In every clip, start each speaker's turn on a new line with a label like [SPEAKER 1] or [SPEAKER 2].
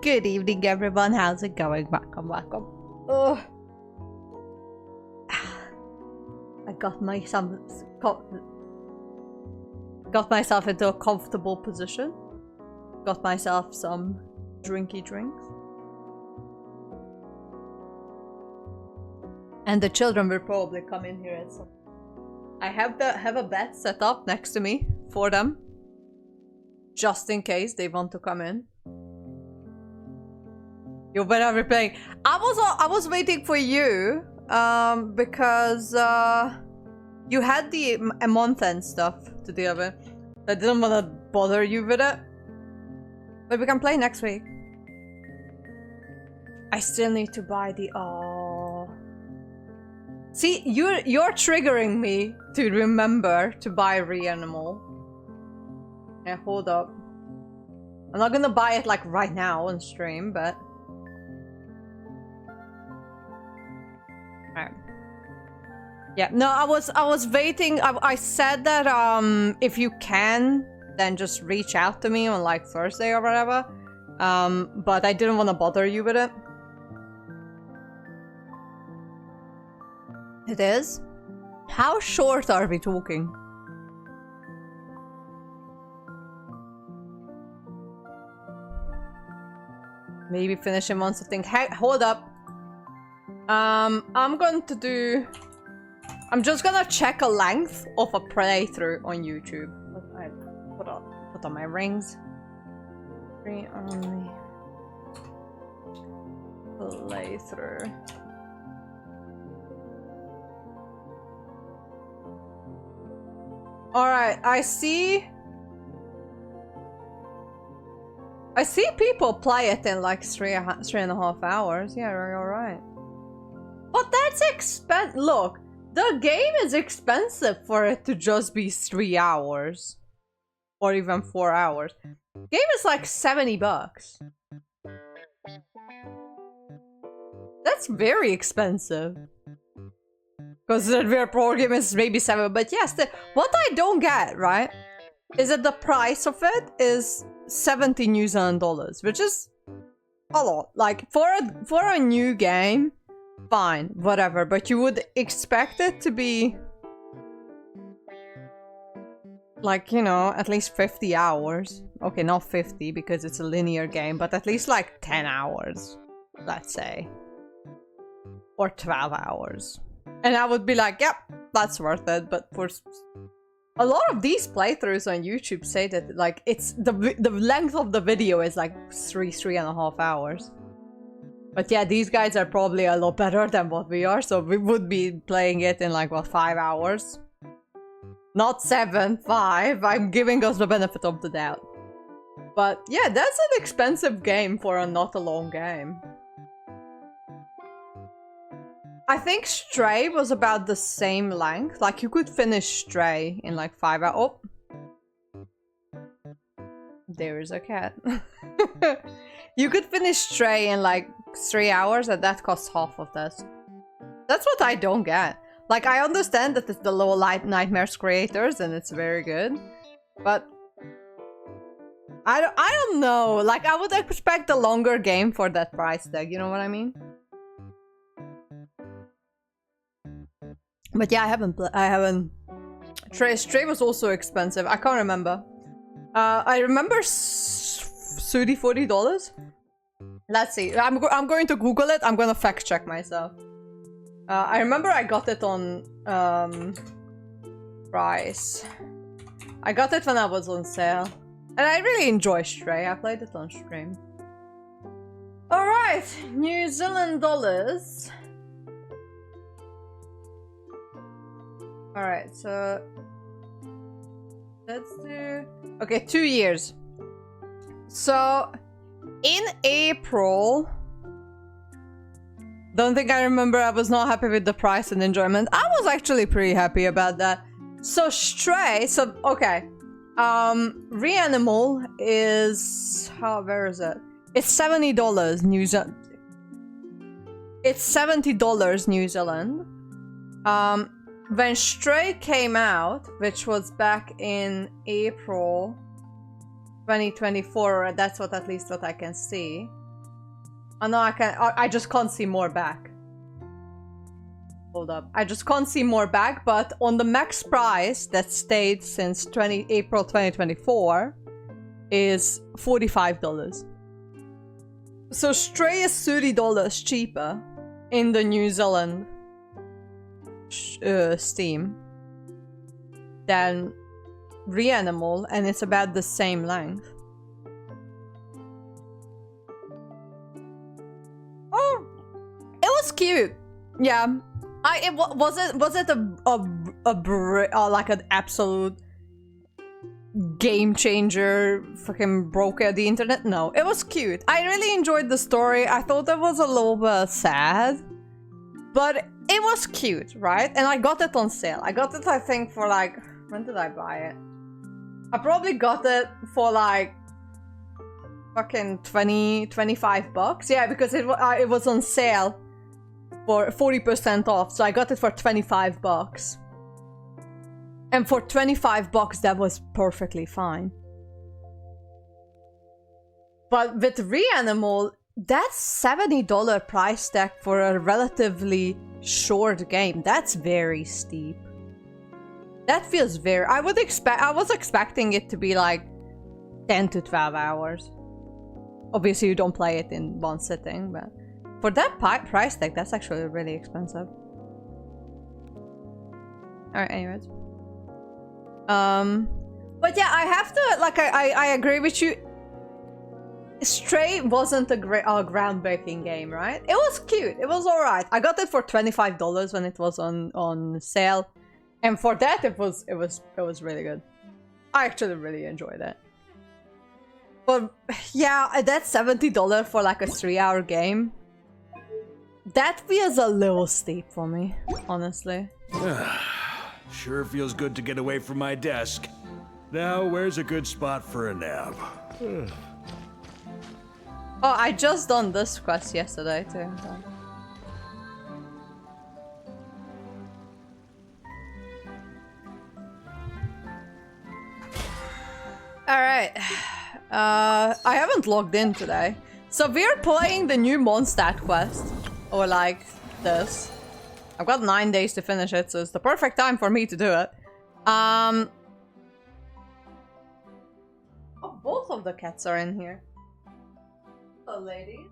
[SPEAKER 1] Good evening, everyone. How's it going? Welcome, welcome. Oh, I got myself into a comfortable position. Got myself some drinky drinks. And the children will probably come in here at some. I have a bed set up next to me for them, just in case they want to come in. You better be playing. I was waiting for you, because you had a month and stuff to deal with. I didn't want to bother you with it, but we can play next week. I still need to buy the See, you're triggering me to remember to buy Reanimal. Yeah, hold up. I'm not gonna buy it like right now on stream, but alright. Yeah, no, I was waiting. I said that if you can, then just reach out to me on like Thursday or whatever. But I didn't want to bother you with it. It is? How short are we talking? Maybe finish him on something. Hey, hold up. I'm going to do... I'm just gonna check a length of a playthrough on YouTube. I put on my rings. Free only playthrough. Alright, I see people play it in like three and a half hours. Yeah, alright. But that's expensive. Look, the game is expensive for it to just be 3 hours. Or even 4 hours. Game is like 70 bucks. That's very expensive. Because the real pro game is maybe 7, but yes, what I don't get, right, is that the price of it is 70 New Zealand dollars, which is a lot. Like, for a new game, fine, whatever, but you would expect it to be like, you know, at least 50 hours. Okay, not 50 because it's a linear game, but at least like 10 hours, let's say. Or 12 hours. And I would be like, yep, that's worth it. But for a lot of these playthroughs on YouTube say that like it's the length of the video is like three and a half hours. But yeah, these guys are probably a lot better than what we are, so we would be playing it in like what, 5 hours? Not 7, 5. I'm giving us the benefit of the doubt. But yeah, that's an expensive game for a not a long game. I think Stray was about the same length. Like, you could finish Stray in like 5 hours. Oh! There is a cat. You could finish Stray in like 3 hours and that costs half of this. That's what I don't get. Like, I understand that it's the Low Light Nightmares creators and it's very good. But I don't know. Like, I would expect a longer game for that price tag, you know what I mean? But yeah, I haven't. Stray was also expensive. I can't remember. I remember $30–40. Let's see. I'm going to Google it. I'm gonna fact check myself. I remember I got it on price. I got it when I was on sale, and I really enjoy Stray. I played it on stream. All right, New Zealand dollars. Alright, so let's do... Okay, 2 years. So, in April... Don't think I remember, I was not happy with the price and enjoyment. I was actually pretty happy about that. So, Stray... So, okay. Reanimal is... where is it? It's $70 New Zealand. It's $70 New Zealand. When Stray came out, which was back in April 2024, that's what at least what I can see. Oh no, I just can't see more back. Hold up. I just can't see more back, but on the max price that stayed since April 2024 is $45. So Stray is $30 cheaper in the New Zealand Steam than Reanimal, and it's about the same length. Oh, it was cute. Yeah. Was it like an absolute game changer, fucking broke the internet? No, it was cute. I really enjoyed the story. I thought it was a little bit sad, but it was cute, right? And I got it on sale. I got it, I think, for like, when did I buy it? I probably got it for like fucking 25 bucks. Yeah, because it was on sale for 40% off, so I got it for 25 bucks. And for 25 bucks, that was perfectly fine. But with Reanimal, that's $70 price tag for a relatively short game. That's very steep. That feels very... I was expecting it to be like 10 to 12 hours. Obviously, you don't play it in one sitting, but for that price tag, that's actually really expensive. Alright, anyways. But yeah, I have to, like, I agree with you. Stray wasn't a groundbreaking game, right? It was cute. It was alright. I got it for $25 when it was on sale. And for that, it was really good. I actually really enjoyed it. But yeah, that's $70 for like a 3-hour game. That feels a little steep for me, honestly.
[SPEAKER 2] Sure feels good to get away from my desk. Now, where's a good spot for a nap?
[SPEAKER 1] Oh, I just done this quest yesterday too. So. Alright. I haven't logged in today. So we're playing the new Mondstadt quest. Or like this. I've got 9 days to finish it, so it's the perfect time for me to do it. Oh, both of the cats are in here. Hello, lady.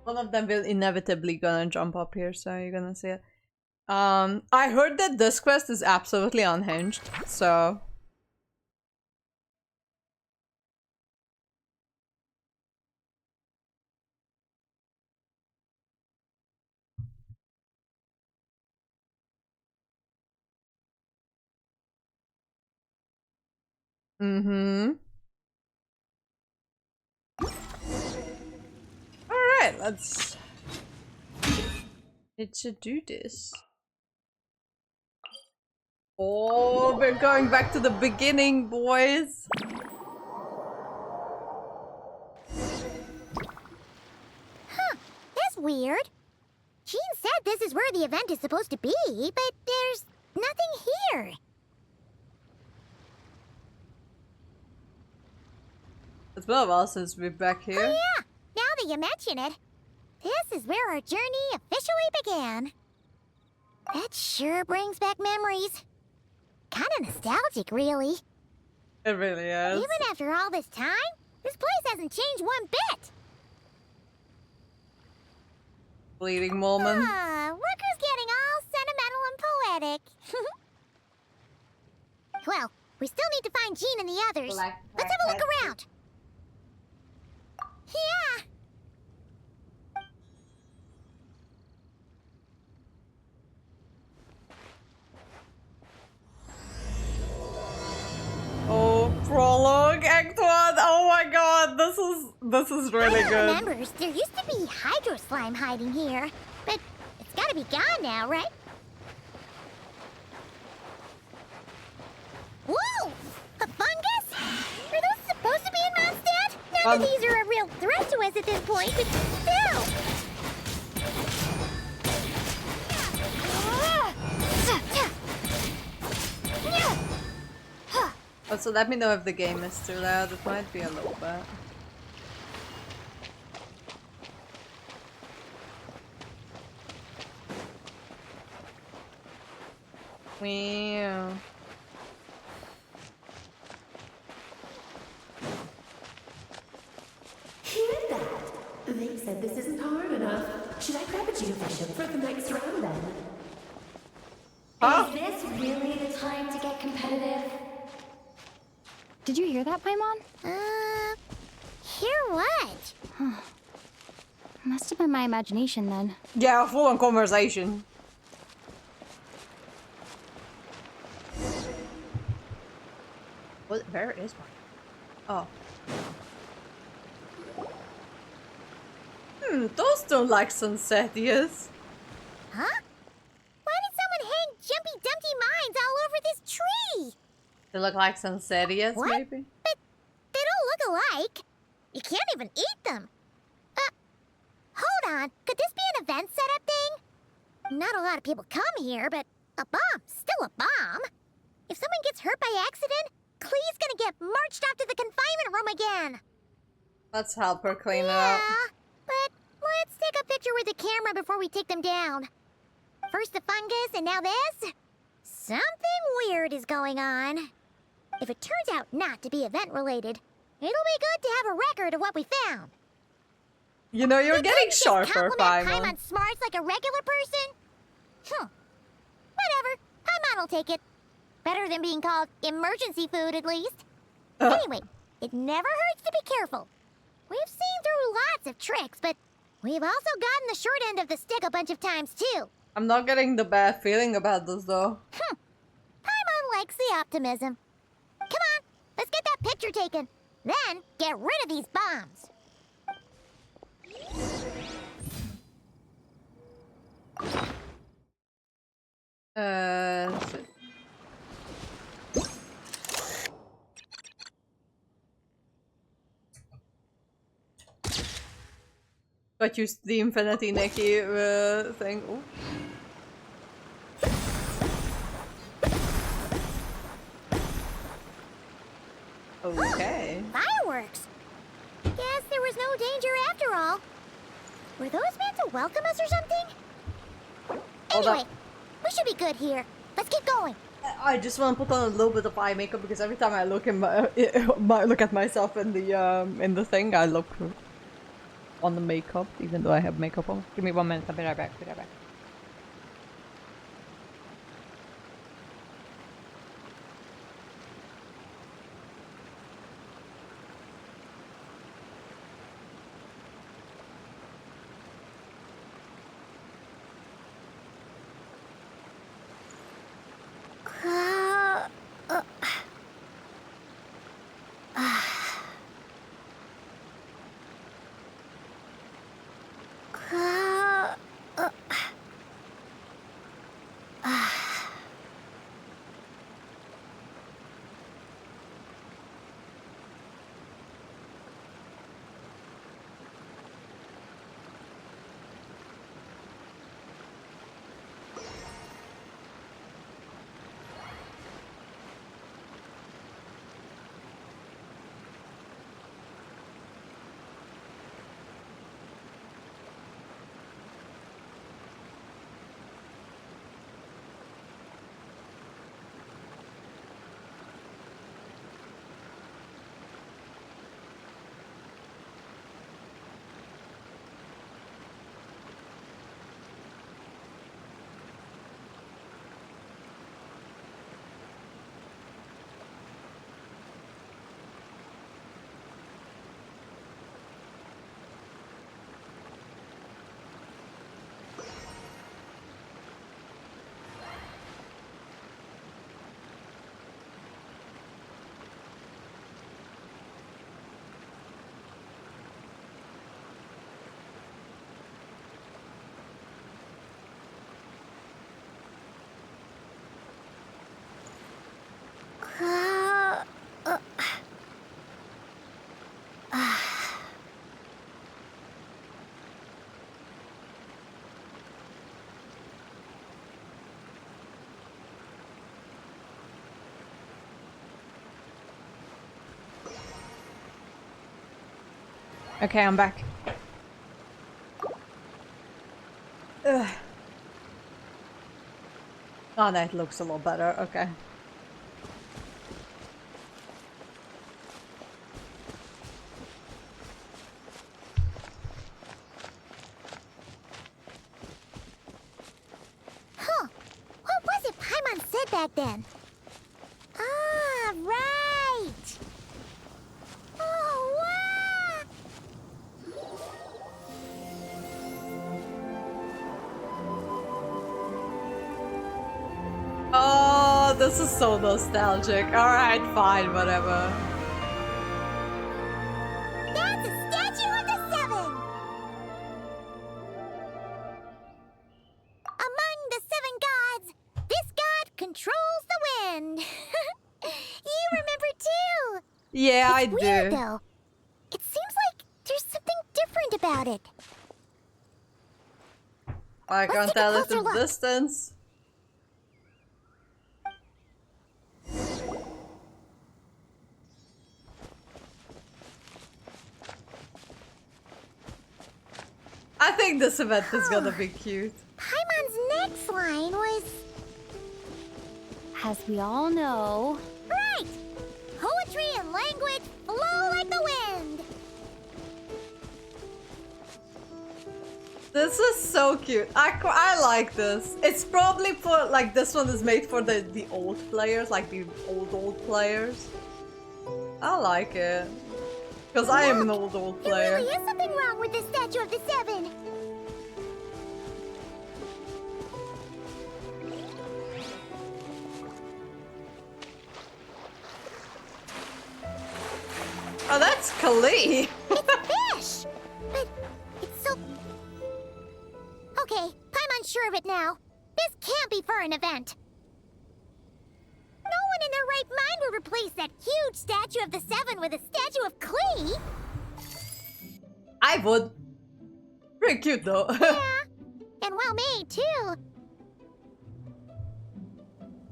[SPEAKER 1] One of them will inevitably gonna jump up here, so you're gonna see it. I heard that this quest is absolutely unhinged, so... Mm-hmm. Alright, let's do this. Oh, we're going back to the beginning, boys.
[SPEAKER 3] Huh, that's weird. Jean said this is where the event is supposed to be, but there's nothing here.
[SPEAKER 1] It's been a while since we're back here.
[SPEAKER 3] Oh yeah, now that you mention it, this is where our journey officially began. That sure brings back memories. Kinda nostalgic, really.
[SPEAKER 1] It really is.
[SPEAKER 3] Even after all this time, this place hasn't changed one bit.
[SPEAKER 1] Bleeding moment.
[SPEAKER 3] Workers getting all sentimental and poetic. Well, we still need to find Jean and the others. Let's have a look around. Yeah.
[SPEAKER 1] Oh, prologue, Act 1. Oh my god, this is really good.
[SPEAKER 3] Remembers, there used to be hydro slime hiding here, but it's gotta be gone now, right? Whoa! A fungus? Are those supposed to be in Mondstadt? Not that these are a real threat to us at this point, but still!
[SPEAKER 1] Also, let me know if the game is too loud. It might be a little bit. Meow.
[SPEAKER 4] Hear that? They said this isn't hard enough. Should I grab a geofishing for the next round then?
[SPEAKER 1] Huh?
[SPEAKER 5] Is this really the time to get competitive?
[SPEAKER 6] Did you hear that, Paimon?
[SPEAKER 3] Hear what?
[SPEAKER 6] Must have been my imagination then.
[SPEAKER 1] Yeah, full on conversation. What? Where is my? Oh. Those don't like sunsettias.
[SPEAKER 3] Huh? Why did someone hang Jumpy Dumpty mines all over this tree?
[SPEAKER 1] They look like sunsettias,
[SPEAKER 3] What?
[SPEAKER 1] maybe?
[SPEAKER 3] But they don't look alike. You can't even eat them. Hold on. Could this be an event setup thing? Not a lot of people come here, but a bomb's still a bomb. If someone gets hurt by accident, Clee's gonna get marched off to the confinement room again.
[SPEAKER 1] Let's help her clean it up.
[SPEAKER 3] Yeah, but let's take a picture with the camera before we take them down. First the fungus, and now this? Something weird is going on. If it turns out not to be event-related, it'll be good to have a record of what we found.
[SPEAKER 1] You know, you're
[SPEAKER 3] You
[SPEAKER 1] getting
[SPEAKER 3] couldn't just
[SPEAKER 1] sharper,
[SPEAKER 3] compliment
[SPEAKER 1] Paimon.
[SPEAKER 3] Paimon's smarts like a regular person? Whatever. Paimon will take it. Better than being called emergency food, at least. Anyway, it never hurts to be careful. We've seen through lots of tricks, but we've also gotten the short end of the stick a bunch of times, too.
[SPEAKER 1] I'm not getting the bad feeling about this, though.
[SPEAKER 3] Paimon likes the optimism. Come on, let's get that picture taken. Then, get rid of these bombs.
[SPEAKER 1] Let's see. Got used to the Infinity Nikki thing. Ooh. Okay.
[SPEAKER 3] Fireworks. Guess there was no danger after all. Were those meant to welcome us or something?
[SPEAKER 1] Hold up.
[SPEAKER 3] Anyway, we should be good here. Let's keep going.
[SPEAKER 1] I just want to put on a little bit of eye makeup because every time I look in look at myself in the thing, I look on the makeup, even though I have makeup on. Give me 1 minute. I'll be right back. Be right back. Okay, I'm back. Oh, that looks a lot better. Okay.
[SPEAKER 3] Huh. What was it Paimon said back then? Ah, right. Oh, wow.
[SPEAKER 1] Oh, this is so nostalgic. Alright, fine, whatever.
[SPEAKER 3] That's a statue of the seven. Among the seven gods, this god controls the wind. You remember too.
[SPEAKER 1] Yeah, I
[SPEAKER 3] It's weird
[SPEAKER 1] do.
[SPEAKER 3] though. It seems like there's something different about it.
[SPEAKER 1] I
[SPEAKER 3] Let's
[SPEAKER 1] can't
[SPEAKER 3] take a
[SPEAKER 1] tell it
[SPEAKER 3] closer
[SPEAKER 1] from
[SPEAKER 3] look.
[SPEAKER 1] distance. I think this event is gonna be cute.
[SPEAKER 3] Paimon's next line was
[SPEAKER 6] As we all know,
[SPEAKER 3] right. Poetry and language flow like the wind.
[SPEAKER 1] This is so cute. I like this. It's probably for, like, this one is made for the old players, like the old players. I like it. Because I am an old
[SPEAKER 3] There
[SPEAKER 1] player.
[SPEAKER 3] really is something wrong with the statue of the seven.
[SPEAKER 1] Oh, that's Kali.
[SPEAKER 3] It's fish! But it's so... Okay, Paimon's sure of it now. This can't be for an event. No one in their right mind would replace that huge statue of the seven with a statue of Klee.
[SPEAKER 1] I would. Pretty cute though.
[SPEAKER 3] Yeah, and well made too.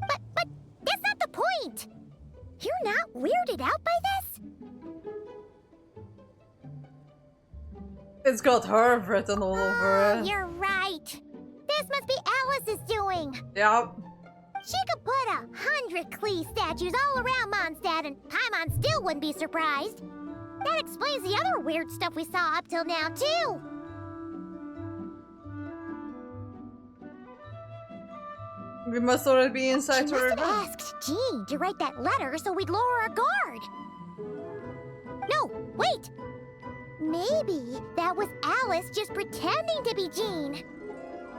[SPEAKER 3] But that's not the point. You're not weirded out by this?
[SPEAKER 1] It's got her written all over it.
[SPEAKER 3] You're right. This must be Alice's doing.
[SPEAKER 1] Yep.
[SPEAKER 3] She could put 100 Klee statues all around Mondstadt and Paimon still wouldn't be surprised. That explains the other weird stuff we saw up till now, too.
[SPEAKER 1] We must already be inside
[SPEAKER 3] She
[SPEAKER 1] her
[SPEAKER 3] must have
[SPEAKER 1] event.
[SPEAKER 3] asked Jean to write that letter so we'd lower our guard. No, wait. Maybe that was Alice just pretending to be Jean.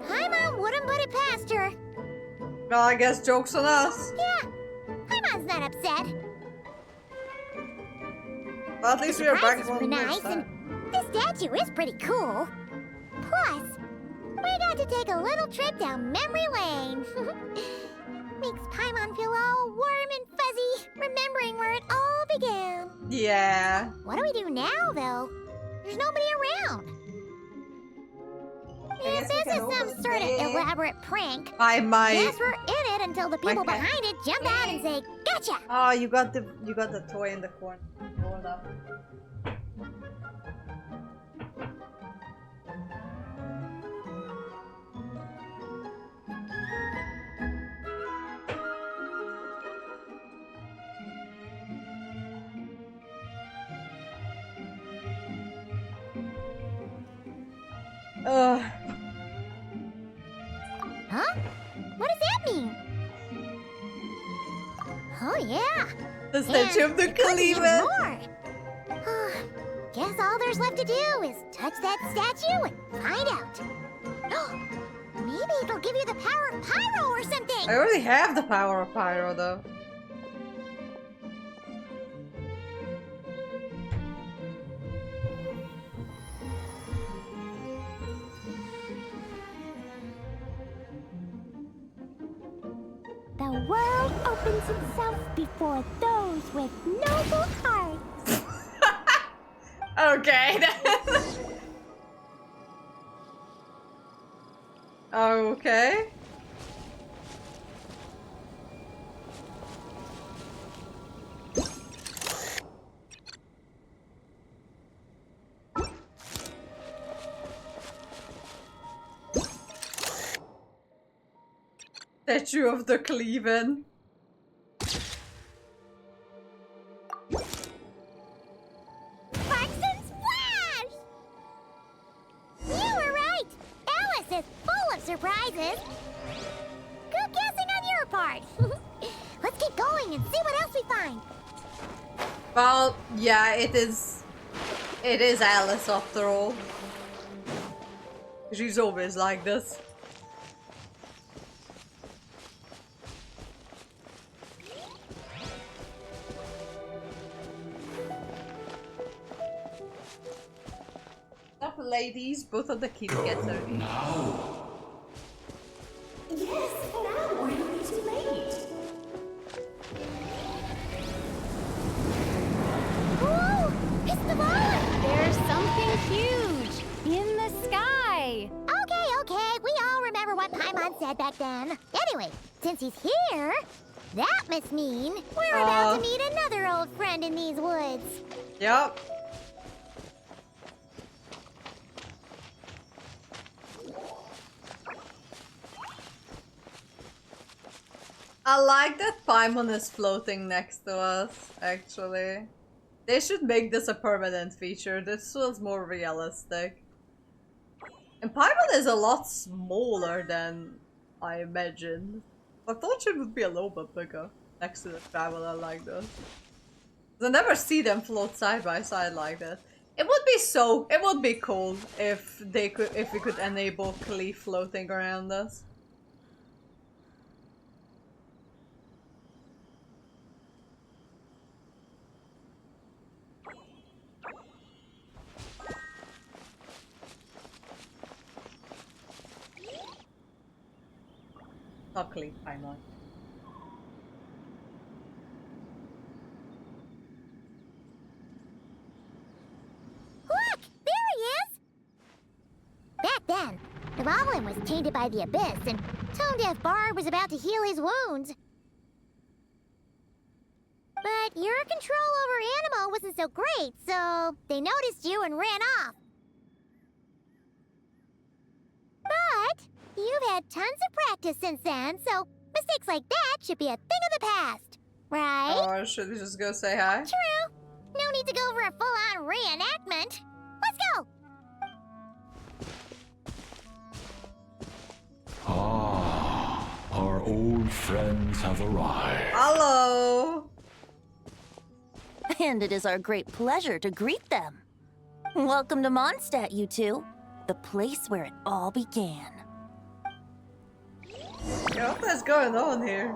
[SPEAKER 3] Paimon wouldn't put it past her.
[SPEAKER 1] Well, I guess joke's on us.
[SPEAKER 3] Yeah, Paimon's not upset.
[SPEAKER 1] Well, at least we are back
[SPEAKER 3] Surprises were
[SPEAKER 1] on
[SPEAKER 3] nice,
[SPEAKER 1] this time.
[SPEAKER 3] and this statue is pretty cool. Plus, we got to take a little trip down memory lane. Makes Paimon feel all warm and fuzzy, remembering where it all began.
[SPEAKER 1] Yeah.
[SPEAKER 3] What do we do now, though? There's nobody around. If this is some sort of elaborate prank,
[SPEAKER 1] I might.
[SPEAKER 3] guess we're in it until the people
[SPEAKER 1] Okay.
[SPEAKER 3] behind it jump out and say, "Gotcha!"
[SPEAKER 1] Oh, you got the toy in the corner. Hold up. Ugh.
[SPEAKER 3] Huh? What does that mean? Oh, yeah.
[SPEAKER 1] The statue of the
[SPEAKER 3] And could be even
[SPEAKER 1] Khalifa.
[SPEAKER 3] more. Guess all there's left to do is touch that statue and find out. Maybe it'll give you the power of Pyro or something.
[SPEAKER 1] I already have the power of Pyro though.
[SPEAKER 3] The world opens itself before those with noble hearts.
[SPEAKER 1] Okay. Okay. Statue of the Cleaven.
[SPEAKER 3] Sparks and Splash! You were right! Alice is full of surprises! Good guessing on your part! Let's keep going and see what else we find!
[SPEAKER 1] Well, yeah, it is Alice after all. She's always like this. Up, ladies, both of the kids get 30.
[SPEAKER 4] Yes, now or it'll be too late.
[SPEAKER 3] Whoa! It's the ball!
[SPEAKER 6] There's something huge in the sky.
[SPEAKER 3] Okay, we all remember what Paimon said back then. Anyway, since he's here, that must mean we're about to meet another old friend in these woods.
[SPEAKER 1] Yep. I like that Paimon is floating next to us, actually. They should make this a permanent feature. This feels more realistic. And Paimon is a lot smaller than I imagined. I thought she would be a little bit bigger next to the traveler like this. 'Cause I never see them float side by side like that. It would be cool if we could enable Klee floating around us. Not Klee, Paimon.
[SPEAKER 3] Look! There he is! Back then, the Goblin was tainted by the Abyss, and Tone-Deaf Bard was about to heal his wounds. But your control over Animo wasn't so great, so they noticed you and ran off. But you've had tons of practice since then, so mistakes like that should be a thing of the past, right?
[SPEAKER 1] Or should we just go say hi?
[SPEAKER 3] True. No need to go for a full-on reenactment. Let's go!
[SPEAKER 7] Ah, our old friends have arrived.
[SPEAKER 1] Hello!
[SPEAKER 8] And it is our great pleasure to greet them. Welcome to Mondstadt, you two. The place where it all began.
[SPEAKER 1] Yeah, what is going on here?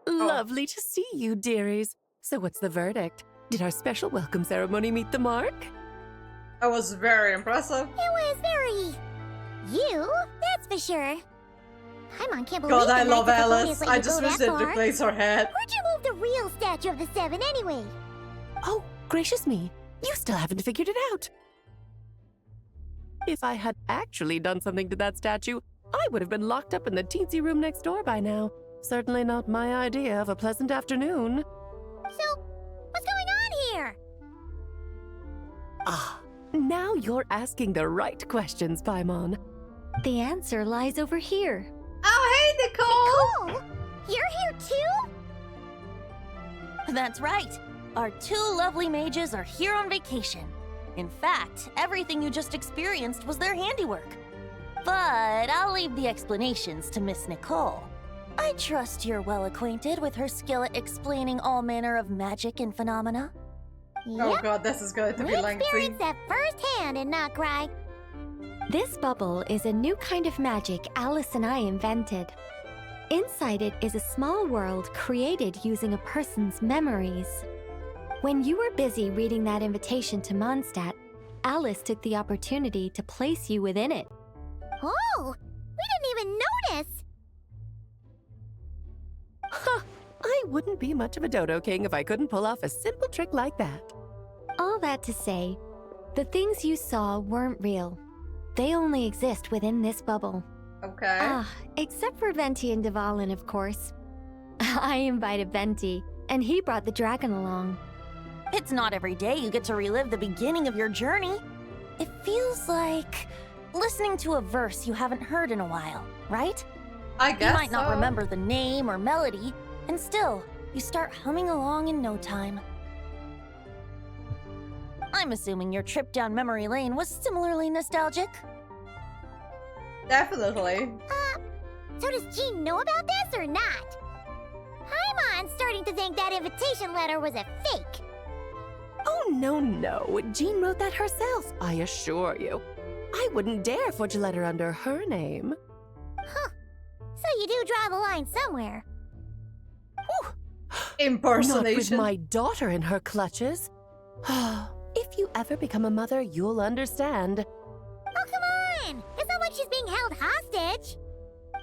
[SPEAKER 9] Lovely to see you, dearies. So what's the verdict? Did our special welcome ceremony meet the mark?
[SPEAKER 1] That was very impressive.
[SPEAKER 3] It was very... you, that's for sure. Paimon can't believe
[SPEAKER 1] God, I
[SPEAKER 3] the
[SPEAKER 1] love
[SPEAKER 3] Knights of
[SPEAKER 1] Alice.
[SPEAKER 3] Favonius let
[SPEAKER 1] I
[SPEAKER 3] you
[SPEAKER 1] just
[SPEAKER 3] go
[SPEAKER 1] wish
[SPEAKER 3] that
[SPEAKER 1] they'd
[SPEAKER 3] far.
[SPEAKER 1] replace her head.
[SPEAKER 3] Where'd you move the real statue of the Seven anyway?
[SPEAKER 9] Oh, gracious me. You still haven't figured it out. If I had actually done something to that statue, I would have been locked up in the teensy room next door by now. Certainly not my idea of a pleasant afternoon.
[SPEAKER 3] So, what's going on here?
[SPEAKER 9] Ah, now you're asking the right questions, Paimon.
[SPEAKER 6] The answer lies over here.
[SPEAKER 1] Oh, hey, Nicole!
[SPEAKER 3] Nicole! You're here too?
[SPEAKER 8] That's right. Our two lovely mages are here on vacation. In fact, everything you just experienced was their handiwork. But I'll leave the explanations to Miss Nicole. I trust you're well acquainted with her skill at explaining all manner of magic and phenomena.
[SPEAKER 1] Oh
[SPEAKER 3] Yep.
[SPEAKER 1] god, this is going to
[SPEAKER 3] We
[SPEAKER 1] be lengthy.
[SPEAKER 3] experienced that firsthand in Knockcry.
[SPEAKER 6] This bubble is a new kind of magic Alice and I invented. Inside it is a small world created using a person's memories. When you were busy reading that invitation to Mondstadt, Alice took the opportunity to place you within it.
[SPEAKER 3] Oh, we didn't even notice.
[SPEAKER 9] Huh, I wouldn't be much of a dodo king if I couldn't pull off a simple trick like that.
[SPEAKER 6] All that to say, the things you saw weren't real. They only exist within this bubble.
[SPEAKER 1] Okay.
[SPEAKER 6] Except for Venti and Dvalin, of course. I invited Venti, and he brought the dragon along.
[SPEAKER 8] It's not every day you get to relive the beginning of your journey. It feels like listening to a verse you haven't heard in a while, right?
[SPEAKER 1] I guess
[SPEAKER 8] You might not
[SPEAKER 1] so.
[SPEAKER 8] remember the name or melody, and still, you start humming along in no time. I'm assuming your trip down memory lane was similarly nostalgic.
[SPEAKER 1] Definitely.
[SPEAKER 3] So does Jean know about this or not? Paimon's starting to think that invitation letter was a fake.
[SPEAKER 9] Oh, no. Jean wrote that herself, I assure you. I wouldn't dare forge a letter under her name.
[SPEAKER 3] Huh. So you do draw the line somewhere.
[SPEAKER 1] Impersonation.
[SPEAKER 9] Not with my daughter in her clutches. If you ever become a mother, you'll understand.
[SPEAKER 3] Oh, come on! It's not like she's being held hostage.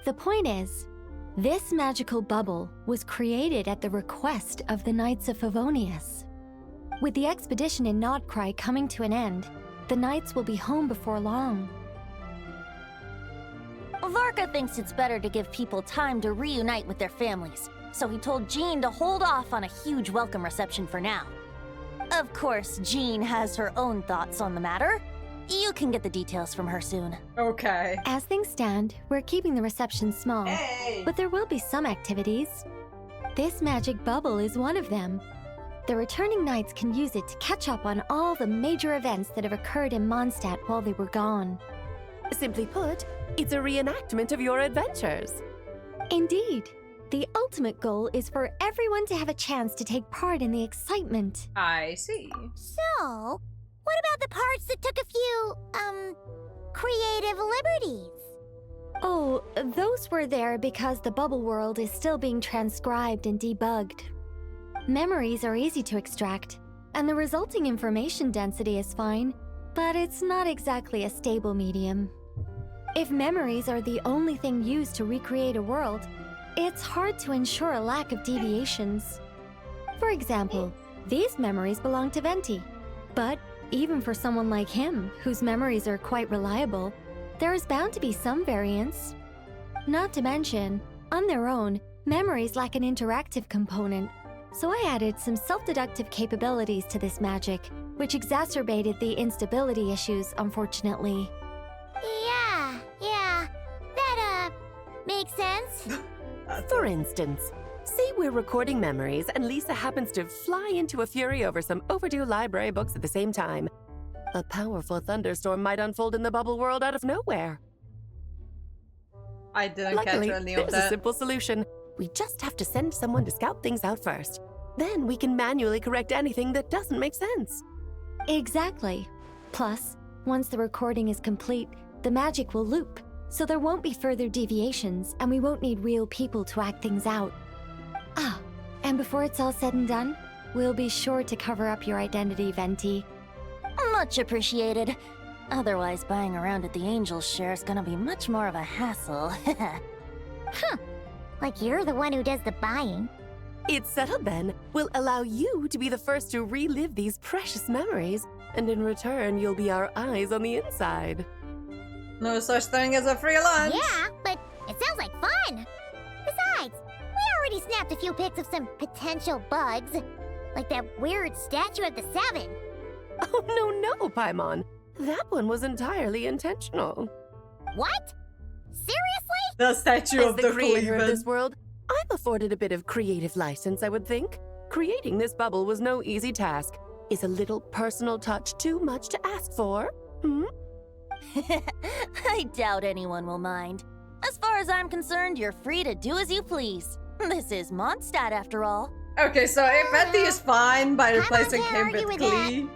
[SPEAKER 6] The point is, this magical bubble was created at the request of the Knights of Favonius. With the expedition in Notcry coming to an end, the Knights will be home before long.
[SPEAKER 8] Varka thinks it's better to give people time to reunite with their families, so he told Jean to hold off on a huge welcome reception for now. Of course, Jean has her own thoughts on the matter. You can get the details from her soon.
[SPEAKER 1] Okay.
[SPEAKER 6] As things stand, we're keeping the reception small,
[SPEAKER 1] Hey.
[SPEAKER 6] but there will be some activities. This magic bubble is one of them. The returning Knights can use it to catch up on all the major events that have occurred in Mondstadt while they were gone.
[SPEAKER 9] Simply put, it's a reenactment of your adventures.
[SPEAKER 6] Indeed. The ultimate goal is for everyone to have a chance to take part in the excitement.
[SPEAKER 1] I see.
[SPEAKER 3] So, what about the parts that took a few, creative liberties?
[SPEAKER 6] Oh, those were there because the bubble world is still being transcribed and debugged. Memories are easy to extract, and the resulting information density is fine, but it's not exactly a stable medium. If memories are the only thing used to recreate a world, it's hard to ensure a lack of deviations. For example, these memories belong to Venti, but even for someone like him, whose memories are quite reliable, there is bound to be some variance. Not to mention, on their own, memories lack an interactive component, so I added some self-deductive capabilities to this magic, which exacerbated the instability issues, unfortunately.
[SPEAKER 3] Yeah. That, makes sense.
[SPEAKER 9] For instance, say we're recording memories and Lisa happens to fly into a fury over some overdue library books at the same time. A powerful thunderstorm might unfold in the bubble world out of nowhere.
[SPEAKER 1] I didn't
[SPEAKER 9] Luckily,
[SPEAKER 1] catch any of
[SPEAKER 9] there's a
[SPEAKER 1] that.
[SPEAKER 9] simple solution. We just have to send someone to scout things out first. Then we can manually correct anything that doesn't make sense.
[SPEAKER 6] Exactly. Plus, once the recording is complete, the magic will loop, so there won't be further deviations, and we won't need real people to act things out. Ah, and before it's all said and done, we'll be sure to cover up your identity, Venti.
[SPEAKER 8] Much appreciated. Otherwise, buying around at the Angels share is gonna be much more of a hassle.
[SPEAKER 3] Like you're the one who does the buying.
[SPEAKER 9] It's settled then. We'll allow you to be the first to relive these precious memories, and in return, you'll be our eyes on the inside.
[SPEAKER 1] No such thing as a free lunch.
[SPEAKER 3] Yeah, but it sounds like fun. Besides, we already snapped a few pics of some potential bugs. Like that weird statue of the Seven.
[SPEAKER 9] Oh, no, Paimon. That one was entirely intentional.
[SPEAKER 3] What? Seriously?
[SPEAKER 1] The statue
[SPEAKER 9] As
[SPEAKER 1] of
[SPEAKER 9] the
[SPEAKER 1] the
[SPEAKER 9] creator of
[SPEAKER 1] Cleveland.
[SPEAKER 9] this world, I'm afforded a bit of creative license, I would think. Creating this bubble was no easy task. Is a little personal touch too much to ask for?
[SPEAKER 8] I doubt anyone will mind. As far as I'm concerned, you're free to do as you please. This is Mondstadt, after all.
[SPEAKER 1] Okay, so if Venti is fine by replacing
[SPEAKER 3] can't
[SPEAKER 1] him
[SPEAKER 3] argue
[SPEAKER 1] with
[SPEAKER 3] with
[SPEAKER 1] Klee,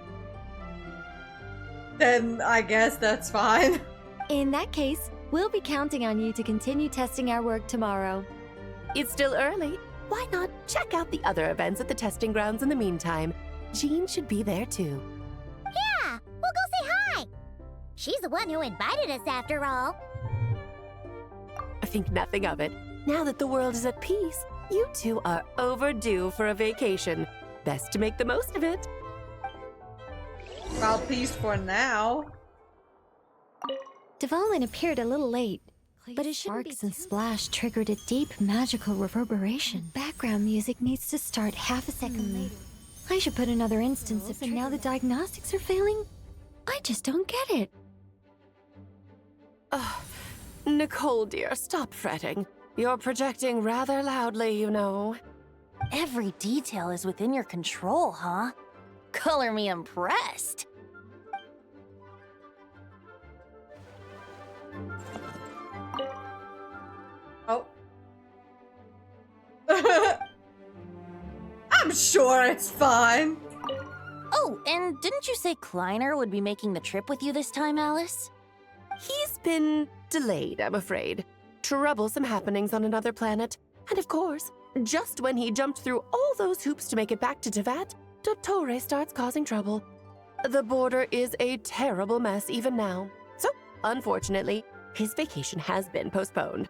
[SPEAKER 1] then I guess that's fine.
[SPEAKER 6] In that case, we'll be counting on you to continue testing our work tomorrow.
[SPEAKER 9] It's still early. Why not check out the other events at the testing grounds in the meantime? Jean should be there too.
[SPEAKER 3] Yeah, we'll go say hi. She's the one who invited us after all.
[SPEAKER 9] I think nothing of it. Now that the world is at peace, you two are overdue for a vacation. Best to make the most of it.
[SPEAKER 1] Well, peace for now.
[SPEAKER 6] Dvalin appeared a little late. But a sparks and splash triggered a deep magical reverberation. Background music needs to start half a second later. I should put another instance of it now the diagnostics are failing. I just don't get it.
[SPEAKER 9] Nicole, dear, stop fretting. You're projecting rather loudly, you know.
[SPEAKER 8] Every detail is within your control, huh? Color me impressed.
[SPEAKER 1] Oh. I'm sure it's fine.
[SPEAKER 8] Oh, and didn't you say Kleiner would be making the trip with you this time, Alice?
[SPEAKER 9] He's been delayed, I'm afraid. Troublesome happenings on another planet. And of course, just when he jumped through all those hoops to make it back to Tevat, Dottore starts causing trouble. The border is a terrible mess even now. So, unfortunately, his vacation has been postponed.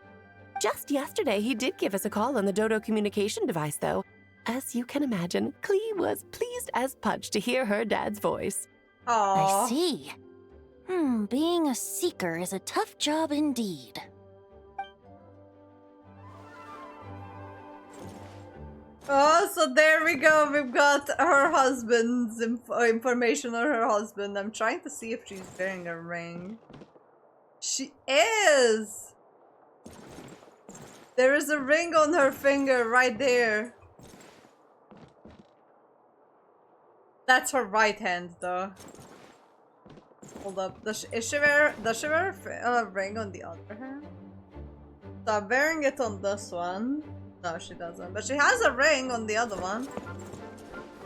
[SPEAKER 9] Just yesterday, he did give us a call on the Dodo communication device, though. As you can imagine, Klee was pleased as punch to hear her dad's voice.
[SPEAKER 1] Aww.
[SPEAKER 8] I see. Being a seeker is a tough job indeed.
[SPEAKER 1] Oh, so there we go. We've got her husband's information on her husband. I'm trying to see if she's wearing a ring. She is! There is a ring on her finger right there. That's her right hand, though. Hold up. Does she wear a ring on the other hand? So I'm wearing it on this one. No, she doesn't. But she has a ring on the other one.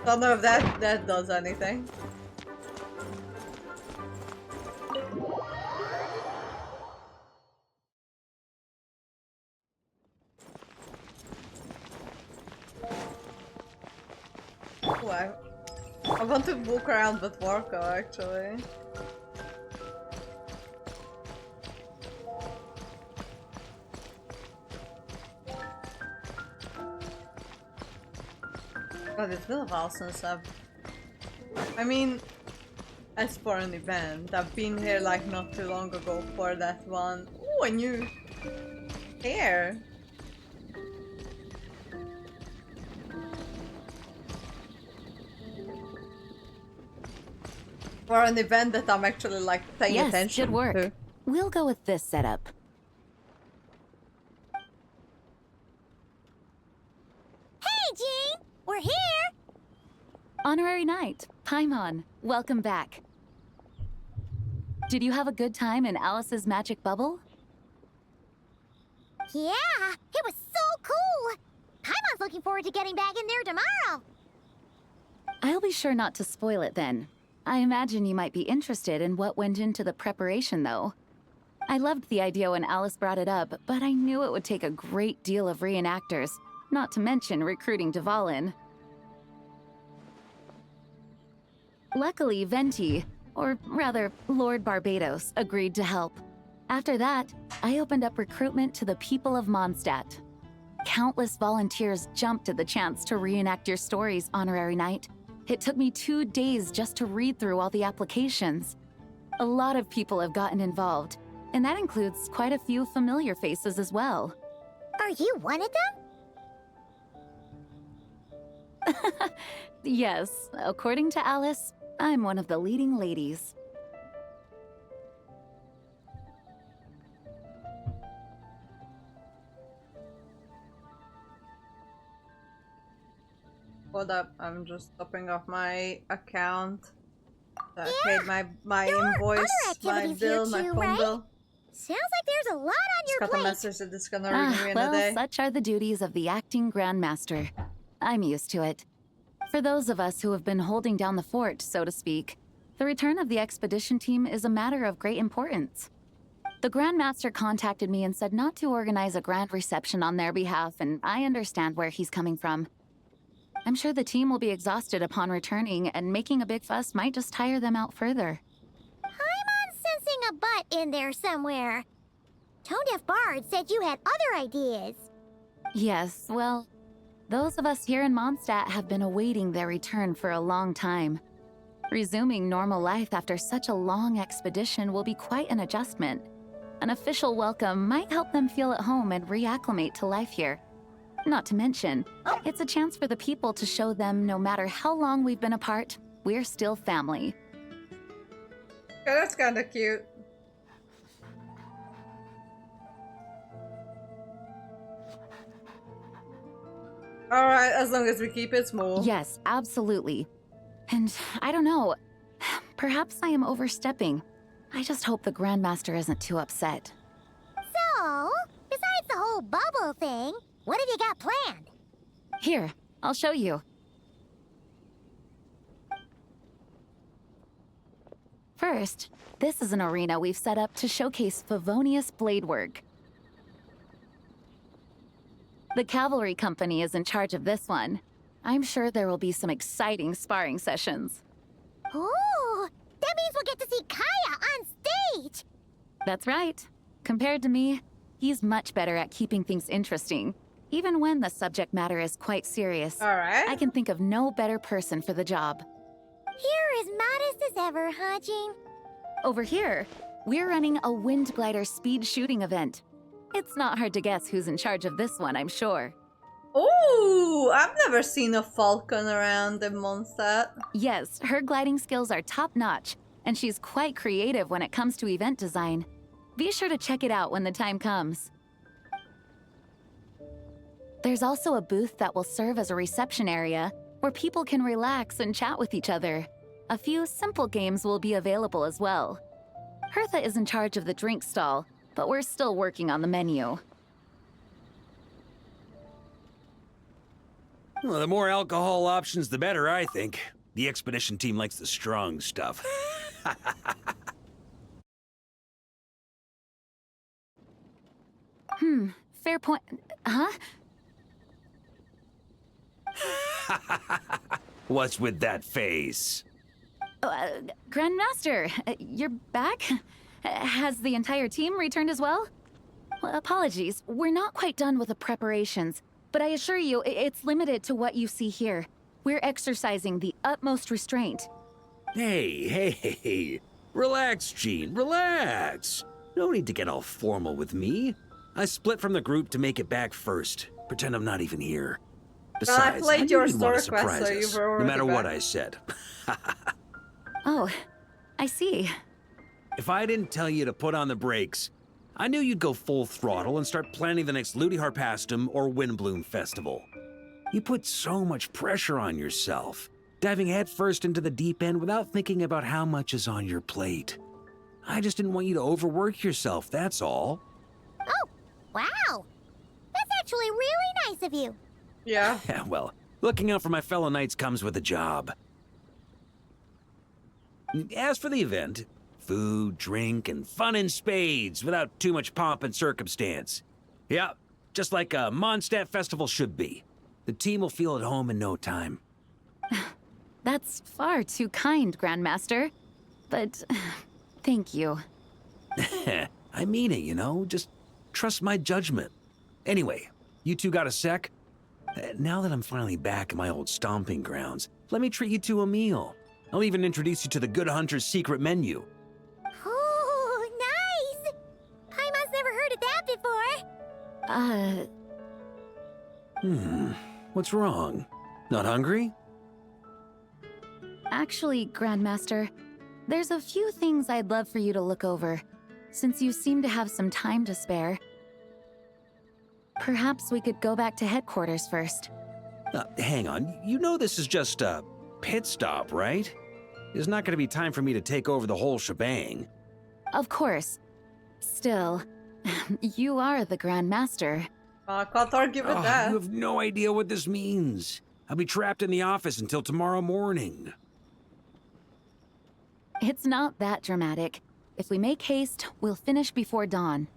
[SPEAKER 1] Don't know if that does anything. Ooh, I want to walk around with Marco, actually. God, it's been a while since I mean, as for an event, I've been here like not too long ago for that one. Ooh, a new hair. For an event that I'm actually like paying attention
[SPEAKER 10] Yes, good work.
[SPEAKER 1] to.
[SPEAKER 10] We'll go with this setup.
[SPEAKER 3] Hey, Jean! We're here!
[SPEAKER 10] Honorary Knight, Paimon, welcome back. Did you have a good time in Alice's magic bubble?
[SPEAKER 3] Yeah, it was so cool! Paimon's looking forward to getting back in there tomorrow!
[SPEAKER 10] I'll be sure not to spoil it then. I imagine you might be interested in what went into the preparation, though. I loved the idea when Alice brought it up, but I knew it would take a great deal of reenactors, not to mention recruiting Dvalin. Luckily, Venti, or rather, Lord Barbados, agreed to help. After that, I opened up recruitment to the people of Mondstadt. Countless volunteers jumped at the chance to reenact your stories, Honorary Knight. It took me 2 days just to read through all the applications. A lot of people have gotten involved, and that includes quite a few familiar faces as well.
[SPEAKER 3] Are you one of them?
[SPEAKER 10] Yes, according to Alice, I'm one of the leading ladies.
[SPEAKER 1] Hold up, I'm just topping off my account. So I paid my invoice, my bill, my phone bill.
[SPEAKER 3] Sounds like there's a lot on your
[SPEAKER 1] Just got
[SPEAKER 3] plate.
[SPEAKER 1] a message that it's gonna ring me in a
[SPEAKER 10] Well,
[SPEAKER 1] day.
[SPEAKER 10] such are the duties of the acting Grandmaster. I'm used to it. For those of us who have been holding down the fort, so to speak, the return of the expedition team is a matter of great importance. The Grandmaster contacted me and said not to organize a grand reception on their behalf, and I understand where he's coming from. I'm sure the team will be exhausted upon returning, and making a big fuss might just tire them out further.
[SPEAKER 3] Paimon's sensing a butt in there somewhere. Tone-deaf Bard said you had other ideas.
[SPEAKER 10] Yes, well, those of us here in Mondstadt have been awaiting their return for a long time. Resuming normal life after such a long expedition will be quite an adjustment. An official welcome might help them feel at home and reacclimate to life here. Not to mention, it's a chance for the people to show them no matter how long we've been apart, we're still family.
[SPEAKER 1] Yeah, that's kind of cute. Alright, as long as we keep it small.
[SPEAKER 10] Yes, absolutely. And I don't know, perhaps I am overstepping. I just hope the Grandmaster isn't too upset.
[SPEAKER 3] So, besides the whole bubble thing, what have you got planned?
[SPEAKER 10] Here, I'll show you. First, this is an arena we've set up to showcase Favonius blade work. The Cavalry Company is in charge of this one. I'm sure there will be some exciting sparring sessions.
[SPEAKER 3] Ooh, that means we'll get to see Kaya on stage!
[SPEAKER 10] That's right. Compared to me, he's much better at keeping things interesting, even when the subject matter is quite serious.
[SPEAKER 1] Alright.
[SPEAKER 10] I can think of no better person for the job.
[SPEAKER 3] You're as modest as ever, huh, Jean?
[SPEAKER 10] Over here, we're running a wind glider speed shooting event. It's not hard to guess who's in charge of this one, I'm sure.
[SPEAKER 1] Ooh, I've never seen a falcon around in Mondstadt.
[SPEAKER 10] Yes, her gliding skills are top-notch, and she's quite creative when it comes to event design. Be sure to check it out when the time comes. There's also a booth that will serve as a reception area where people can relax and chat with each other. A few simple games will be available as well. Hertha is in charge of the drink stall, but we're still working on the menu.
[SPEAKER 2] Well, the more alcohol options, the better, I think. The expedition team likes the strong stuff.
[SPEAKER 10] Fair point. Huh?
[SPEAKER 2] What's with that face?
[SPEAKER 10] Grandmaster, you're back? Has the entire team returned as well? Well, apologies, we're not quite done with the preparations, but I assure you, it's limited to what you see here. We're exercising the utmost restraint.
[SPEAKER 2] Hey. Relax, Jean, relax. No need to get all formal with me. I split from the group to make it back first. Pretend I'm not even here. Besides,
[SPEAKER 1] I played your
[SPEAKER 2] didn't want to
[SPEAKER 1] store quest,
[SPEAKER 2] surprise
[SPEAKER 1] so you
[SPEAKER 2] us,
[SPEAKER 1] were already
[SPEAKER 2] no matter what
[SPEAKER 1] back.
[SPEAKER 2] I said.
[SPEAKER 10] Oh, I see.
[SPEAKER 2] If I didn't tell you to put on the brakes, I knew you'd go full throttle and start planning the next Ludi Harpastum or Windbloom Festival. You put so much pressure on yourself, diving headfirst into the deep end without thinking about how much is on your plate. I just didn't want you to overwork yourself, that's all.
[SPEAKER 3] Oh, wow! That's actually really nice of you.
[SPEAKER 1] Yeah.
[SPEAKER 2] Yeah, well, looking out for my fellow knights comes with a job. As for the event, food, drink, and fun in spades without too much pomp and circumstance. Yeah, just like a Mondstadt festival should be. The team will feel at home in no time.
[SPEAKER 10] That's far too kind, Grandmaster. But thank you.
[SPEAKER 2] I mean it, you know? Just trust my judgment. Anyway, you two got a sec? Now that I'm finally back in my old stomping grounds, let me treat you to a meal. I'll even introduce you to the Good Hunter's secret menu.
[SPEAKER 3] Ooh, nice! Paimon's never heard of that before.
[SPEAKER 2] What's wrong? Not hungry?
[SPEAKER 10] Actually, Grandmaster, there's a few things I'd love for you to look over, since you seem to have some time to spare. Perhaps we could go back to headquarters first.
[SPEAKER 2] Hang on, you know this is just a pit stop, right? There's not gonna be time for me to take over the whole shebang.
[SPEAKER 10] Of course. Still, you are the Grandmaster.
[SPEAKER 1] I can't argue with that.
[SPEAKER 2] You have no idea what this means. I'll be trapped in the office until tomorrow morning.
[SPEAKER 10] It's not that dramatic. If we make haste, we'll finish before dawn.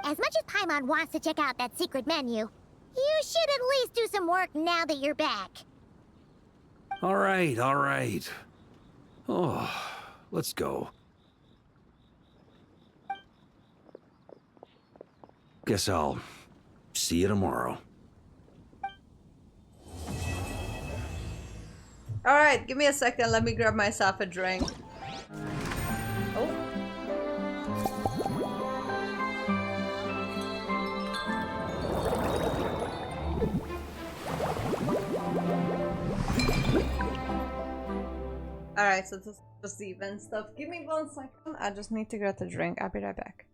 [SPEAKER 3] As much as Paimon wants to check out that secret menu, you should at least do some work now that you're back.
[SPEAKER 2] All right. Oh, let's go. Guess I'll see you tomorrow.
[SPEAKER 1] Alright, give me a second, let me grab myself a drink. Oh. Alright, so this is just the event stuff. Give me 1 second. I just need to get a drink. I'll be right back.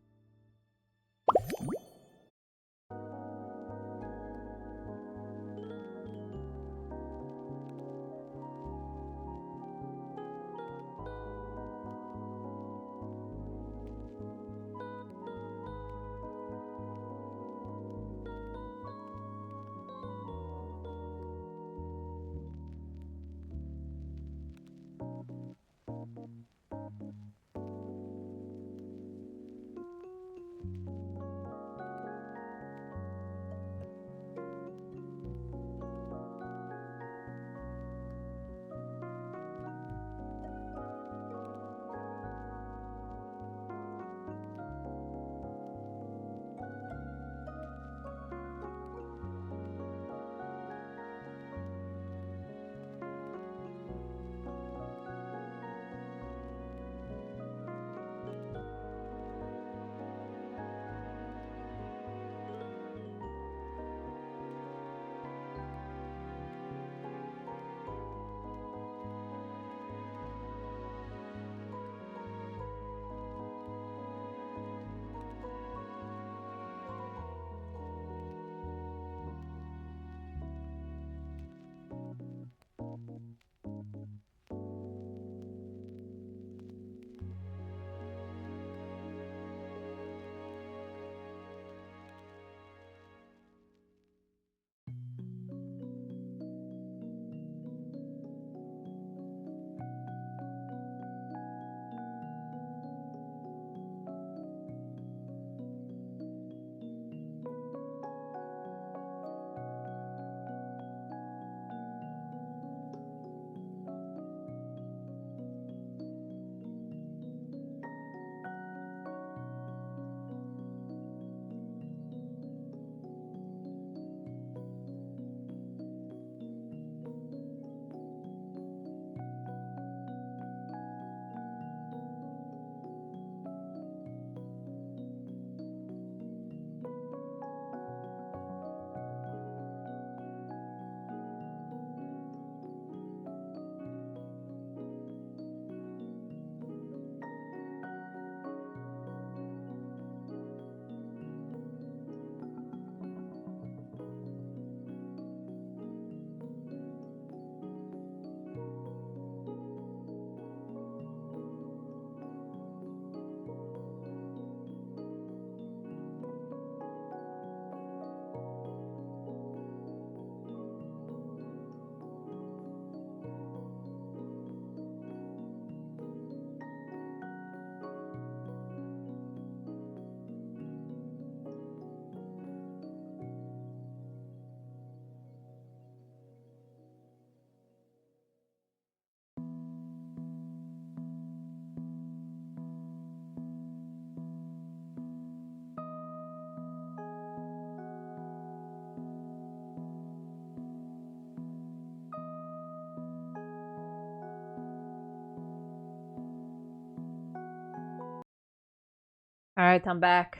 [SPEAKER 1] Alright, I'm back.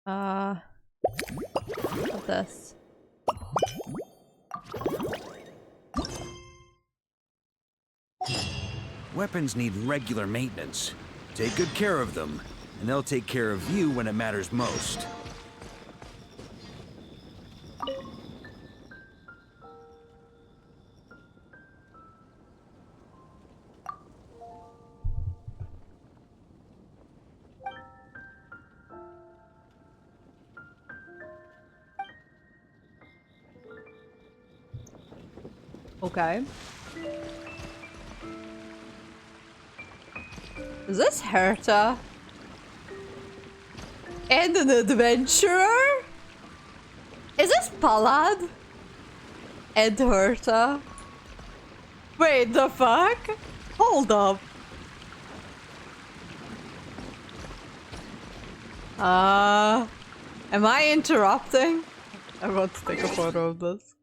[SPEAKER 1] What's this?
[SPEAKER 2] Weapons need regular maintenance. Take good care of them, and they'll take care of you when it matters most.
[SPEAKER 1] Okay. Is this Herta? And an adventurer? Is this Palad? And Herta? Wait, the fuck? Hold up. Am I interrupting? I want to take a photo of this.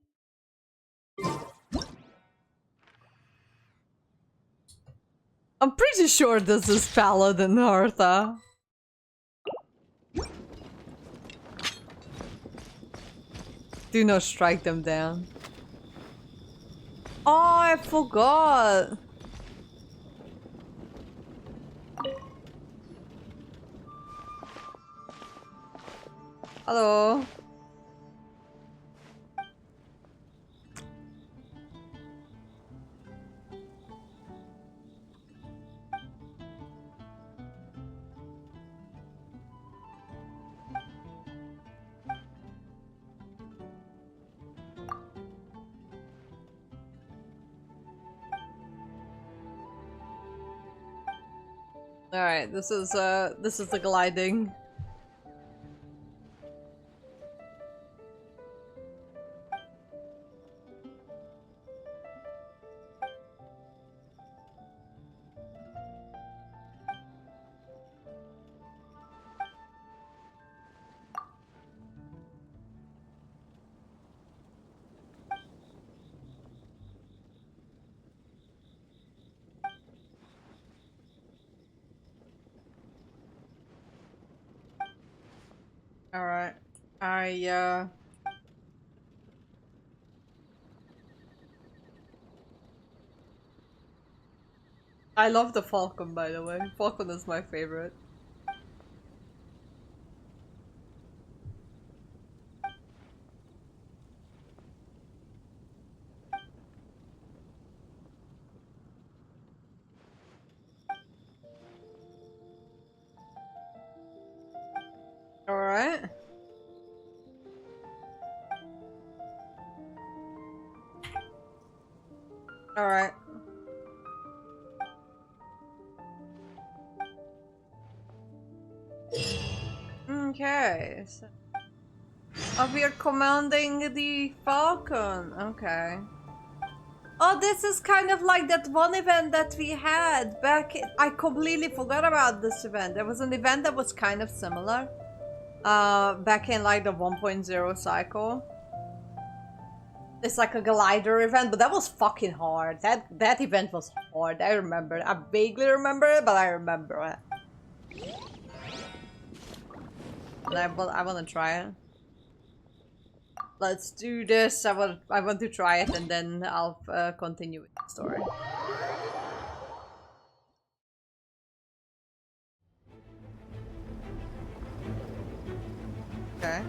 [SPEAKER 1] I'm pretty sure this is Paladin Herta. Do not strike them down. Oh, I forgot. Hello. Alright, this is the gliding. Alright. I love the falcon, by the way. Falcon is my favorite. Alright. Alright. Okay. So oh, we are commanding the falcon. Okay. Oh, this is kind of like that one event that we had back. I completely forgot about this event. There was an event that was kind of similar. Back in like the 1.0 cycle. It's like a glider event, but that was fucking hard. That event was hard. I remember it. I vaguely remember it, but I remember it. And I want to try it. Let's do this. I want to try it, and then I'll continue with the story. Okay.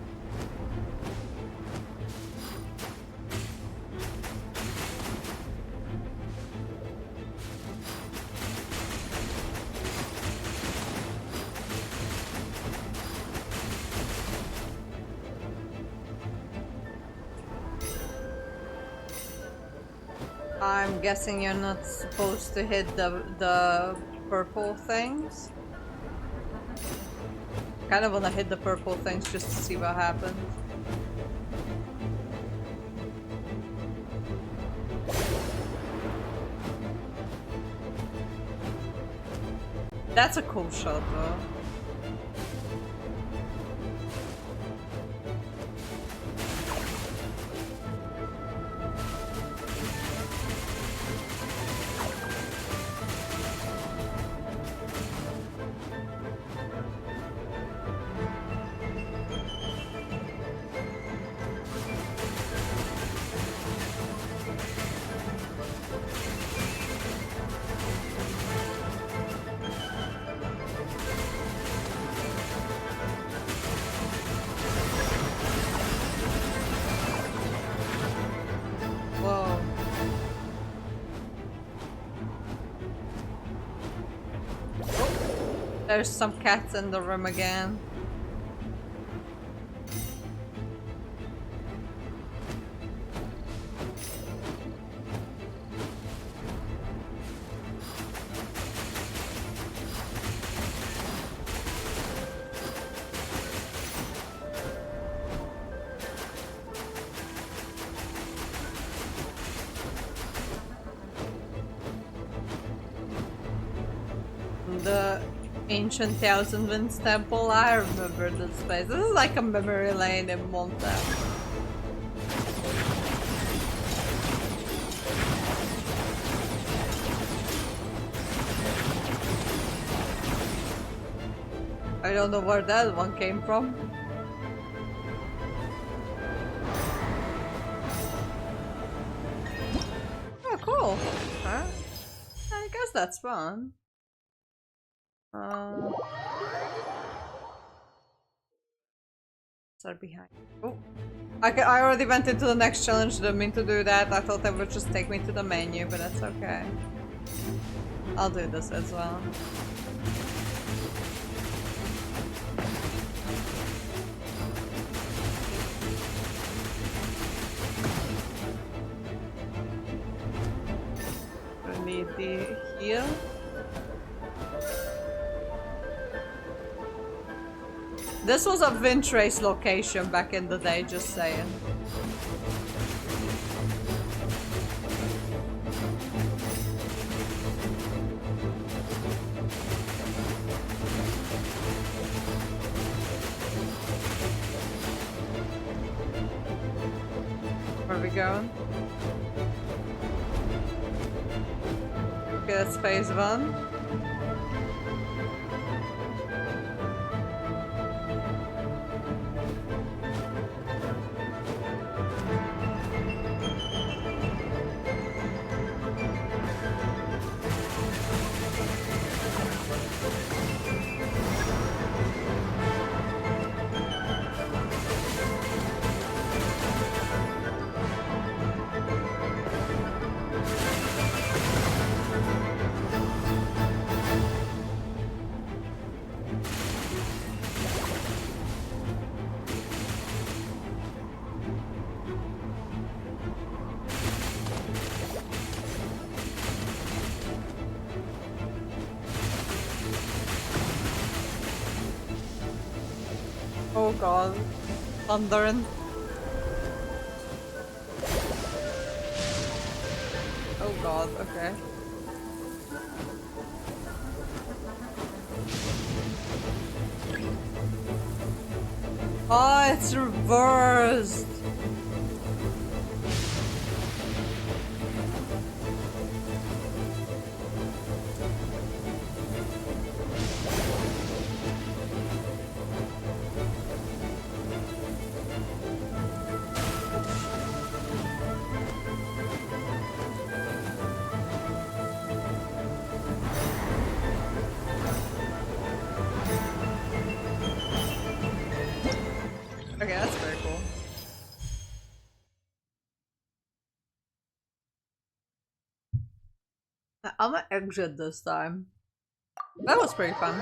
[SPEAKER 1] I'm guessing you're not supposed to hit the purple things. Kind of want to hit the purple things just to see what happens. That's a cool shot though. There's some cats in the room again. The ancient Thousand Winds Temple, I remember this place. This is like a memory lane in Montana. I don't know where that one came from. Oh, huh? I guess that's fun. Start behind. Oh, I already went into the next challenge. Didn't mean to do that. I thought that would just take me to the menu, but that's okay. I'll do this as well. We need the heal. This was a Vintrace location back in the day, just saying. Where are we going? Okay, that's phase 1. Oh god. Thundering. Oh god, okay. Oh, it's reversed. Okay, that's very cool. I'm gonna exit this time. That was pretty fun.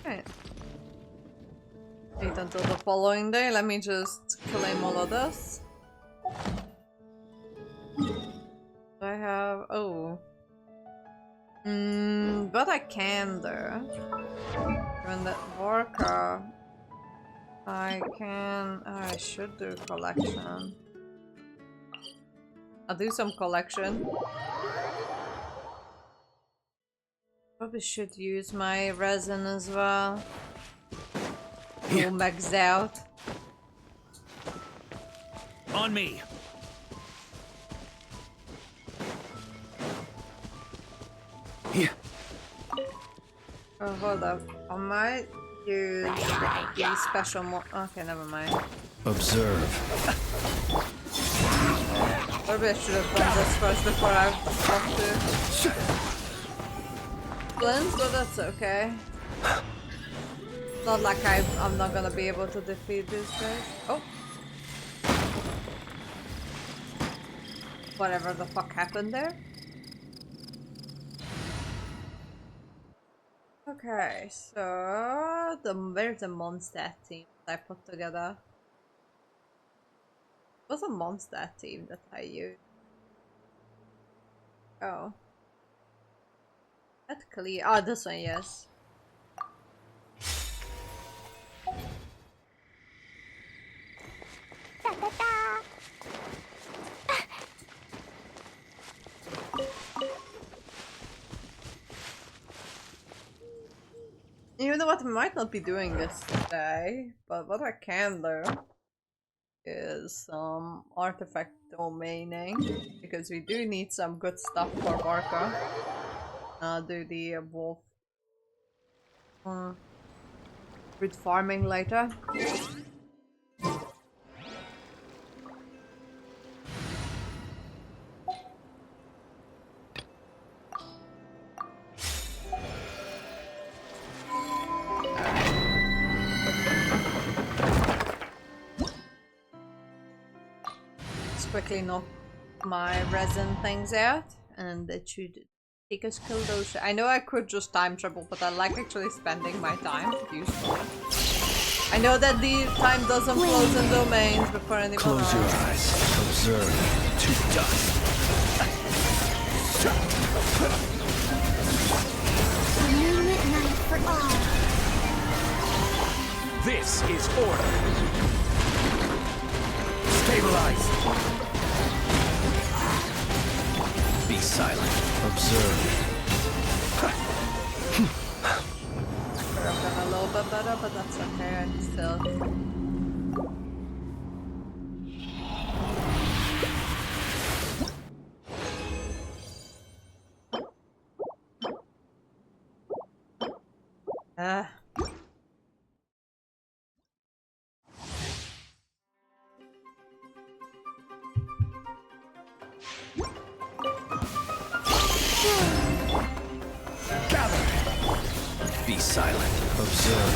[SPEAKER 1] Right. Wait until the following day. Let me just claim all of this. I have... oh. But I can do. When that Vorka... I can... I should do collection. I'll do some collection. Probably should use my resin as well. All maxed out.
[SPEAKER 2] On me. Yeah.
[SPEAKER 1] Oh, hold up. I might use the special okay, never mind.
[SPEAKER 11] Observe.
[SPEAKER 1] Maybe I should have done this first before I talked to Blins, but that's okay. It's not like I'm not gonna be able to defeat these guys. Oh! Whatever the fuck happened there. Okay, so where's the Mondstadt team that I put together? It was a Mondstadt team that I used. Oh. That clear. Oh, this one, yes.
[SPEAKER 3] Da, da, da.
[SPEAKER 1] You know what? I might not be doing this today, but what I can do is some artifact domaining, because we do need some good stuff for Barca. I'll do the wolf with farming later. quickly knock my resin things out, and it should take us kill those. I know I could just time travel, but I like actually spending my time usefully. I know that the time doesn't close in domains before anyone
[SPEAKER 7] Close your eyes. Observe. To dust.
[SPEAKER 3] Moonlit night for all.
[SPEAKER 2] This is order. Stabilize. Be silent.
[SPEAKER 7] Observe.
[SPEAKER 1] I've done a little bit better, but that's okay. I'm still.
[SPEAKER 2] Be silent.
[SPEAKER 7] Observe.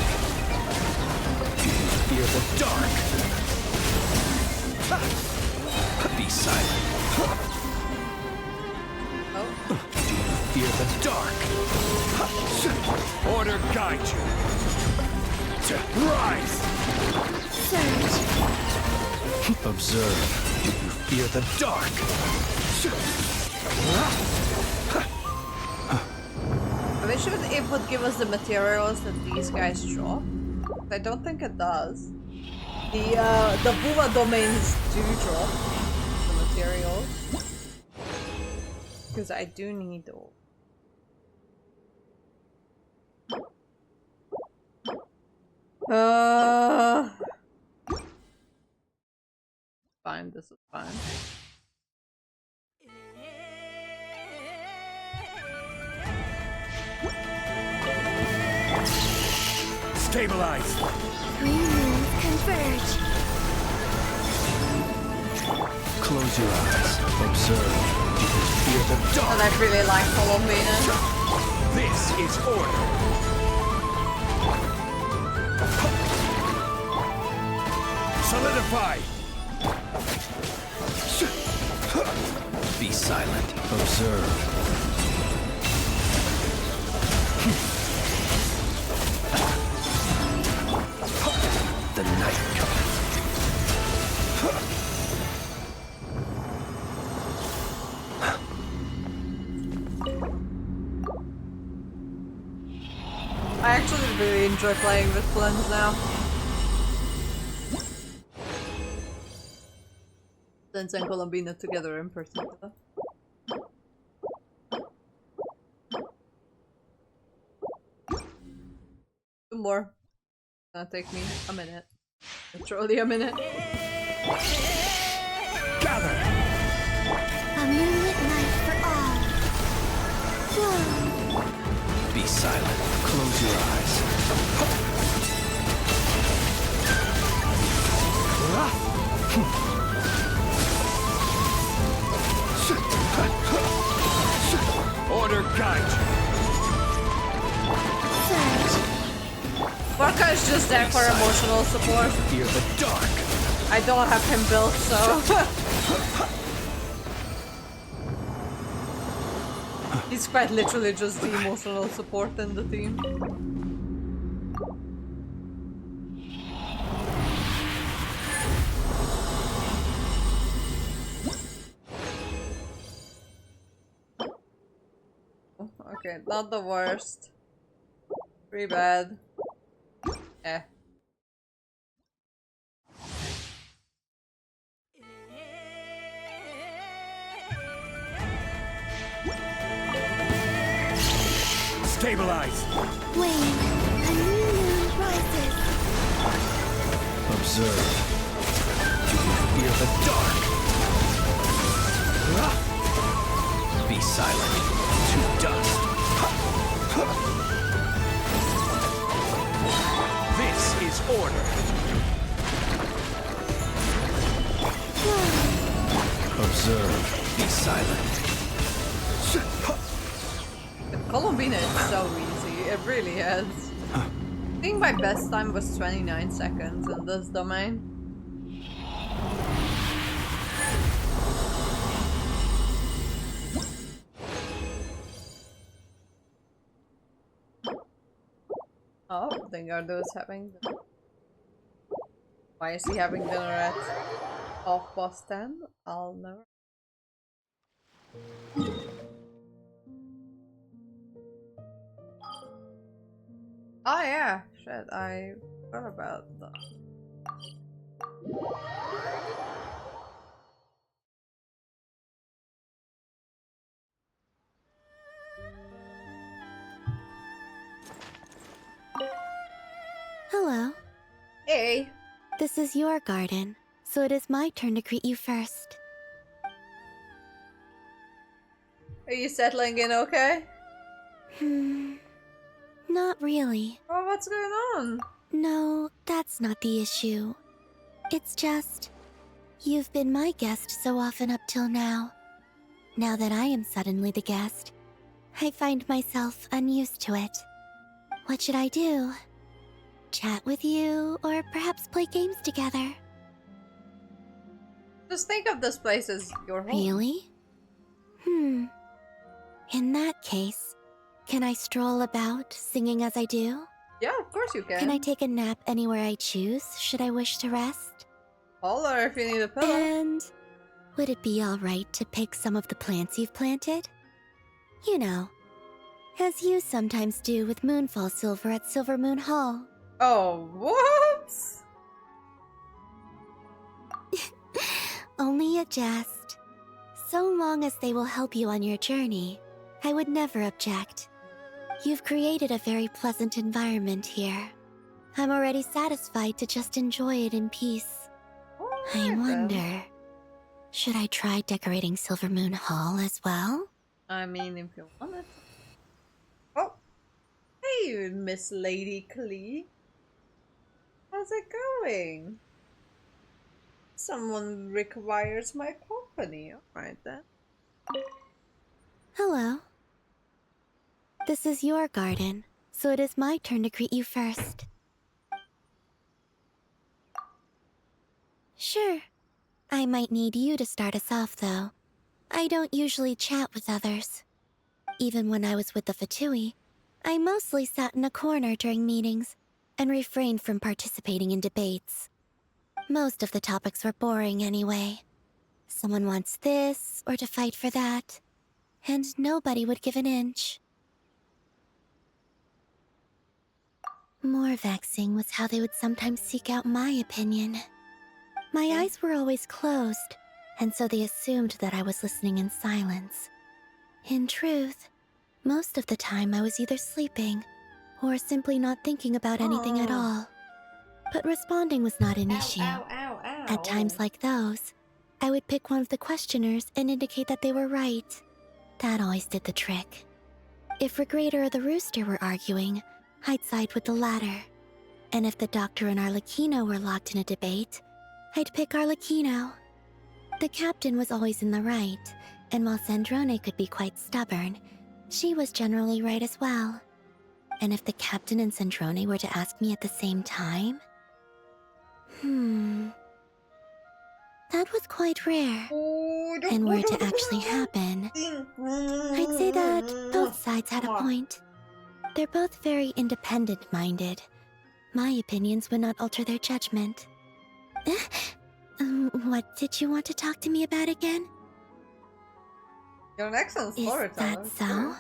[SPEAKER 2] Do you fear the dark? Be silent. Do you fear the dark? Order guide you. Rise!
[SPEAKER 3] Surge.
[SPEAKER 7] Observe.
[SPEAKER 2] Do you fear the dark?
[SPEAKER 1] I wish it would give us the materials that these guys drop. I don't think it does. The Buma domains do drop the materials. Because I do need those. Fine, this is fine.
[SPEAKER 2] Stabilize.
[SPEAKER 3] Three moons converge.
[SPEAKER 7] Close your eyes. Observe. Do you fear the dark?
[SPEAKER 1] And I really like Colombina.
[SPEAKER 2] This is order. Solidify. Be silent.
[SPEAKER 7] Observe.
[SPEAKER 2] The night comes.
[SPEAKER 1] I actually really enjoy playing with blends now. Blends and Colombina together in particular. Two more. It's gonna take me a minute. Literally a minute.
[SPEAKER 2] Gather.
[SPEAKER 3] A moonlit night for all. Whoa.
[SPEAKER 2] Be silent.
[SPEAKER 7] Close your eyes.
[SPEAKER 2] Order guide.
[SPEAKER 3] Surge.
[SPEAKER 1] Barca is just there for emotional support.
[SPEAKER 2] Fear the dark.
[SPEAKER 1] I don't have him built, so... He's quite literally just the emotional support in the team. Okay, not the worst. Pretty bad. Eh.
[SPEAKER 2] Stabilize.
[SPEAKER 3] Wayne, a new moon rises.
[SPEAKER 7] Observe.
[SPEAKER 2] Do you fear the dark? Be silent. To dust. This is order.
[SPEAKER 7] Observe.
[SPEAKER 2] Be silent.
[SPEAKER 1] Colombina is so easy, it really is. I think my best time was 29 seconds in this domain. something. Are those having? Why is he having dinner at 10:30? I'll never. Oh yeah, shit, I forgot about that.
[SPEAKER 6] Hello.
[SPEAKER 1] Hey!
[SPEAKER 6] This is your garden, so it is my turn to greet you first.
[SPEAKER 1] Are you settling in okay?
[SPEAKER 6] Not really.
[SPEAKER 1] Oh, what's going on?
[SPEAKER 6] No, that's not the issue. It's just, you've been my guest so often up till now. Now that I am suddenly the guest, I find myself unused to it. What should I do? Chat with you, or perhaps play games together?
[SPEAKER 1] Just think of this place as your home.
[SPEAKER 6] Really? In that case, can I stroll about, singing as I do?
[SPEAKER 1] Yeah, of course you can.
[SPEAKER 6] Can I take a nap anywhere I choose, should I wish to rest?
[SPEAKER 1] Holler if you need a pillow.
[SPEAKER 6] And would it be alright to pick some of the plants you've planted? You know, as you sometimes do with Moonfall Silver at Silver Moon Hall.
[SPEAKER 1] Oh, whoops!
[SPEAKER 6] Only a jest. So long as they will help you on your journey, I would never object. You've created a very pleasant environment here. I'm already satisfied to just enjoy it in peace. I wonder, should I try decorating Silver Moon Hall as well?
[SPEAKER 1] I mean, if you want it. Oh! Hey, Miss Lady Klee. How's it going? Someone requires my company. Alright then.
[SPEAKER 6] Hello. This is your garden, so it is my turn to greet you first. Sure. I might need you to start us off, though. I don't usually chat with others. Even when I was with the Fatui, I mostly sat in a corner during meetings and refrained from participating in debates. Most of the topics were boring anyway. Someone wants this or to fight for that, and nobody would give an inch. More vexing was how they would sometimes seek out my opinion. My eyes were always closed, and so they assumed that I was listening in silence. In truth, most of the time I was either sleeping or simply not thinking about anything at all. But responding was not an issue. At times like those, I would pick one of the questioners and indicate that they were right. That always did the trick. If Regrator or the Rooster were arguing, I'd side with the latter. And if the Doctor and Arlecchino were locked in a debate, I'd pick Arlecchino. The captain was always in the right, and while Sandrone could be quite stubborn, she was generally right as well. And if the captain and Sandrone were to ask me at the same time? That was quite rare. And were it to actually happen, I'd say that both sides had a point. They're both very independent-minded. My opinions would not alter their judgment. What did you want to talk to me about again?
[SPEAKER 1] You're an excellent storyteller.
[SPEAKER 6] Is that so?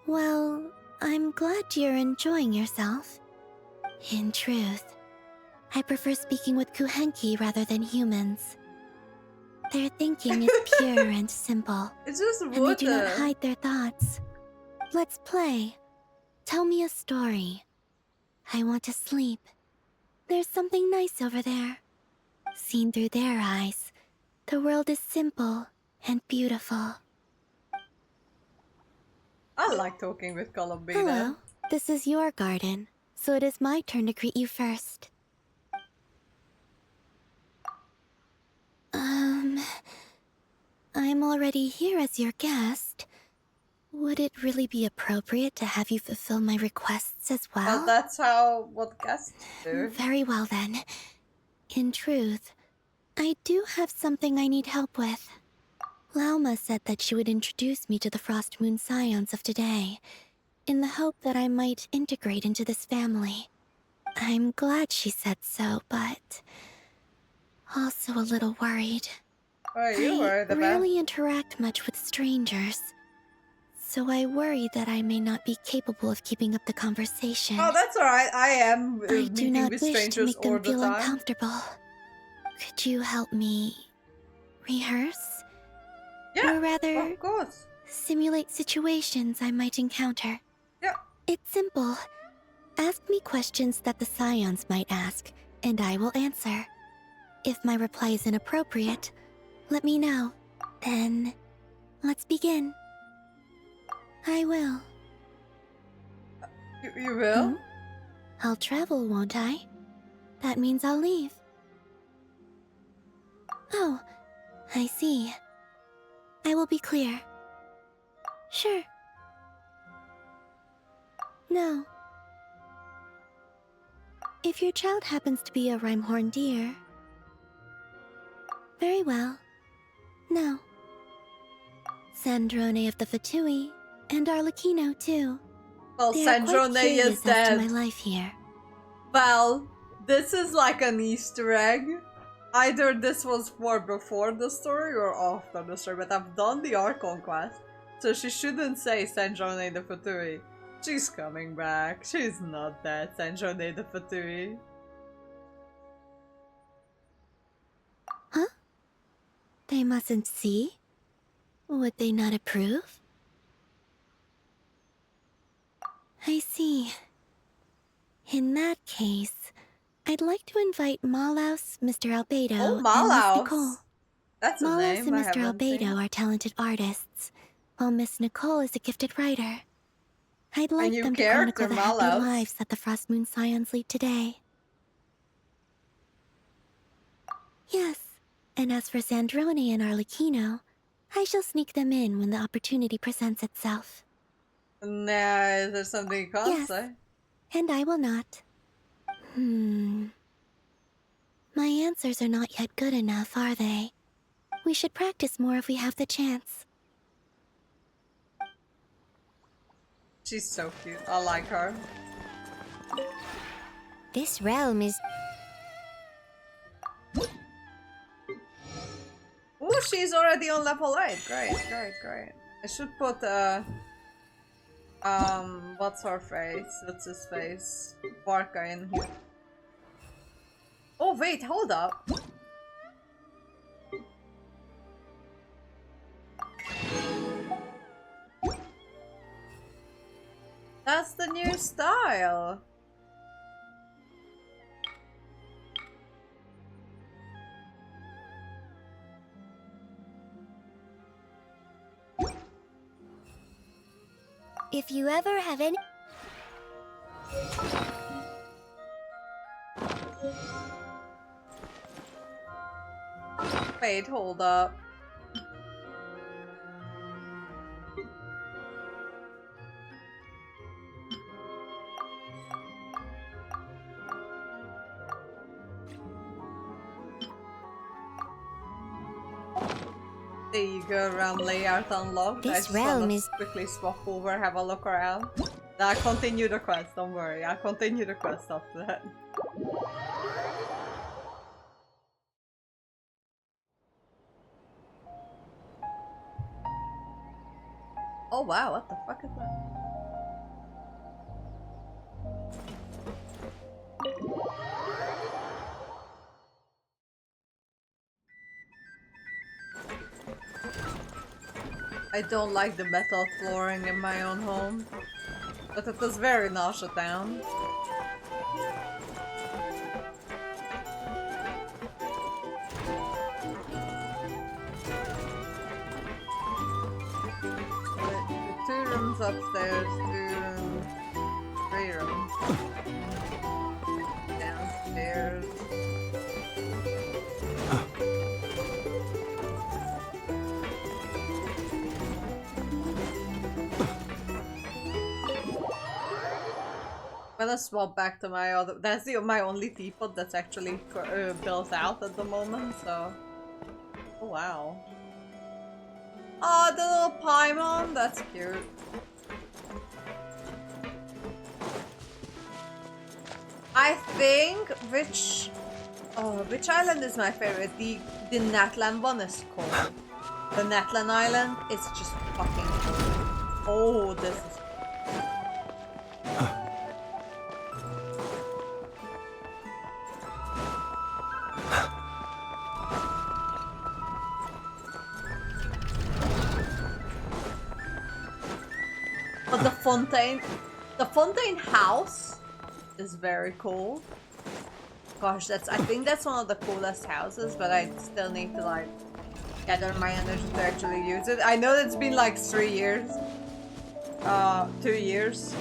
[SPEAKER 6] Well, I'm glad you're enjoying yourself. In truth, I prefer speaking with Kuhenki rather than humans. Their thinking is pure and simple,
[SPEAKER 1] It's just
[SPEAKER 6] and they do not hide their thoughts. Let's play. Tell me a story. I want to sleep. There's something nice over there. Seen through their eyes, the world is simple and beautiful.
[SPEAKER 1] I like talking with Columbina.
[SPEAKER 6] Hello, this is your garden, so it is my turn to greet you first. I'm already here as your guest. Would it really be appropriate to have you fulfill my requests as well?
[SPEAKER 1] Well, that's what guests do.
[SPEAKER 6] Very well then. In truth, I do have something I need help with. Lauma said that she would introduce me to the Frost Moon Scions of today, in the hope that I might integrate into this family. I'm glad she said so, but also a little worried.
[SPEAKER 1] What are you worried
[SPEAKER 6] I
[SPEAKER 1] about?
[SPEAKER 6] rarely interact much with strangers, so I worry that I may not be capable of keeping up the conversation.
[SPEAKER 1] Oh, that's alright. I am
[SPEAKER 6] I do
[SPEAKER 1] meeting
[SPEAKER 6] not
[SPEAKER 1] with
[SPEAKER 6] wish to
[SPEAKER 1] strangers
[SPEAKER 6] make
[SPEAKER 1] all
[SPEAKER 6] them
[SPEAKER 1] the
[SPEAKER 6] feel
[SPEAKER 1] time.
[SPEAKER 6] uncomfortable. Could you help me rehearse?
[SPEAKER 1] Yeah,
[SPEAKER 6] Or rather,
[SPEAKER 1] of course.
[SPEAKER 6] simulate situations I might encounter.
[SPEAKER 1] Yeah.
[SPEAKER 6] It's simple. Ask me questions that the Scions might ask, and I will answer. If my reply is inappropriate, let me know. Then, let's begin. I will.
[SPEAKER 1] You will?
[SPEAKER 6] Hmm? I'll travel, won't I? That means I'll leave. Oh, I see. I will be clear. Sure. No. If your child happens to be a Rhyme-horn deer... Very well. No. Sandrone of the Fatui, and Arlecchino too.
[SPEAKER 1] Well,
[SPEAKER 6] They are quite
[SPEAKER 1] Sandrone
[SPEAKER 6] curious
[SPEAKER 1] is
[SPEAKER 6] as to
[SPEAKER 1] dead.
[SPEAKER 6] my life here.
[SPEAKER 1] Well, this is like an Easter egg. Either this was for before the story or after the story, but I've done the Archon quest, so she shouldn't say Sandrone the Fatui. She's coming back. She's not dead, Sandrone the Fatui.
[SPEAKER 6] Huh? They mustn't see? Would they not approve? I see. In that case, I'd like to invite Malaus, Mr. Albedo,
[SPEAKER 1] Oh,
[SPEAKER 6] and Miss
[SPEAKER 1] Malaus.
[SPEAKER 6] Nicole.
[SPEAKER 1] That's a
[SPEAKER 6] Malaus
[SPEAKER 1] name
[SPEAKER 6] and
[SPEAKER 1] I
[SPEAKER 6] Mr.
[SPEAKER 1] haven't
[SPEAKER 6] Albedo
[SPEAKER 1] seen.
[SPEAKER 6] are talented artists, while Miss Nicole is a gifted writer. I'd like
[SPEAKER 1] new
[SPEAKER 6] them to
[SPEAKER 1] character,
[SPEAKER 6] chronicle the happy
[SPEAKER 1] Malaus.
[SPEAKER 6] lives that the Frost Moon Scions lead today. Yes, and as for Sandrone and Arlecchino, I shall sneak them in when the opportunity presents itself.
[SPEAKER 1] Nah, is there something you can't
[SPEAKER 6] Yes.
[SPEAKER 1] say?
[SPEAKER 6] And I will not. My answers are not yet good enough, are they? We should practice more if we have the chance.
[SPEAKER 1] She's so cute. I like her.
[SPEAKER 3] This realm is...
[SPEAKER 1] Oh, she's already on level 8. Great, great, great. I should put what's her face? What's his face? Barca in here. Oh wait, hold up. That's the new style.
[SPEAKER 3] If you ever have any...
[SPEAKER 1] Wait, hold up. There you go, around layout unlocked. I
[SPEAKER 3] This
[SPEAKER 1] just
[SPEAKER 3] realm
[SPEAKER 1] wanna
[SPEAKER 3] is...
[SPEAKER 1] quickly swap over, have a look around. I'll continue the quest, don't worry. I'll continue the quest after that. Oh wow, what the fuck is that? I don't like the metal flooring in my own home, but it is very Nasha Town. The 2 rooms upstairs, 2 rooms, 3 rooms downstairs. I'm gonna swap back to my other. That's my only teapot that's actually built out at the moment. So, oh wow. Oh, the little Paimon, that's cute. I think which island is my favorite? The Natlan one is cool. The Natlan Island is just fucking cool. Oh, this is but the Fontaine house is very cool. Gosh, I think that's one of the coolest houses, but I still need to like gather my energy to actually use it. I know it's been like 3 years. 2 years.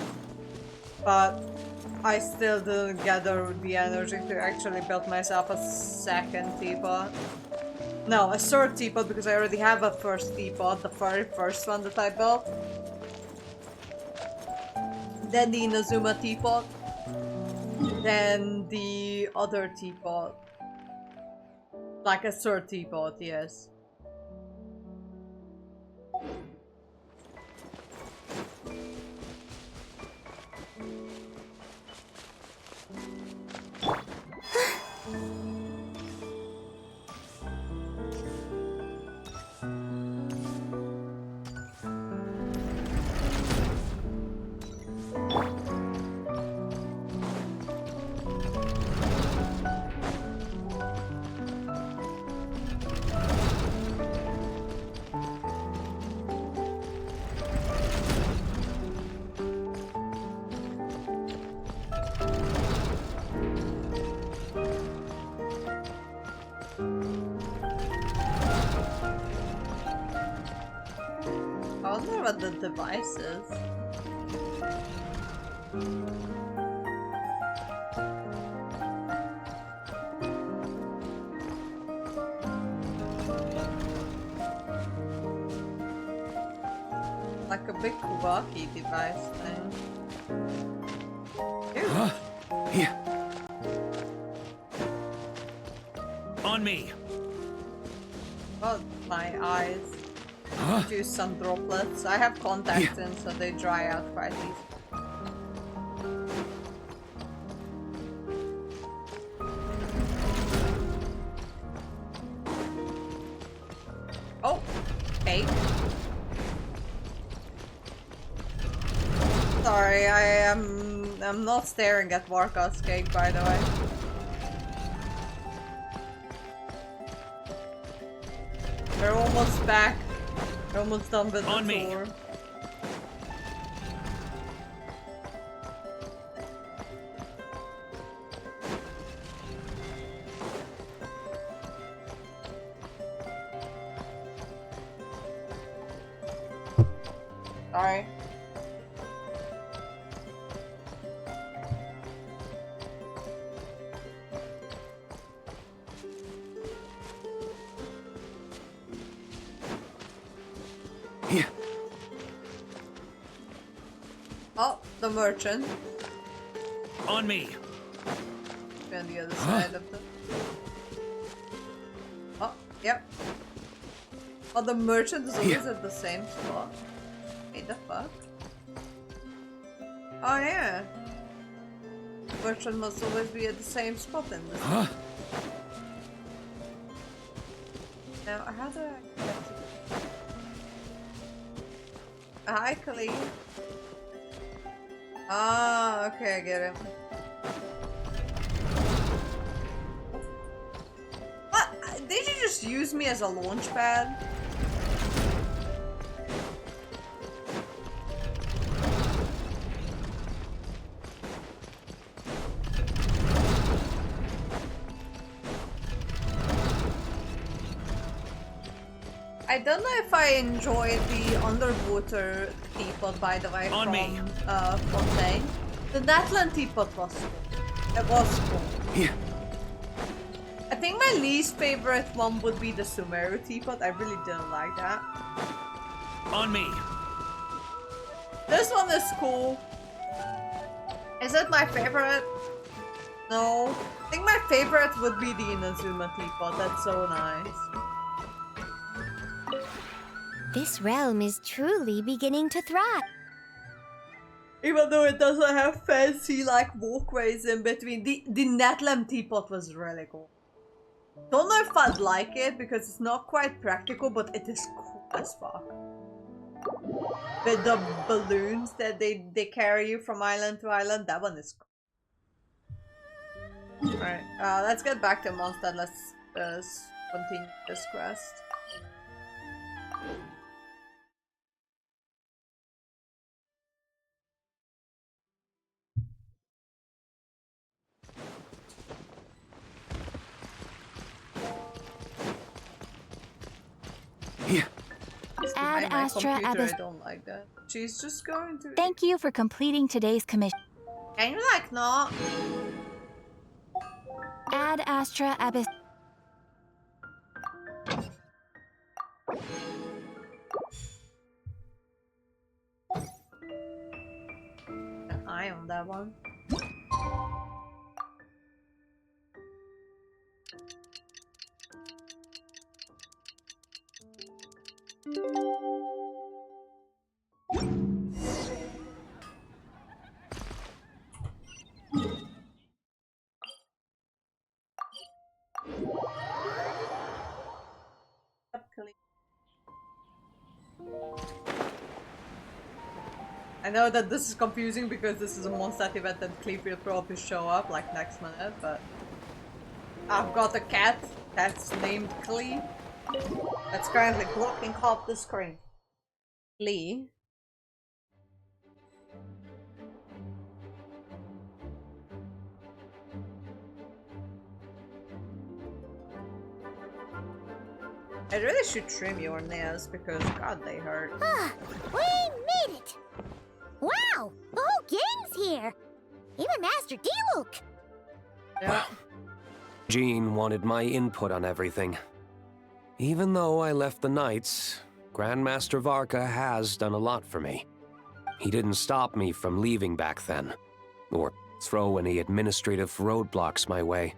[SPEAKER 1] But I still didn't gather the energy to actually build myself a second teapot. No, a third teapot because I already have a first teapot, the very first one that I built. Then the Inazuma teapot. Then the other teapot. Like a third teapot, yes. I wonder what the device is. Like a big walkie device thing.
[SPEAKER 2] Here. On me.
[SPEAKER 1] Oh, my eyes. Do some droplets. I have contacts in, so they dry out quite easy. Oh, cake. Sorry, I'm not staring at Warka's cake, by the way. We're almost back. We're almost done with the tour. Sorry.
[SPEAKER 2] Here.
[SPEAKER 1] Oh, the merchant.
[SPEAKER 2] On me.
[SPEAKER 1] On the other side of the... Oh, yep. Oh, the merchant is always at the same spot. Wait, the fuck? Oh yeah. The merchant must always be at the same spot in this. Now, how do I get to this? Hi, Khalid. Ah, okay, I get it. What? Did you just use me as a launch pad? I don't know if I enjoyed the underwater teapot, by the way, from Fontaine. The Natlan teapot was cool. It was cool.
[SPEAKER 2] Yeah.
[SPEAKER 1] I think my least favorite one would be the Sumeru teapot. I really didn't like that.
[SPEAKER 2] On me.
[SPEAKER 1] This one is cool. Is it my favorite? No. I think my favorite would be the Inazuma teapot. That's so nice.
[SPEAKER 3] This realm is truly beginning to thrive.
[SPEAKER 1] Even though it doesn't have fancy like walkways in between. The Netlem teapot was really cool. Don't know if I'd like it because it's not quite practical, but it is cool as fuck. With the balloons that they carry you from island to island, that one is cool. Alright, let's get back to Mondstadt. Let's continue this quest.
[SPEAKER 6] Add Astra
[SPEAKER 1] I don't like that. She's just going to.
[SPEAKER 3] Thank you for completing today's commission.
[SPEAKER 1] Can you like not?
[SPEAKER 3] Add Astra Abyss.
[SPEAKER 1] An eye on that one. I know that this is confusing because this is a Mondstadt event and Cleve will probably show up like next minute, but I've got a cat that's named Cleve that's currently blocking off the screen. Lee. I really should trim your nails because god they hurt.
[SPEAKER 3] We made it! Wow! The whole gang's here! Even Master D-Luke!
[SPEAKER 1] Yeah.
[SPEAKER 7] Jean wanted my input on everything. Even though I left the Knights, Grandmaster Varka has done a lot for me. He didn't stop me from leaving back then, or throw any administrative roadblocks my way.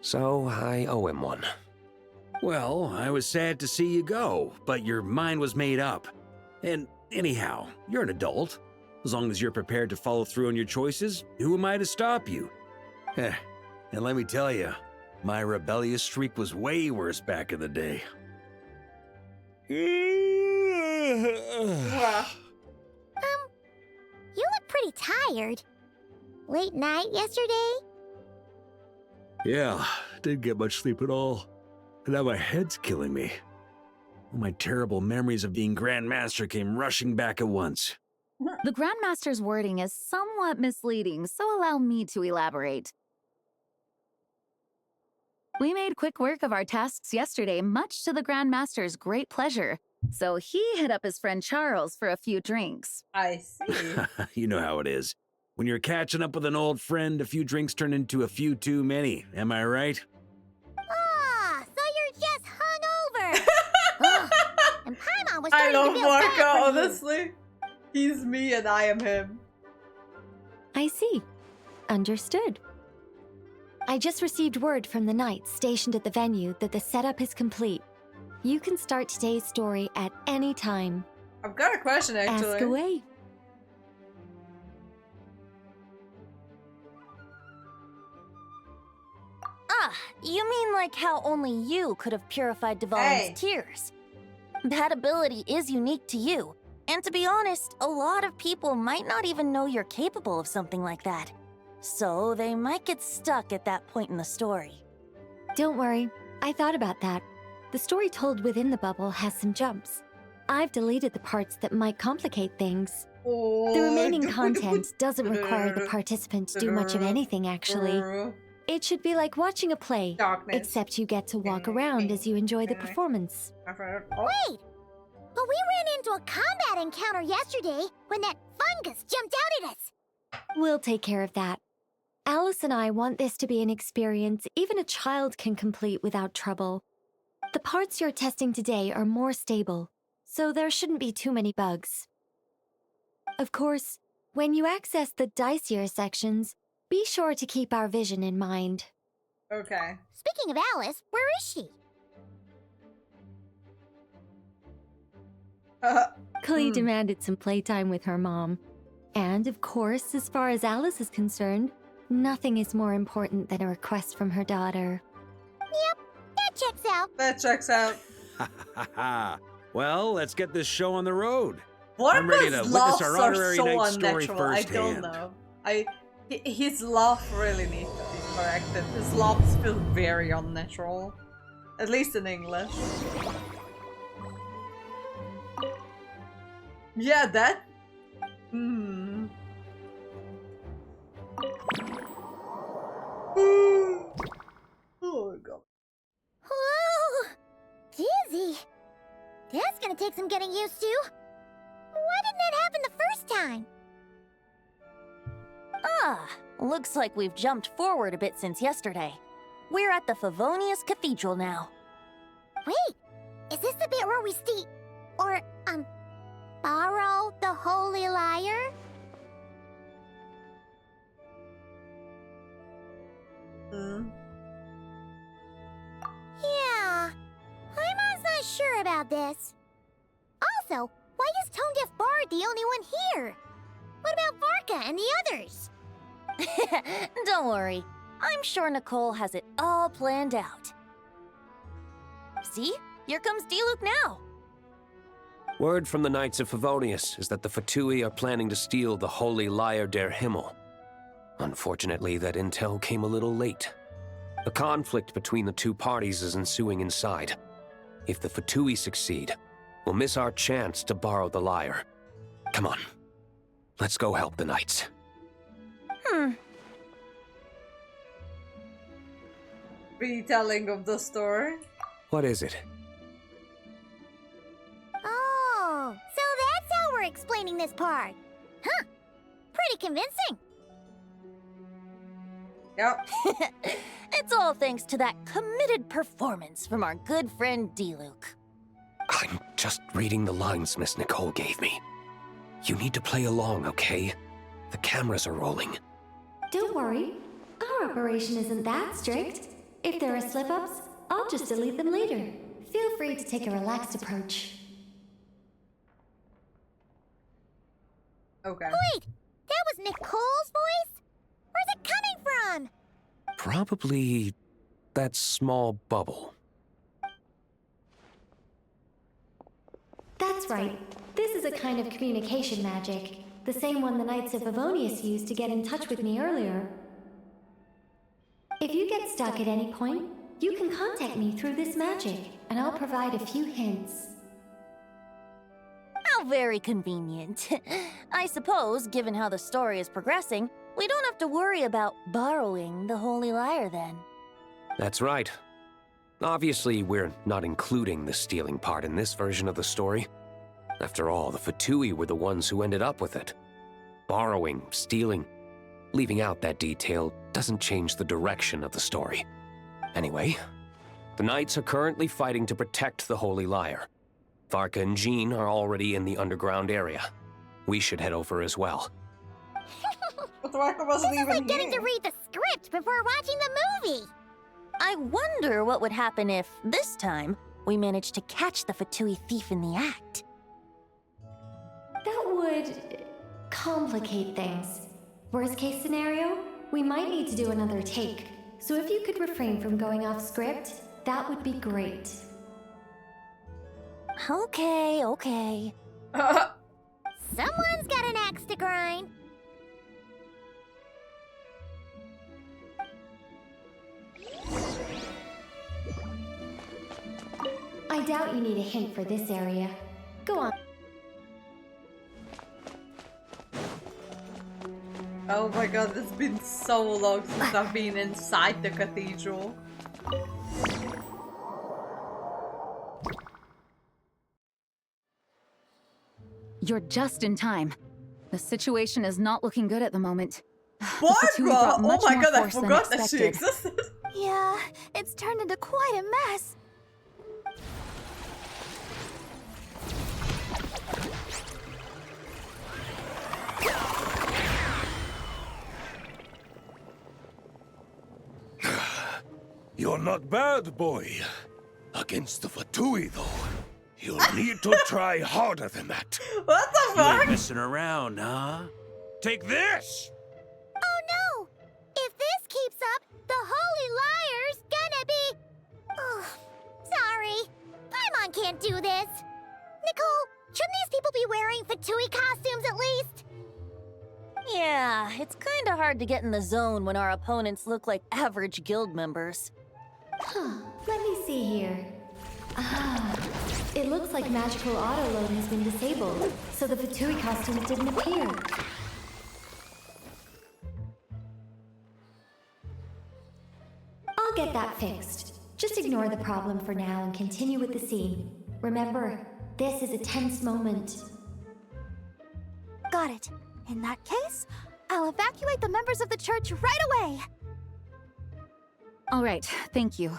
[SPEAKER 7] So I owe him one.
[SPEAKER 2] Well, I was sad to see you go, but your mind was made up. And anyhow, you're an adult. As long as you're prepared to follow through on your choices, who am I to stop you? And let me tell you, my rebellious streak was way worse back in the day.
[SPEAKER 1] Wow.
[SPEAKER 3] You look pretty tired. Late night yesterday?
[SPEAKER 2] Yeah, didn't get much sleep at all. And now my head's killing me. All my terrible memories of being Grandmaster came rushing back at once.
[SPEAKER 10] The Grandmaster's wording is somewhat misleading, so allow me to elaborate. We made quick work of our tasks yesterday, much to the Grandmaster's great pleasure. So he hit up his friend Charles for a few drinks.
[SPEAKER 1] I see.
[SPEAKER 2] You know how it is. When you're catching up with an old friend, a few drinks turn into a few too many. Am I right?
[SPEAKER 3] Ah, so you're just hungover! Ugh, and Paimon was
[SPEAKER 1] I
[SPEAKER 3] starting to
[SPEAKER 1] love
[SPEAKER 3] feel bad
[SPEAKER 1] Varka,
[SPEAKER 3] for you.
[SPEAKER 1] honestly. He's me and I am him.
[SPEAKER 6] I see. Understood. I just received word from the Knights stationed at the venue that the setup is complete. You can start today's story at any time.
[SPEAKER 1] I've got a question actually.
[SPEAKER 6] Ask away.
[SPEAKER 8] Ah, you mean like how only you could have purified Devon's tears? That ability is unique to you. And to be honest, a lot of people might not even know you're capable of something like that. So they might get stuck at that point in the story.
[SPEAKER 6] Don't worry, I thought about that. The story told within the bubble has some jumps. I've deleted the parts that might complicate things. The remaining content doesn't require the participant to do much of anything, actually. It should be like watching a play,
[SPEAKER 1] Darkness.
[SPEAKER 6] except you get to walk around as you enjoy the performance.
[SPEAKER 3] Wait! But we ran into a combat encounter yesterday when that fungus jumped out at us!
[SPEAKER 6] We'll take care of that. Alice and I want this to be an experience even a child can complete without trouble. The parts you're testing today are more stable, so there shouldn't be too many bugs. Of course, when you access the dicier sections, be sure to keep our vision in mind.
[SPEAKER 1] Okay.
[SPEAKER 3] Speaking of Alice, where is she?
[SPEAKER 6] Clee demanded some playtime with her mom. And of course, as far as Alice is concerned, nothing is more important than a request from her daughter.
[SPEAKER 3] Yep, that checks out.
[SPEAKER 1] That checks out.
[SPEAKER 2] Ha ha ha! Well, let's get this show on the road. I'm
[SPEAKER 1] Warner's
[SPEAKER 2] ready to witness
[SPEAKER 1] laughs
[SPEAKER 2] our
[SPEAKER 1] are
[SPEAKER 2] honorary
[SPEAKER 1] so
[SPEAKER 2] knight's story
[SPEAKER 1] unnatural. I don't
[SPEAKER 2] firsthand.
[SPEAKER 1] know. His laugh really needs to be corrected. His laughs feel very unnatural. At least in English. Yeah, that... Hmm. Oh my god.
[SPEAKER 3] Whoa! Dizzy. That's gonna take some getting used to. Why didn't that happen the first time?
[SPEAKER 8] Ah, looks like we've jumped forward a bit since yesterday. We're at the Favonius Cathedral now.
[SPEAKER 3] Wait, is this the bit where we steal... or, borrow the Holy Lyre? Yeah, Paimon's not sure about this. Also, why is Tone Deaf Bard the only one here? What about Varka and the others?
[SPEAKER 8] Don't worry, I'm sure Nicole has it all planned out. See? Here comes Diluc now.
[SPEAKER 7] Word from the Knights of Favonius is that the Fatui are planning to steal the Holy Lyre der Himmel. Unfortunately, that intel came a little late. A conflict between the two parties is ensuing inside. If the Fatui succeed, we'll miss our chance to borrow the lyre. Come on, let's go help the Knights.
[SPEAKER 1] Retelling of the story.
[SPEAKER 7] What is it?
[SPEAKER 3] Oh, so that's how we're explaining this part. Huh, pretty convincing.
[SPEAKER 1] Yep.
[SPEAKER 8] It's all thanks to that committed performance from our good friend Diluc.
[SPEAKER 7] I'm just reading the lines Miss Nicole gave me. You need to play along, okay? The cameras are rolling.
[SPEAKER 6] Don't worry, our operation isn't that strict. If there are slip-ups, I'll just delete them later. Feel free to take a relaxed approach.
[SPEAKER 1] Okay.
[SPEAKER 3] Wait, that was Nicole's voice? Where's it coming from?
[SPEAKER 7] Probably that small bubble.
[SPEAKER 6] That's right. This is a kind of communication magic. The same one the Knights of Favonius used to get in touch with me earlier. If you get stuck at any point, you can contact me through this magic, and I'll provide a few hints.
[SPEAKER 8] How very convenient. I suppose, given how the story is progressing, we don't have to worry about borrowing the Holy Lyre then.
[SPEAKER 7] That's right. Obviously, we're not including the stealing part in this version of the story. After all, the Fatui were the ones who ended up with it. Borrowing, stealing, leaving out that detail doesn't change the direction of the story. Anyway, the Knights are currently fighting to protect the Holy Lyre. Varka and Jean are already in the underground area. We should head over as well.
[SPEAKER 1] But Varka wasn't
[SPEAKER 3] This is
[SPEAKER 1] even
[SPEAKER 3] like getting
[SPEAKER 1] here.
[SPEAKER 3] to read the script before watching the movie.
[SPEAKER 8] I wonder what would happen if, this time, we managed to catch the Fatui thief in the act.
[SPEAKER 6] That would complicate things. Worst case scenario, we might need to do another take. So if you could refrain from going off script, that would be great.
[SPEAKER 8] Okay.
[SPEAKER 3] Someone's got an axe to grind.
[SPEAKER 6] I doubt you need a hint for this area. Go on.
[SPEAKER 1] Oh my god, it's been so long since I've been inside the cathedral.
[SPEAKER 10] You're just in time. The situation is not looking good at the moment.
[SPEAKER 1] Barbara!
[SPEAKER 10] brought
[SPEAKER 1] Oh
[SPEAKER 10] much
[SPEAKER 1] my
[SPEAKER 10] more
[SPEAKER 1] god, I
[SPEAKER 10] force than
[SPEAKER 1] forgot that she
[SPEAKER 10] expected.
[SPEAKER 1] existed.
[SPEAKER 3] Yeah, it's turned into quite a mess.
[SPEAKER 11] You're not bad, boy. Against the Fatui, though, you'll need to try harder than that.
[SPEAKER 1] What the
[SPEAKER 2] You ain't
[SPEAKER 1] fuck?
[SPEAKER 2] messing around, huh? Take this!
[SPEAKER 3] Oh no! If this keeps up, the Holy Liar's gonna be... Oh, sorry. Paimon can't do this. Nicole, shouldn't these people be wearing Fatui costumes at least?
[SPEAKER 8] Yeah, it's kinda hard to get in the zone when our opponents look like average guild members.
[SPEAKER 6] Huh, let me see here. Ah, it looks like magical auto-load has been disabled, so the Fatui costumes didn't appear. I'll get that fixed. Just ignore the problem for now and continue with the scene. Remember, this is a tense moment.
[SPEAKER 3] Got it. In that case, I'll evacuate the members of the church right away.
[SPEAKER 10] All right, thank you.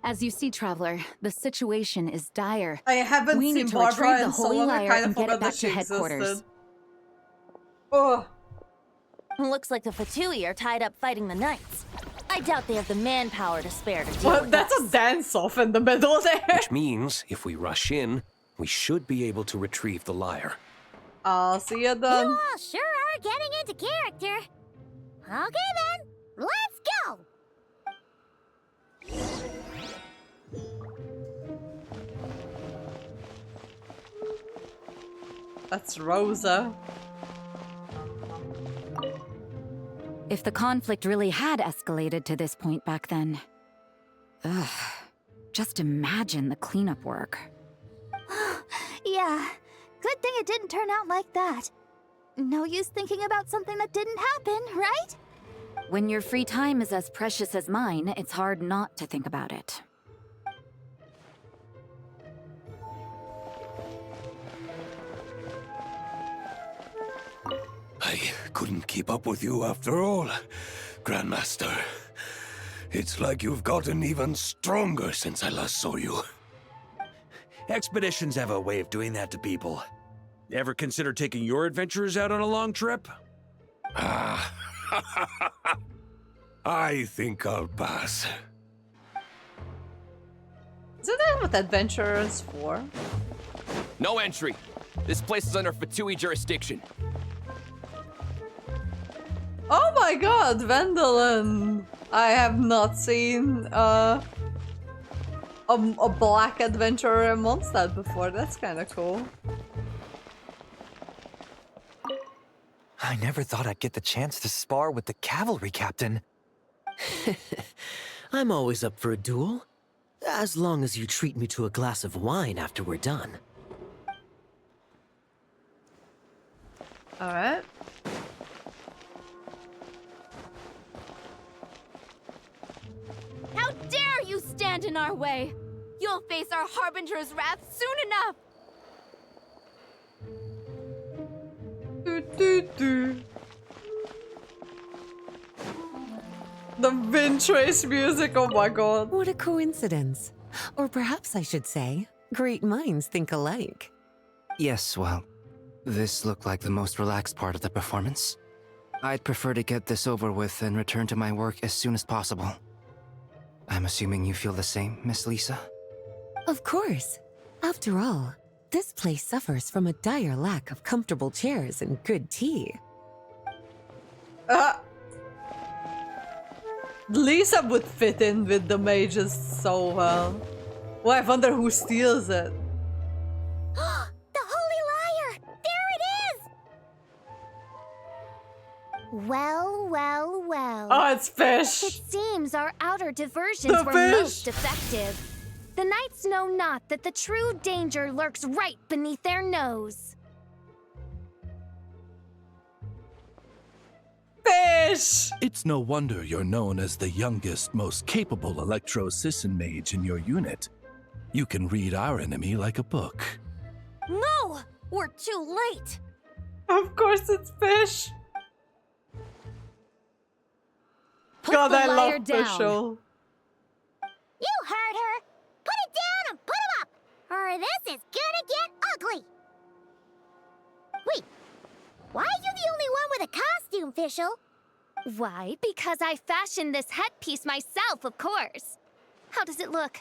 [SPEAKER 10] As you see, Traveler, the situation is dire.
[SPEAKER 1] I haven't
[SPEAKER 10] We
[SPEAKER 1] seen
[SPEAKER 10] need to
[SPEAKER 1] Barbara
[SPEAKER 10] retrieve the
[SPEAKER 1] in so
[SPEAKER 10] Holy
[SPEAKER 1] long, I
[SPEAKER 10] Liar
[SPEAKER 1] kind of
[SPEAKER 10] and get
[SPEAKER 1] forgot
[SPEAKER 10] it back
[SPEAKER 1] that
[SPEAKER 10] to
[SPEAKER 1] she
[SPEAKER 10] headquarters.
[SPEAKER 1] existed. Oh.
[SPEAKER 8] Looks like the Fatui are tied up fighting the Knights. I doubt they have the manpower to spare to deal
[SPEAKER 1] Well,
[SPEAKER 8] with
[SPEAKER 1] that's
[SPEAKER 8] us.
[SPEAKER 1] a dance-off in the middle there.
[SPEAKER 7] Which means, if we rush in, we should be able to retrieve the lyre.
[SPEAKER 1] I'll see you
[SPEAKER 3] You
[SPEAKER 1] then.
[SPEAKER 3] all sure are getting into character. Okay then, let's go!
[SPEAKER 1] That's Rosa.
[SPEAKER 10] If the conflict really had escalated to this point back then... Ugh. Just imagine the cleanup work.
[SPEAKER 3] Yeah, good thing it didn't turn out like that. No use thinking about something that didn't happen, right?
[SPEAKER 10] When your free time is as precious as mine, it's hard not to think about it.
[SPEAKER 11] I couldn't keep up with you after all, Grandmaster. It's like you've gotten even stronger since I last saw you.
[SPEAKER 2] Expeditions have a way of doing that to people. Ever consider taking your adventurers out on a long trip?
[SPEAKER 11] Ah, I think I'll pass.
[SPEAKER 1] Isn't that what adventurers for?
[SPEAKER 12] No entry. This place is under Fatui jurisdiction.
[SPEAKER 1] Oh my god, Vendolin! I have not seen a black adventurer in Mondstadt before. That's kind of cool.
[SPEAKER 13] I never thought I'd get the chance to spar with the cavalry captain.
[SPEAKER 14] I'm always up for a duel, as long as you treat me to a glass of wine after we're done.
[SPEAKER 1] Alright.
[SPEAKER 15] How dare you stand in our way! You'll face our Harbinger's wrath soon enough!
[SPEAKER 1] The Vintrace music, oh my god.
[SPEAKER 16] What a coincidence. Or perhaps I should say, great minds think alike.
[SPEAKER 13] Yes, well, this looked like the most relaxed part of the performance. I'd prefer to get this over with and return to my work as soon as possible. I'm assuming you feel the same, Miss Lisa?
[SPEAKER 16] Of course. After all, this place suffers from a dire lack of comfortable chairs and good tea.
[SPEAKER 1] Lisa would fit in with the mages so well. Well, I wonder who steals it.
[SPEAKER 3] The Holy Liar! There it is! Well, well, well.
[SPEAKER 1] Oh, it's fish!
[SPEAKER 3] It seems our outer diversions were most effective. The knights know not that the true danger lurks right beneath their nose.
[SPEAKER 1] Fish!
[SPEAKER 17] It's no wonder you're known as the youngest, most capable electro-Sisson mage in your unit. You can read our enemy like a book.
[SPEAKER 8] No! We're too late!
[SPEAKER 1] Of course it's fish!
[SPEAKER 8] Put
[SPEAKER 1] God,
[SPEAKER 8] the
[SPEAKER 1] I
[SPEAKER 8] liar
[SPEAKER 1] love
[SPEAKER 8] down.
[SPEAKER 1] Fischl.
[SPEAKER 3] You heard her! Put it down and put him up! Or this is gonna get ugly! Wait, why are you the only one with a costume, Fischl? Why, because I fashioned this headpiece myself, of course. How does it look?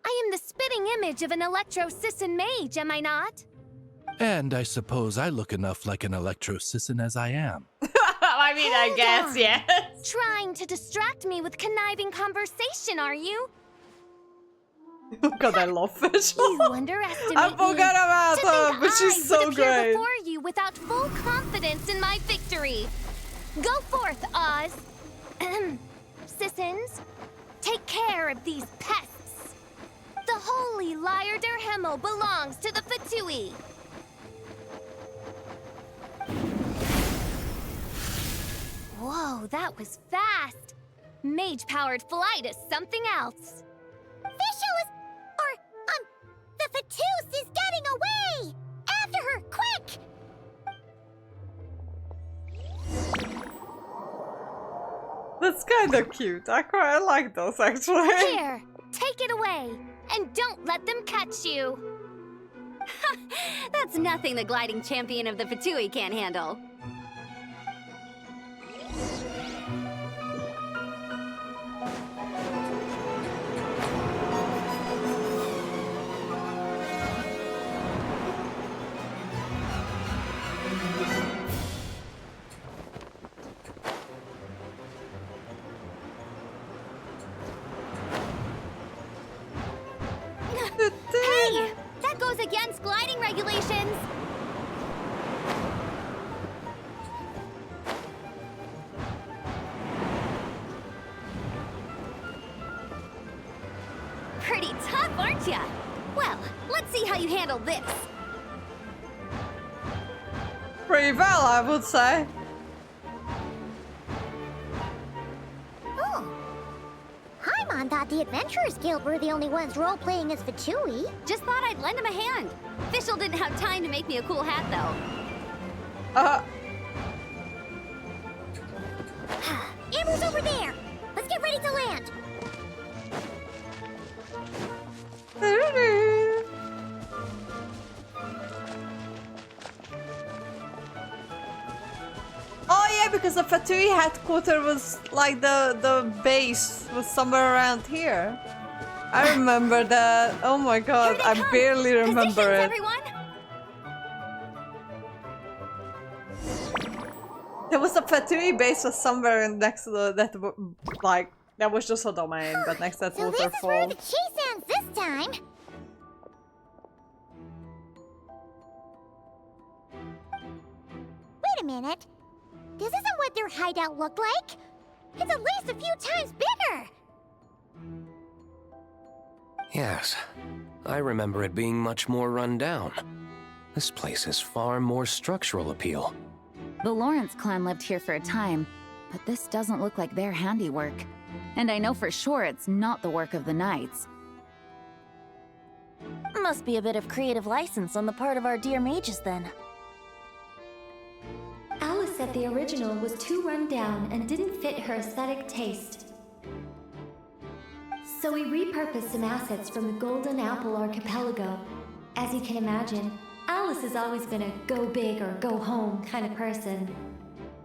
[SPEAKER 3] I am the spitting image of an electro-Sisson mage, am I not?
[SPEAKER 17] And I suppose I look enough like an electro-sisson as I am.
[SPEAKER 1] I mean, I guess,
[SPEAKER 15] on.
[SPEAKER 1] yes.
[SPEAKER 15] Trying to distract me with conniving conversation, are you?
[SPEAKER 1] God, I love fish.
[SPEAKER 15] You underestimate
[SPEAKER 1] I forgot about
[SPEAKER 15] me.
[SPEAKER 1] her, but she's so
[SPEAKER 15] would appear
[SPEAKER 1] great.
[SPEAKER 15] before you without full confidence in my victory. Go forth, Oz. Sissons, take care of these pests. The holy Lyre der Himmel belongs to the Fatui. Whoa, that was fast. Mage-powered flight is something else.
[SPEAKER 3] Fischl is... the Fatus is getting away! After her, quick!
[SPEAKER 1] That's kind of cute. I quite like those, actually.
[SPEAKER 15] Here, take it away, and don't let them catch you.
[SPEAKER 18] That's nothing the gliding champion of the Fatui can't handle.
[SPEAKER 15] Hey! That goes against gliding regulations!
[SPEAKER 18] Pretty tough, aren't ya? Well, let's see how you handle this.
[SPEAKER 1] Pretty well, I would say.
[SPEAKER 3] Oh. Paimon thought the Adventurers Guild were the only ones role-playing as Fatui.
[SPEAKER 18] Just thought I'd lend him a hand. Fischl didn't have time to make me a cool hat, though.
[SPEAKER 3] Amber's over there! Let's get ready to land!
[SPEAKER 1] Oh yeah, because the Fatui headquarters was like the base was somewhere around here. I remember that. Oh my god, I barely remember it.
[SPEAKER 15] Everyone!
[SPEAKER 1] There was a Fatui base was somewhere next to that was just a domain, but next to that
[SPEAKER 3] So this is where
[SPEAKER 1] waterfall.
[SPEAKER 3] the chase ends this time! Wait a minute. This isn't what their hideout looked like. It's at least a few times bigger.
[SPEAKER 7] Yes, I remember it being much more run down. This place has far more structural appeal.
[SPEAKER 10] The Lawrence clan lived here for a time, but this doesn't look like their handiwork. And I know for sure it's not the work of the Knights.
[SPEAKER 8] Must be a bit of creative license on the part of our dear mages, then.
[SPEAKER 6] Alice said the original was too run down and didn't fit her aesthetic taste. So we repurposed some assets from the Golden Apple Archipelago. As you can imagine, Alice has always been a go big or go home kind of person.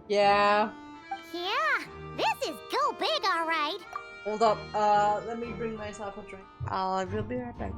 [SPEAKER 1] Yeah.
[SPEAKER 3] Yeah, this is go big, all right.
[SPEAKER 1] Hold up. Let me bring myself a drink. I will be right back.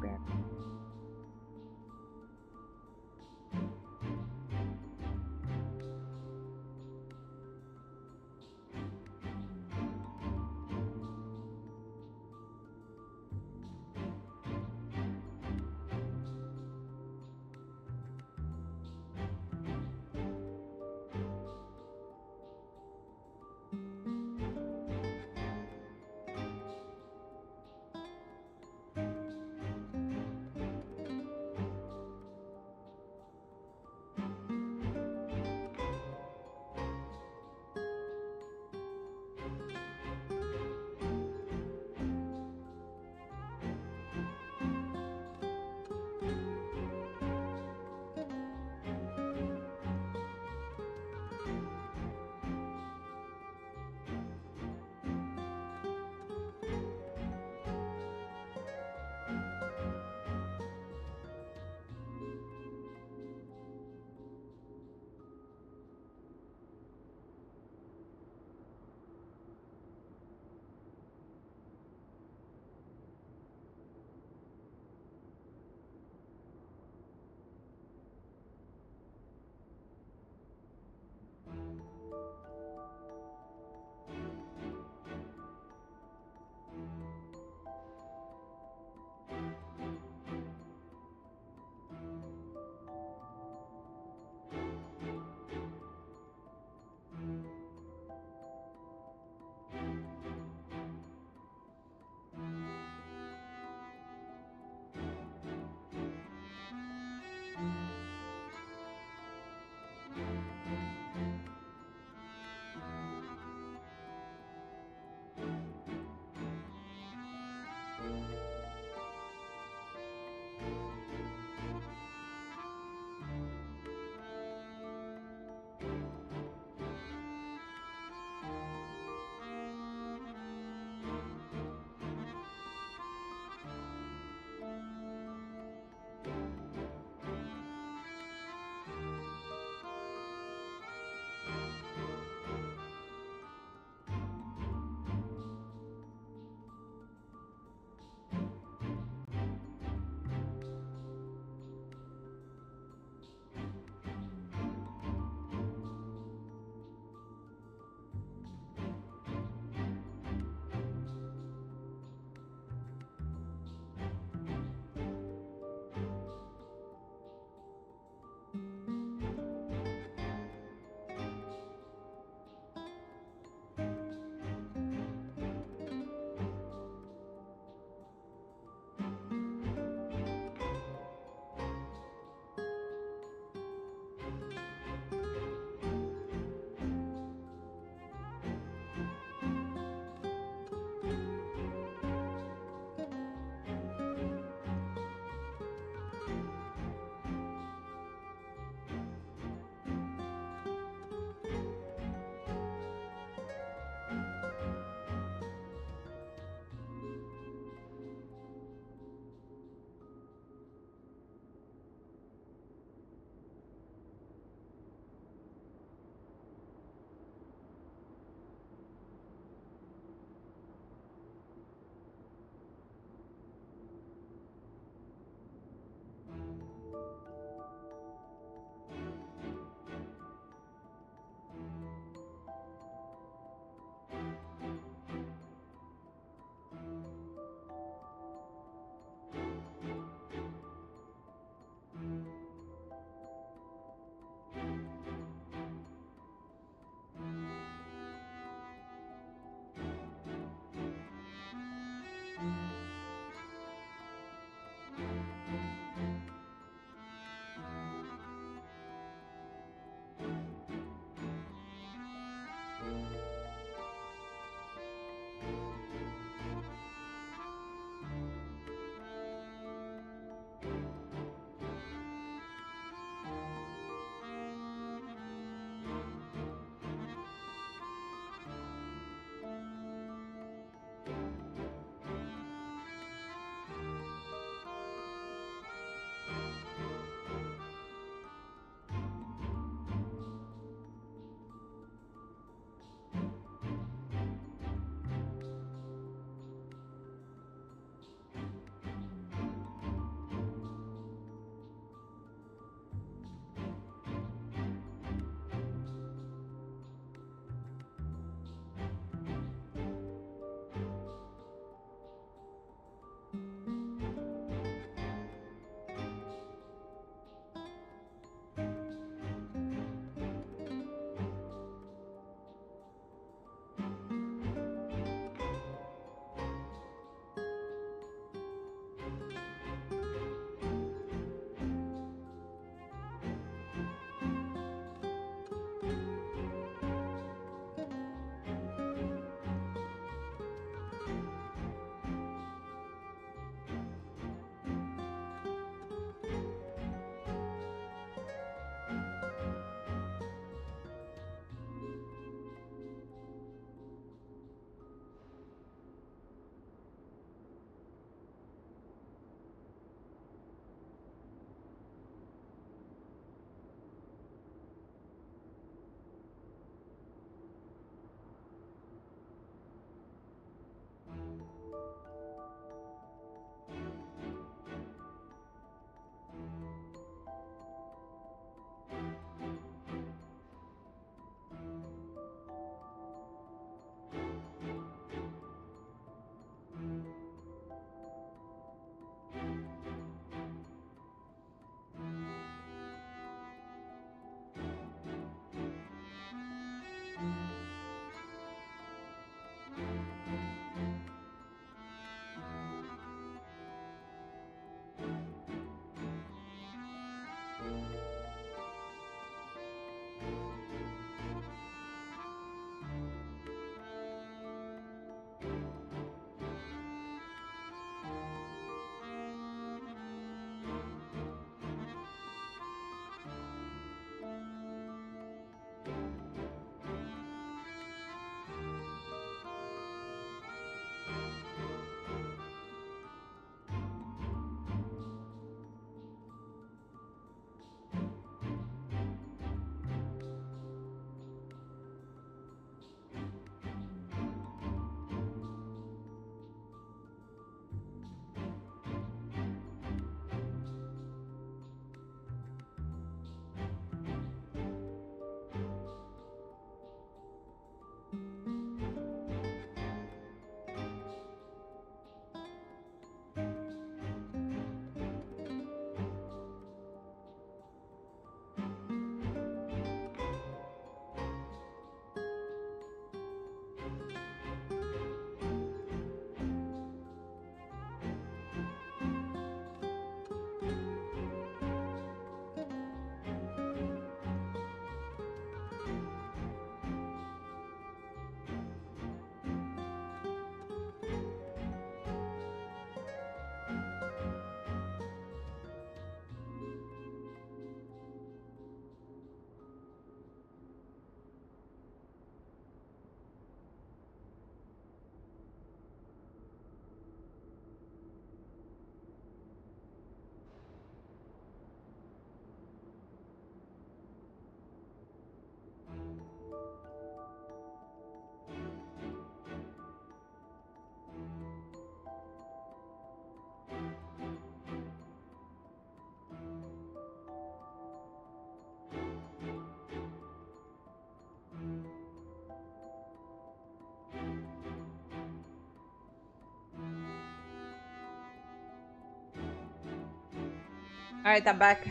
[SPEAKER 1] Alright, I'm back.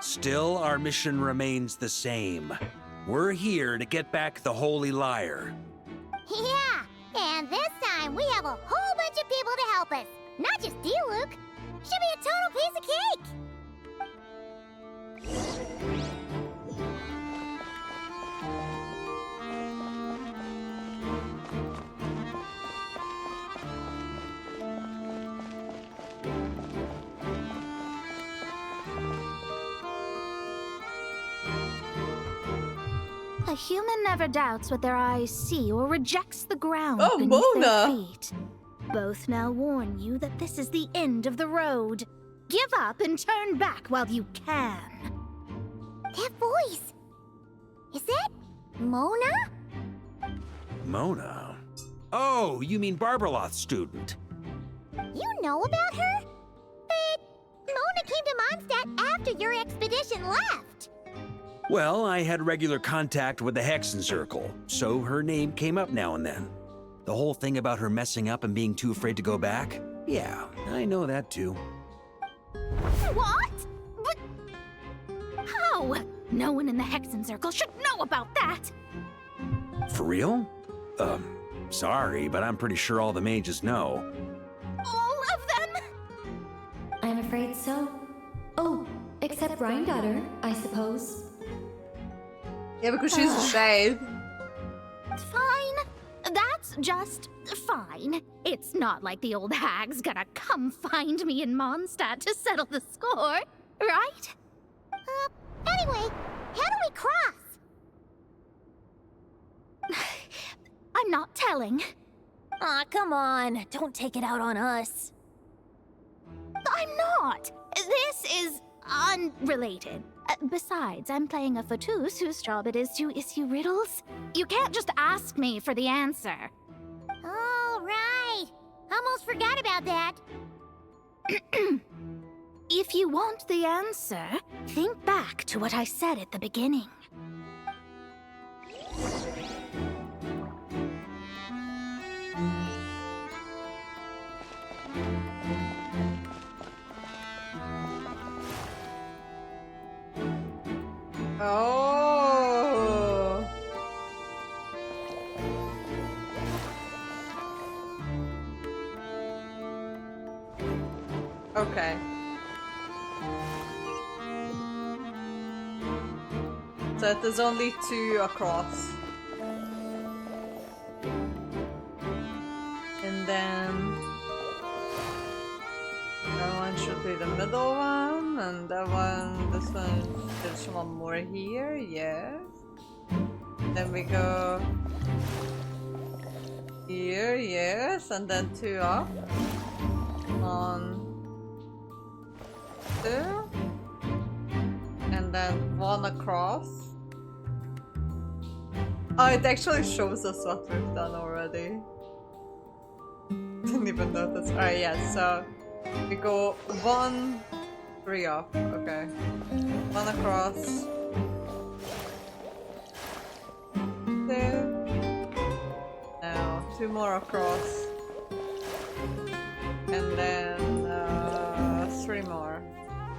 [SPEAKER 2] Still, our mission remains the same. We're here to get back the Holy Lyre.
[SPEAKER 3] Yeah, and this time we have a whole bunch of people to help us. Not just you, Luke. Should be a total piece of cake.
[SPEAKER 15] A human never doubts what their eyes see or rejects the ground
[SPEAKER 1] Oh,
[SPEAKER 15] beneath their
[SPEAKER 1] Mona!
[SPEAKER 15] feet. Both now warn you that this is the end of the road. Give up and turn back while you can.
[SPEAKER 3] That voice. Is that Mona?
[SPEAKER 2] Mona? Oh, you mean Barbarloth's student.
[SPEAKER 3] You know about her? But Mona came to Mondstadt after your expedition left.
[SPEAKER 2] Well, I had regular contact with the Hexen Circle, so her name came up now and then. The whole thing about her messing up and being too afraid to go back? Yeah, I know that too.
[SPEAKER 15] What? But how? No one in the Hexen Circle should know about that.
[SPEAKER 2] For real? Sorry, but I'm pretty sure all the mages know.
[SPEAKER 15] All of them?
[SPEAKER 6] I'm afraid so. Oh, except Rhindaughter, I suppose.
[SPEAKER 1] Yeah, because she's a shade.
[SPEAKER 15] Fine. That's just fine. It's not like the old hag's gonna come find me in Mondstadt to settle the score, right?
[SPEAKER 3] Anyway, how do we cross?
[SPEAKER 15] I'm not telling.
[SPEAKER 8] Aw, come on. Don't take it out on us.
[SPEAKER 15] I'm not. This is unrelated. Besides, I'm playing a fatus whose job it is to issue riddles. You can't just ask me for the answer.
[SPEAKER 3] All right. Almost forgot about that.
[SPEAKER 15] If you want the answer, think back to what I said at the beginning.
[SPEAKER 1] Oh. Okay. So there's only 2 across. And then that one should be the middle one, and that one, this one, there's one more here, yes. Then we go here, yes, and then 2 up. 1, 2, and then 1 across. Oh, it actually shows us what we've done already. Didn't even notice. Alright, yeah, so we go 1, 3 up, okay. 1 across. 2. Now, 2 more across. And then 3 more.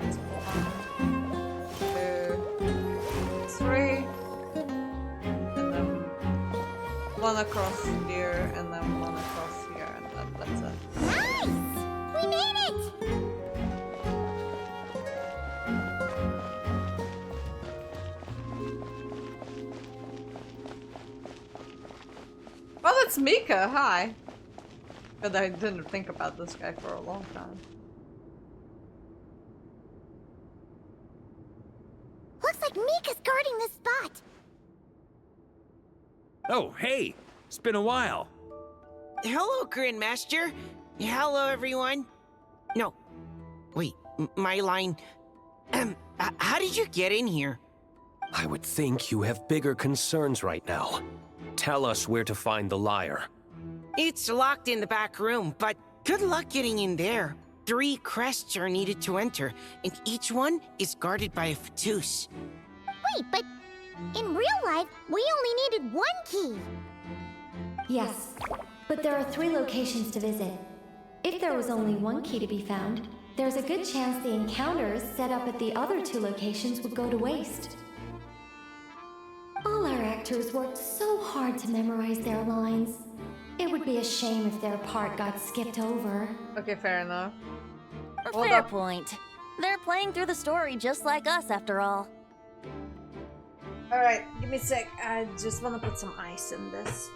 [SPEAKER 1] 1, 2, 3. And then 1 across here, and then 1 across here, and then that's it.
[SPEAKER 3] Nice! We made it!
[SPEAKER 1] Well, it's Mika, hi! But I didn't think about this guy for a long time.
[SPEAKER 3] Looks like Mika's guarding this spot.
[SPEAKER 2] Oh, hey! It's been a while.
[SPEAKER 19] Hello, Grandmaster. Hello, everyone. No. Wait, my line. How did you get in here?
[SPEAKER 7] I would think you have bigger concerns right now. Tell us where to find the lyre.
[SPEAKER 19] It's locked in the back room, but good luck getting in there. 3 crests are needed to enter, and each one is guarded by a fatus.
[SPEAKER 3] Wait, but in real life, we only needed 1 key.
[SPEAKER 6] Yes, but there are 3 locations to visit. If there was only 1 key to be found, there's a good chance the encounters set up at the other 2 locations would go to waste. All our actors worked so hard to memorize their lines. It would be a shame if their part got skipped over.
[SPEAKER 1] Okay, fair enough.
[SPEAKER 8] Fair point. They're playing through the story just like us, after all.
[SPEAKER 1] Alright, give me a sec. I just want to put some ice in this.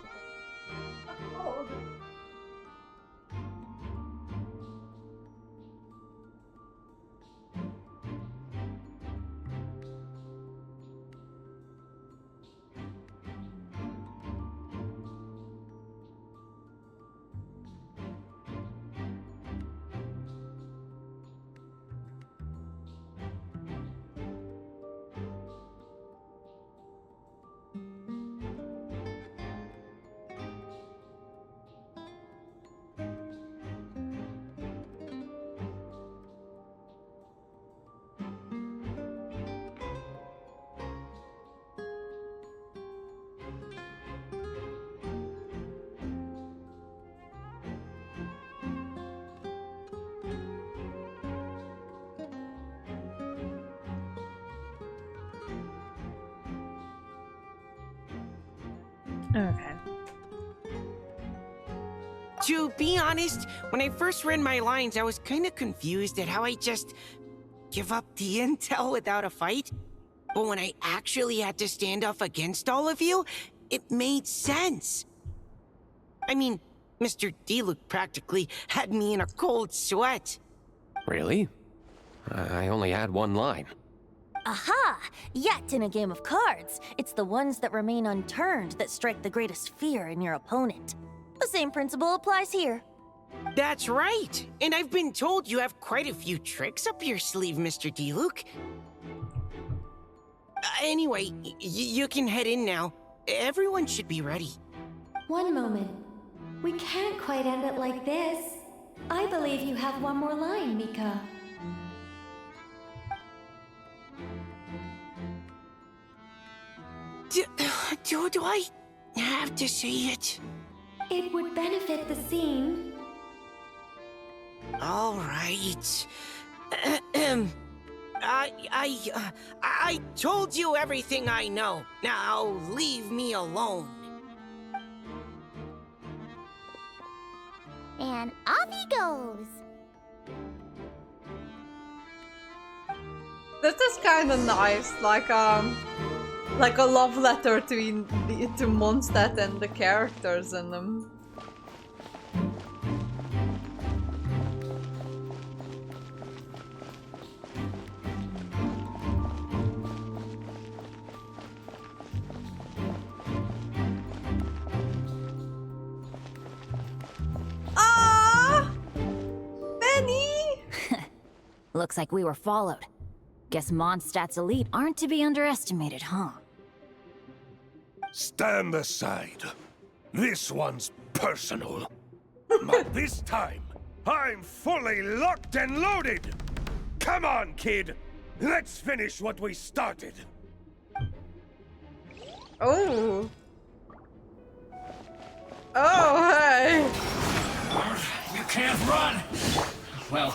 [SPEAKER 1] Okay.
[SPEAKER 19] To be honest, when I first read my lines, I was kind of confused at how I just give up the intel without a fight. But when I actually had to stand up against all of you, it made sense. I mean, Mr. Diluc practically had me in a cold sweat.
[SPEAKER 7] Really? I only had one line.
[SPEAKER 8] Aha! Yet in a game of cards, it's the ones that remain unturned that strike the greatest fear in your opponent. The same principle applies here.
[SPEAKER 19] That's right! And I've been told you have quite a few tricks up your sleeve, Mr. Diluc. Anyway, you can head in now. Everyone should be ready.
[SPEAKER 6] One moment. We can't quite end it like this. I believe you have one more line, Mika.
[SPEAKER 19] Do I have to say it?
[SPEAKER 6] It would benefit the scene.
[SPEAKER 19] All right. I told you everything I know. Now leave me alone.
[SPEAKER 3] And off he goes.
[SPEAKER 1] This is kind of nice, like a love letter to Mondstadt and the characters in them. Ah, Benny!
[SPEAKER 8] Looks like we were followed. Guess Mondstadt's elite aren't to be underestimated, huh?
[SPEAKER 11] Stand aside. This one's personal. But this time, I'm fully locked and loaded! Come on, kid! Let's finish what we started!
[SPEAKER 1] Oh! Oh, hey!
[SPEAKER 20] You can't run! Well,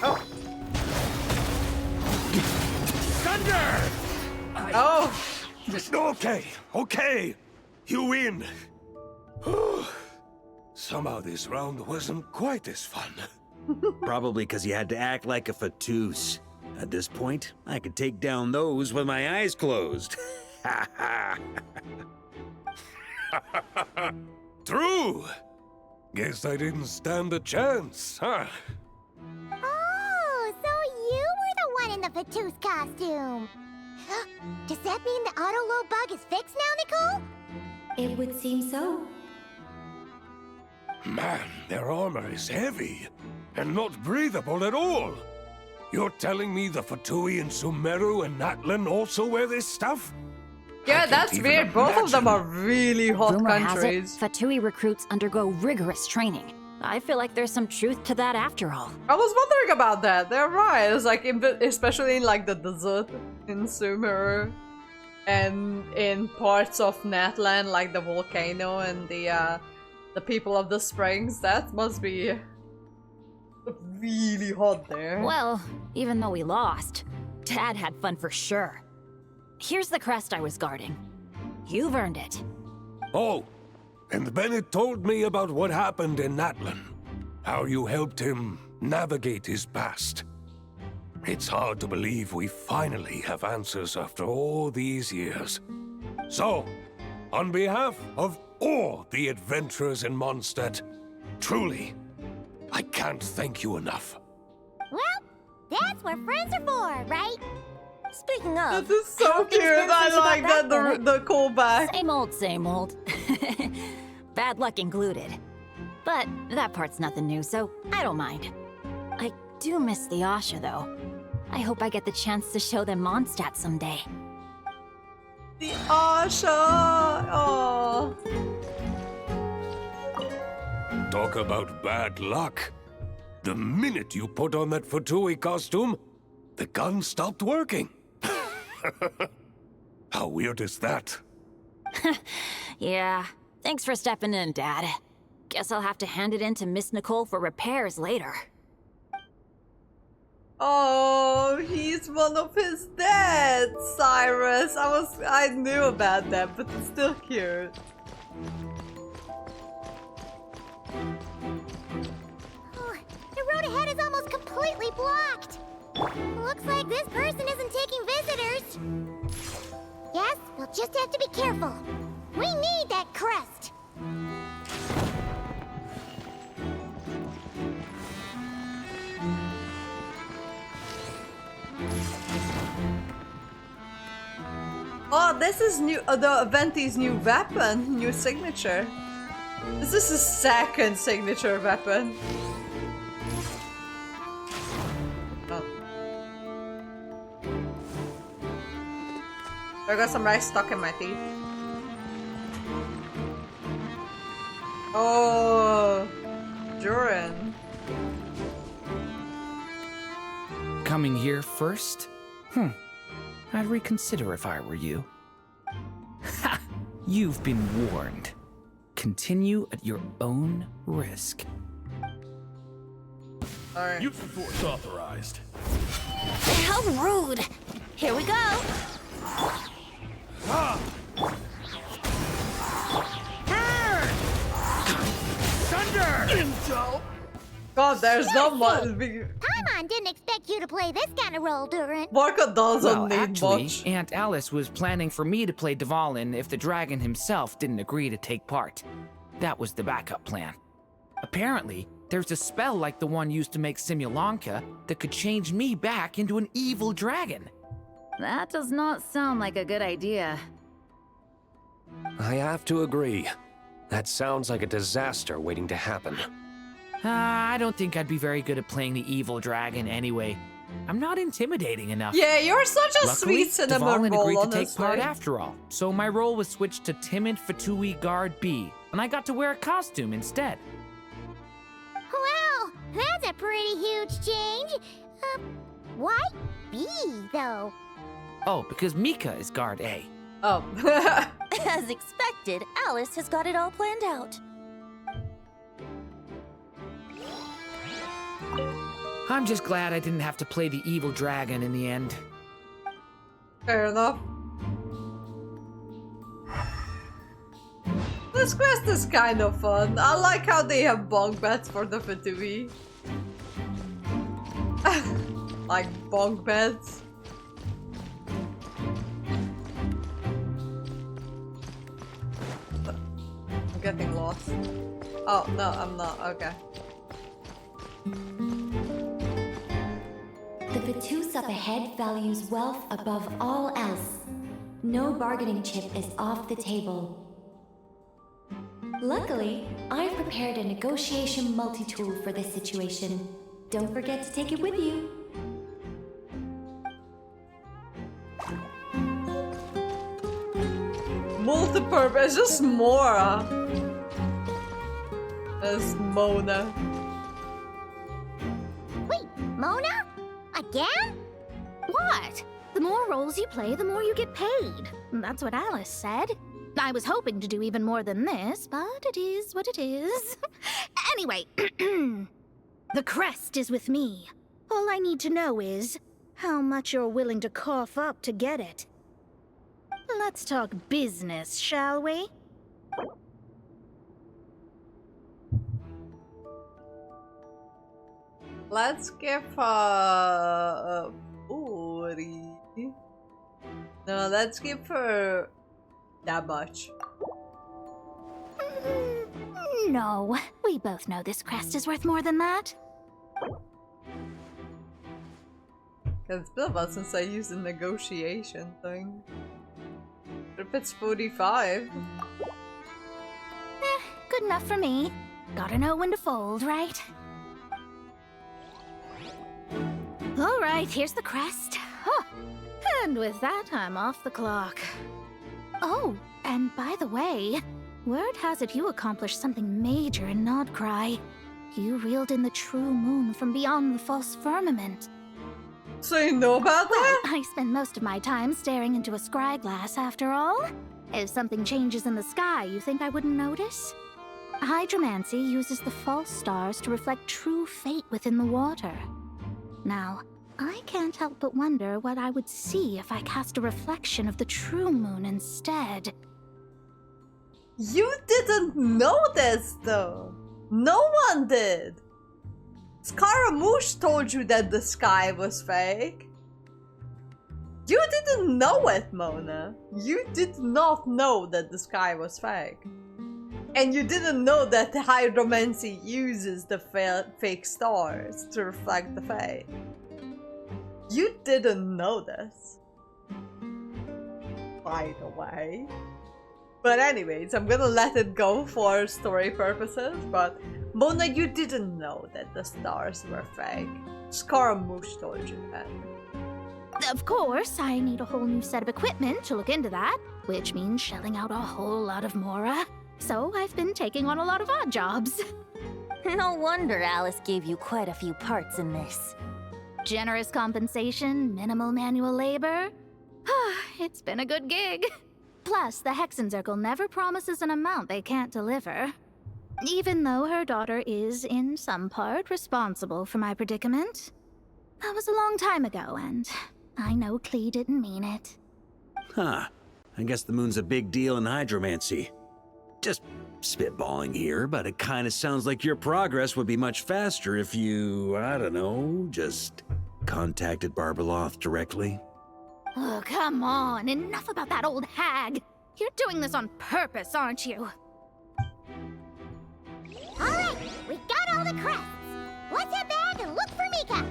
[SPEAKER 1] oh!
[SPEAKER 11] Thunder!
[SPEAKER 1] Oh!
[SPEAKER 11] Okay. You win. Somehow this round wasn't quite as fun.
[SPEAKER 2] Probably because you had to act like a fatus. At this point, I could take down those with my eyes closed.
[SPEAKER 11] True. Guess I didn't stand a chance, huh?
[SPEAKER 3] Oh, so you were the one in the Fatus costume. Does that mean the auto-load bug is fixed now, Nicole?
[SPEAKER 6] It would seem so.
[SPEAKER 11] Man, their armor is heavy and not breathable at all. You're telling me the Fatui in Sumeru and Natlan also wear this stuff?
[SPEAKER 1] Yeah, that's weird. Both of them are really hot
[SPEAKER 8] Rumor
[SPEAKER 1] countries.
[SPEAKER 8] has it, Fatui recruits undergo rigorous training. I feel like there's some truth to that after all.
[SPEAKER 1] I was wondering about that. They're right. It's like, especially in like the desert in Sumeru, and in parts of Natlan, like the volcano and the people of the springs. That must be Really hot there.
[SPEAKER 10] Well, even though we lost, Dad had fun for sure. Here's the crest I was guarding. You've earned it.
[SPEAKER 11] Oh, and Bennett told me about what happened in Natlan. How you helped him navigate his past. It's hard to believe we finally have answers after all these years. So, on behalf of all the adventurers in Mondstadt, truly, I can't thank you enough.
[SPEAKER 3] Well, that's what friends are for, right?
[SPEAKER 8] Speaking of,
[SPEAKER 1] This is so cute. I like that the callback.
[SPEAKER 10] Same old. Bad luck included. But that part's nothing new, so I don't mind. I do miss the Asha, though. I hope I get the chance to show them Mondstadt someday.
[SPEAKER 1] The Asha! Oh.
[SPEAKER 11] Talk about bad luck. The minute you put on that Fatui costume, the gun stopped working. How weird is that?
[SPEAKER 10] Yeah, thanks for stepping in, Dad. Guess I'll have to hand it in to Miss Nicole for repairs later.
[SPEAKER 1] Oh, he's one of his dads, Cyrus. I knew about that, but it's still cute.
[SPEAKER 3] Oh, the road ahead is almost completely blocked. Looks like this person isn't taking visitors. Yes, we'll just have to be careful. We need that crest.
[SPEAKER 1] Oh, this is new. The Venti's new weapon, new signature. This is his second signature weapon. Oh. I got some rice stuck in my teeth. Oh, Durin.
[SPEAKER 21] Coming here first? I'd reconsider if I were you. Ha! You've been warned. Continue at your own risk.
[SPEAKER 1] Alright.
[SPEAKER 20] Use of force authorized.
[SPEAKER 8] How rude! Here we go!
[SPEAKER 20] Thunder!
[SPEAKER 11] Intel!
[SPEAKER 1] God, there's not much.
[SPEAKER 3] Paimon didn't expect you to play this kind of role, Durin.
[SPEAKER 1] Barca doesn't
[SPEAKER 21] Well,
[SPEAKER 1] need
[SPEAKER 21] actually,
[SPEAKER 1] much.
[SPEAKER 21] Aunt Alice was planning for me to play Dvalin if the dragon himself didn't agree to take part. That was the backup plan. Apparently, there's a spell like the one used to make Simulanka that could change me back into an evil dragon.
[SPEAKER 10] That does not sound like a good idea.
[SPEAKER 7] I have to agree. That sounds like a disaster waiting to happen.
[SPEAKER 21] I don't think I'd be very good at playing the evil dragon anyway. I'm not intimidating enough.
[SPEAKER 1] Yeah, you're such a
[SPEAKER 21] Luckily,
[SPEAKER 1] sweet cinnamon
[SPEAKER 21] Dvalin
[SPEAKER 1] roll,
[SPEAKER 21] agreed to
[SPEAKER 1] honestly.
[SPEAKER 21] take part after all, so my role was switched to timid Fatui Guard B, and I got to wear a costume instead.
[SPEAKER 3] Wow, that's a pretty huge change. Why B, though?
[SPEAKER 21] Oh, because Mika is Guard A.
[SPEAKER 1] Oh.
[SPEAKER 8] As expected, Alice has got it all planned out.
[SPEAKER 21] I'm just glad I didn't have to play the evil dragon in the end.
[SPEAKER 1] Fair enough. This quest is kind of fun. I like how they have bunk beds for the Fatui. Like bunk beds. I'm getting lost. Oh, no, I'm not. Okay.
[SPEAKER 6] The Vatus up ahead values wealth above all else. No bargaining chip is off the table. Luckily, I've prepared a negotiation multi-tool for this situation. Don't forget to take it with you.
[SPEAKER 1] Multi-purpose, just Mora. As Mona.
[SPEAKER 3] Wait, Mona? Again?
[SPEAKER 15] What? The more roles you play, the more you get paid. That's what Alice said. I was hoping to do even more than this, but it is what it is. Anyway, The crest is with me. All I need to know is how much you're willing to cough up to get it. Let's talk business, shall we?
[SPEAKER 1] Let's give Uri. No, let's give her that much.
[SPEAKER 15] No, we both know this crest is worth more than that.
[SPEAKER 1] Cause it's been a while since I used the negotiation thing. If it's 45.
[SPEAKER 15] Good enough for me. Gotta know when to fold, right? Alright, here's the crest. Huh. And with that, I'm off the clock. Oh, and by the way, word has it you accomplished something major in Nodcry. You reeled in the true moon from beyond the false firmament.
[SPEAKER 1] So you know about that?
[SPEAKER 15] Well, I spend most of my time staring into a scry glass after all. If something changes in the sky, you think I wouldn't notice? Hydromancy uses the false stars to reflect true fate within the water. Now, I can't help but wonder what I would see if I cast a reflection of the true moon instead.
[SPEAKER 1] You didn't know this though. No one did. Scaramouche told you that the sky was fake. You didn't know it, Mona. You did not know that the sky was fake. And you didn't know that the hydromancy uses the fake stars to reflect the fate. You didn't know this. By the way. But anyways, I'm gonna let it go for story purposes, but Mona, you didn't know that the stars were fake. Scaramouche told you that.
[SPEAKER 15] Of course, I need a whole new set of equipment to look into that, which means shelling out a whole lot of mora. So I've been taking on a lot of odd jobs.
[SPEAKER 8] No wonder Alice gave you quite a few parts in this.
[SPEAKER 15] Generous compensation, minimal manual labor. It's been a good gig. Plus, the Hexen Circle never promises an amount they can't deliver. Even though her daughter is, in some part, responsible for my predicament. That was a long time ago, and I know Klee didn't mean it.
[SPEAKER 2] Huh. I guess the moon's a big deal in hydromancy. Just spitballing here, but it kind of sounds like your progress would be much faster if you, I don't know, just contacted Barbeloth directly.
[SPEAKER 15] Oh, come on. Enough about that old hag. You're doing this on purpose, aren't you?
[SPEAKER 3] Alright, we got all the crests. Let's head back and look for Mika.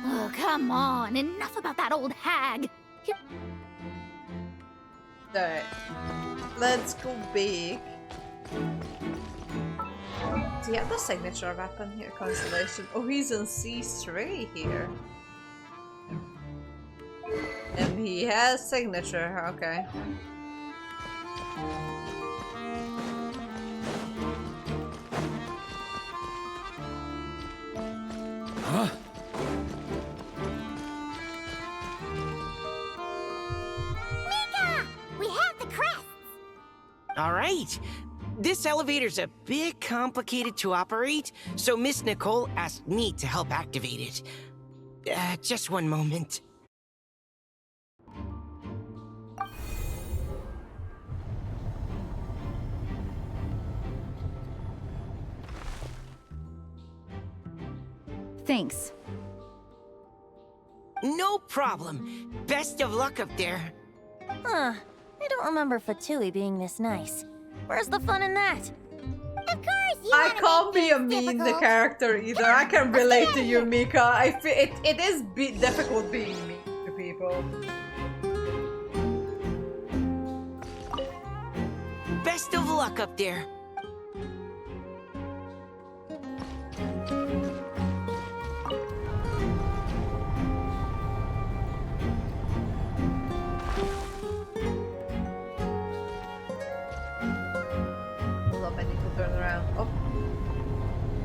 [SPEAKER 15] Oh, come on. Enough about that old hag.
[SPEAKER 1] Alright. Let's go big. Do you have the signature weapon here, Constellation? Oh, he's in C3 here. And he has signature, okay.
[SPEAKER 2] Huh?
[SPEAKER 3] Mika! We have the crests!
[SPEAKER 19] Alright. This elevator's a bit complicated to operate, so Miss Nicole asked me to help activate it. Just one moment.
[SPEAKER 10] Thanks.
[SPEAKER 19] No problem. Best of luck up there.
[SPEAKER 8] Huh. I don't remember Fatui being this nice. Where's the fun in that?
[SPEAKER 3] Of course you
[SPEAKER 1] I can't be a mean
[SPEAKER 3] difficult.
[SPEAKER 1] character either. I can relate to you, Mika. I feel it is difficult being mean to people.
[SPEAKER 19] Best of luck up there.
[SPEAKER 1] Hold up, I need to turn around. Oh.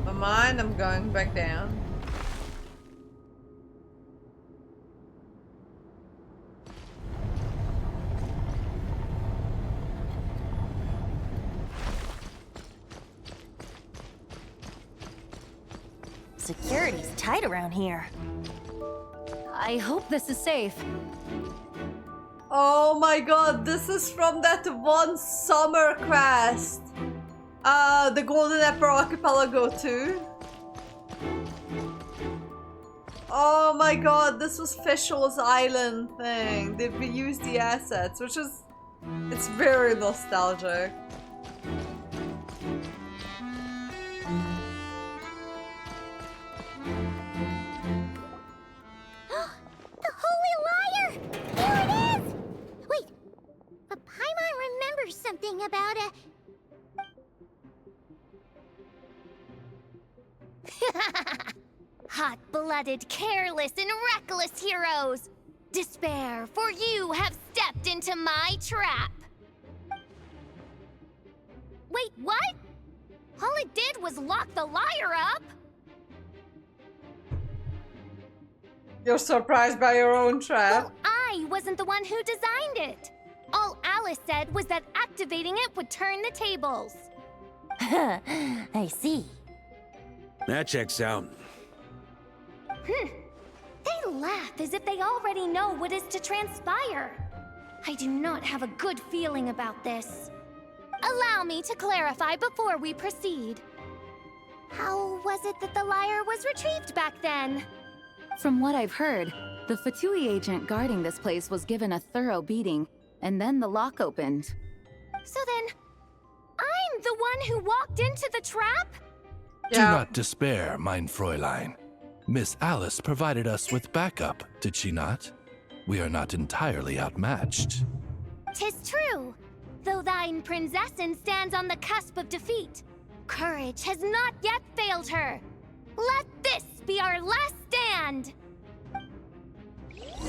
[SPEAKER 1] Never mind, I'm going back down.
[SPEAKER 8] Security's tight around here.
[SPEAKER 10] I hope this is safe.
[SPEAKER 1] Oh my god, this is from that one summer quest. The Golden Emperor Archipelago 2. Oh my god, this was Fischl's Island thing. They reused the assets, which is... it's very nostalgic.
[SPEAKER 3] The Holy Liar! Here it is! Wait, but Paimon remembers something about a... Hot-blooded, careless, and reckless heroes! Despair, for you have stepped into my trap! Wait, what? All it did was lock the liar up?
[SPEAKER 1] You're surprised by your own trap?
[SPEAKER 3] Well, I wasn't the one who designed it. All Alice said was that activating it would turn the tables.
[SPEAKER 8] I see.
[SPEAKER 2] That checks out.
[SPEAKER 3] They laugh as if they already know what is to transpire. I do not have a good feeling about this. Allow me to clarify before we proceed. How was it that the liar was retrieved back then?
[SPEAKER 10] From what I've heard, the Fatui agent guarding this place was given a thorough beating, and then the lock opened.
[SPEAKER 3] So then, I'm the one who walked into the trap?
[SPEAKER 17] Do not despair, mein Fräulein. Miss Alice provided us with backup, did she not? We are not entirely outmatched.
[SPEAKER 3] 'Tis true, though thine Prinzessin stands on the cusp of defeat. Courage has not yet failed her. Let this be our last stand!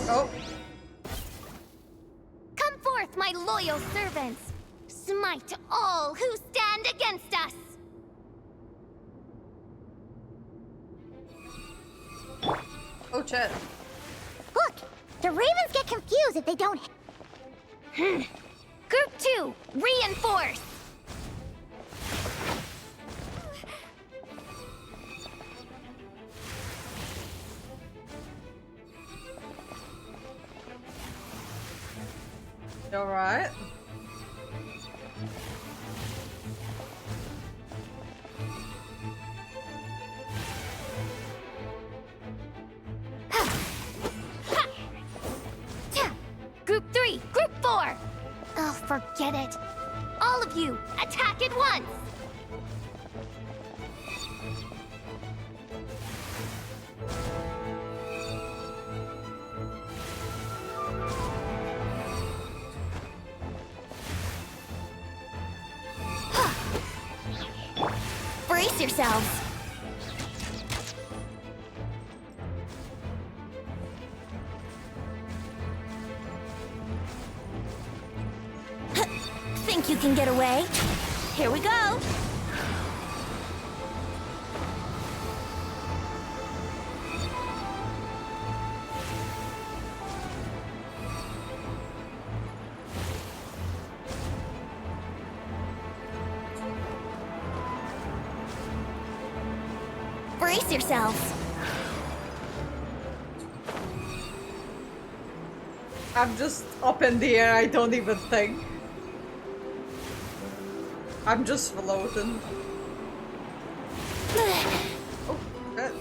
[SPEAKER 1] Oh.
[SPEAKER 3] Come forth, my loyal servants! Smite all who stand against us!
[SPEAKER 1] Oh, shit.
[SPEAKER 3] Look! The ravens get confused if they don't... Group 2, reinforce!
[SPEAKER 1] Alright.
[SPEAKER 3] Group 3, Group 4! Oh, forget it. All of you, attack at once! Brace yourselves! Think you can get away? Here we go! Brace yourselves!
[SPEAKER 1] I'm just up in the air, I don't even think. I'm just floating. Oh, shit.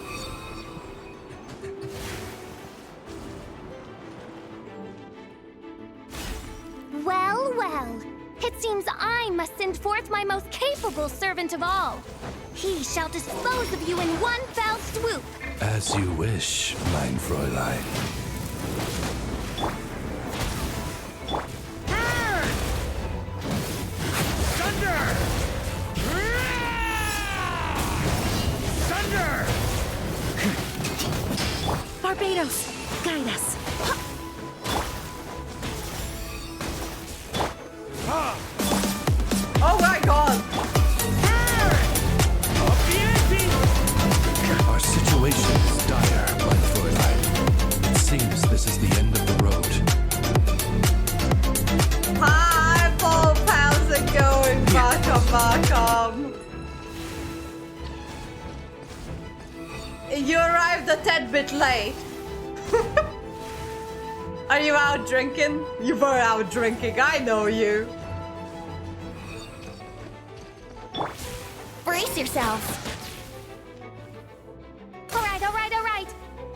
[SPEAKER 3] Well, well. It seems I must send forth my most capable servant of all. He shall dispose of you in one fell swoop.
[SPEAKER 17] As you wish, mein Fräulein.
[SPEAKER 20] Thunder! Thunder!
[SPEAKER 16] Barbados, guide us.
[SPEAKER 1] Oh my god!
[SPEAKER 17] Our situation is dire, mein Fräulein. It seems this is the end of the road.
[SPEAKER 1] Hi, Bob! How's it going? Welcome. you arrived a tad bit late. Are you out drinking? You were out drinking, I know you.
[SPEAKER 3] Brace yourself. Alright, alright, alright.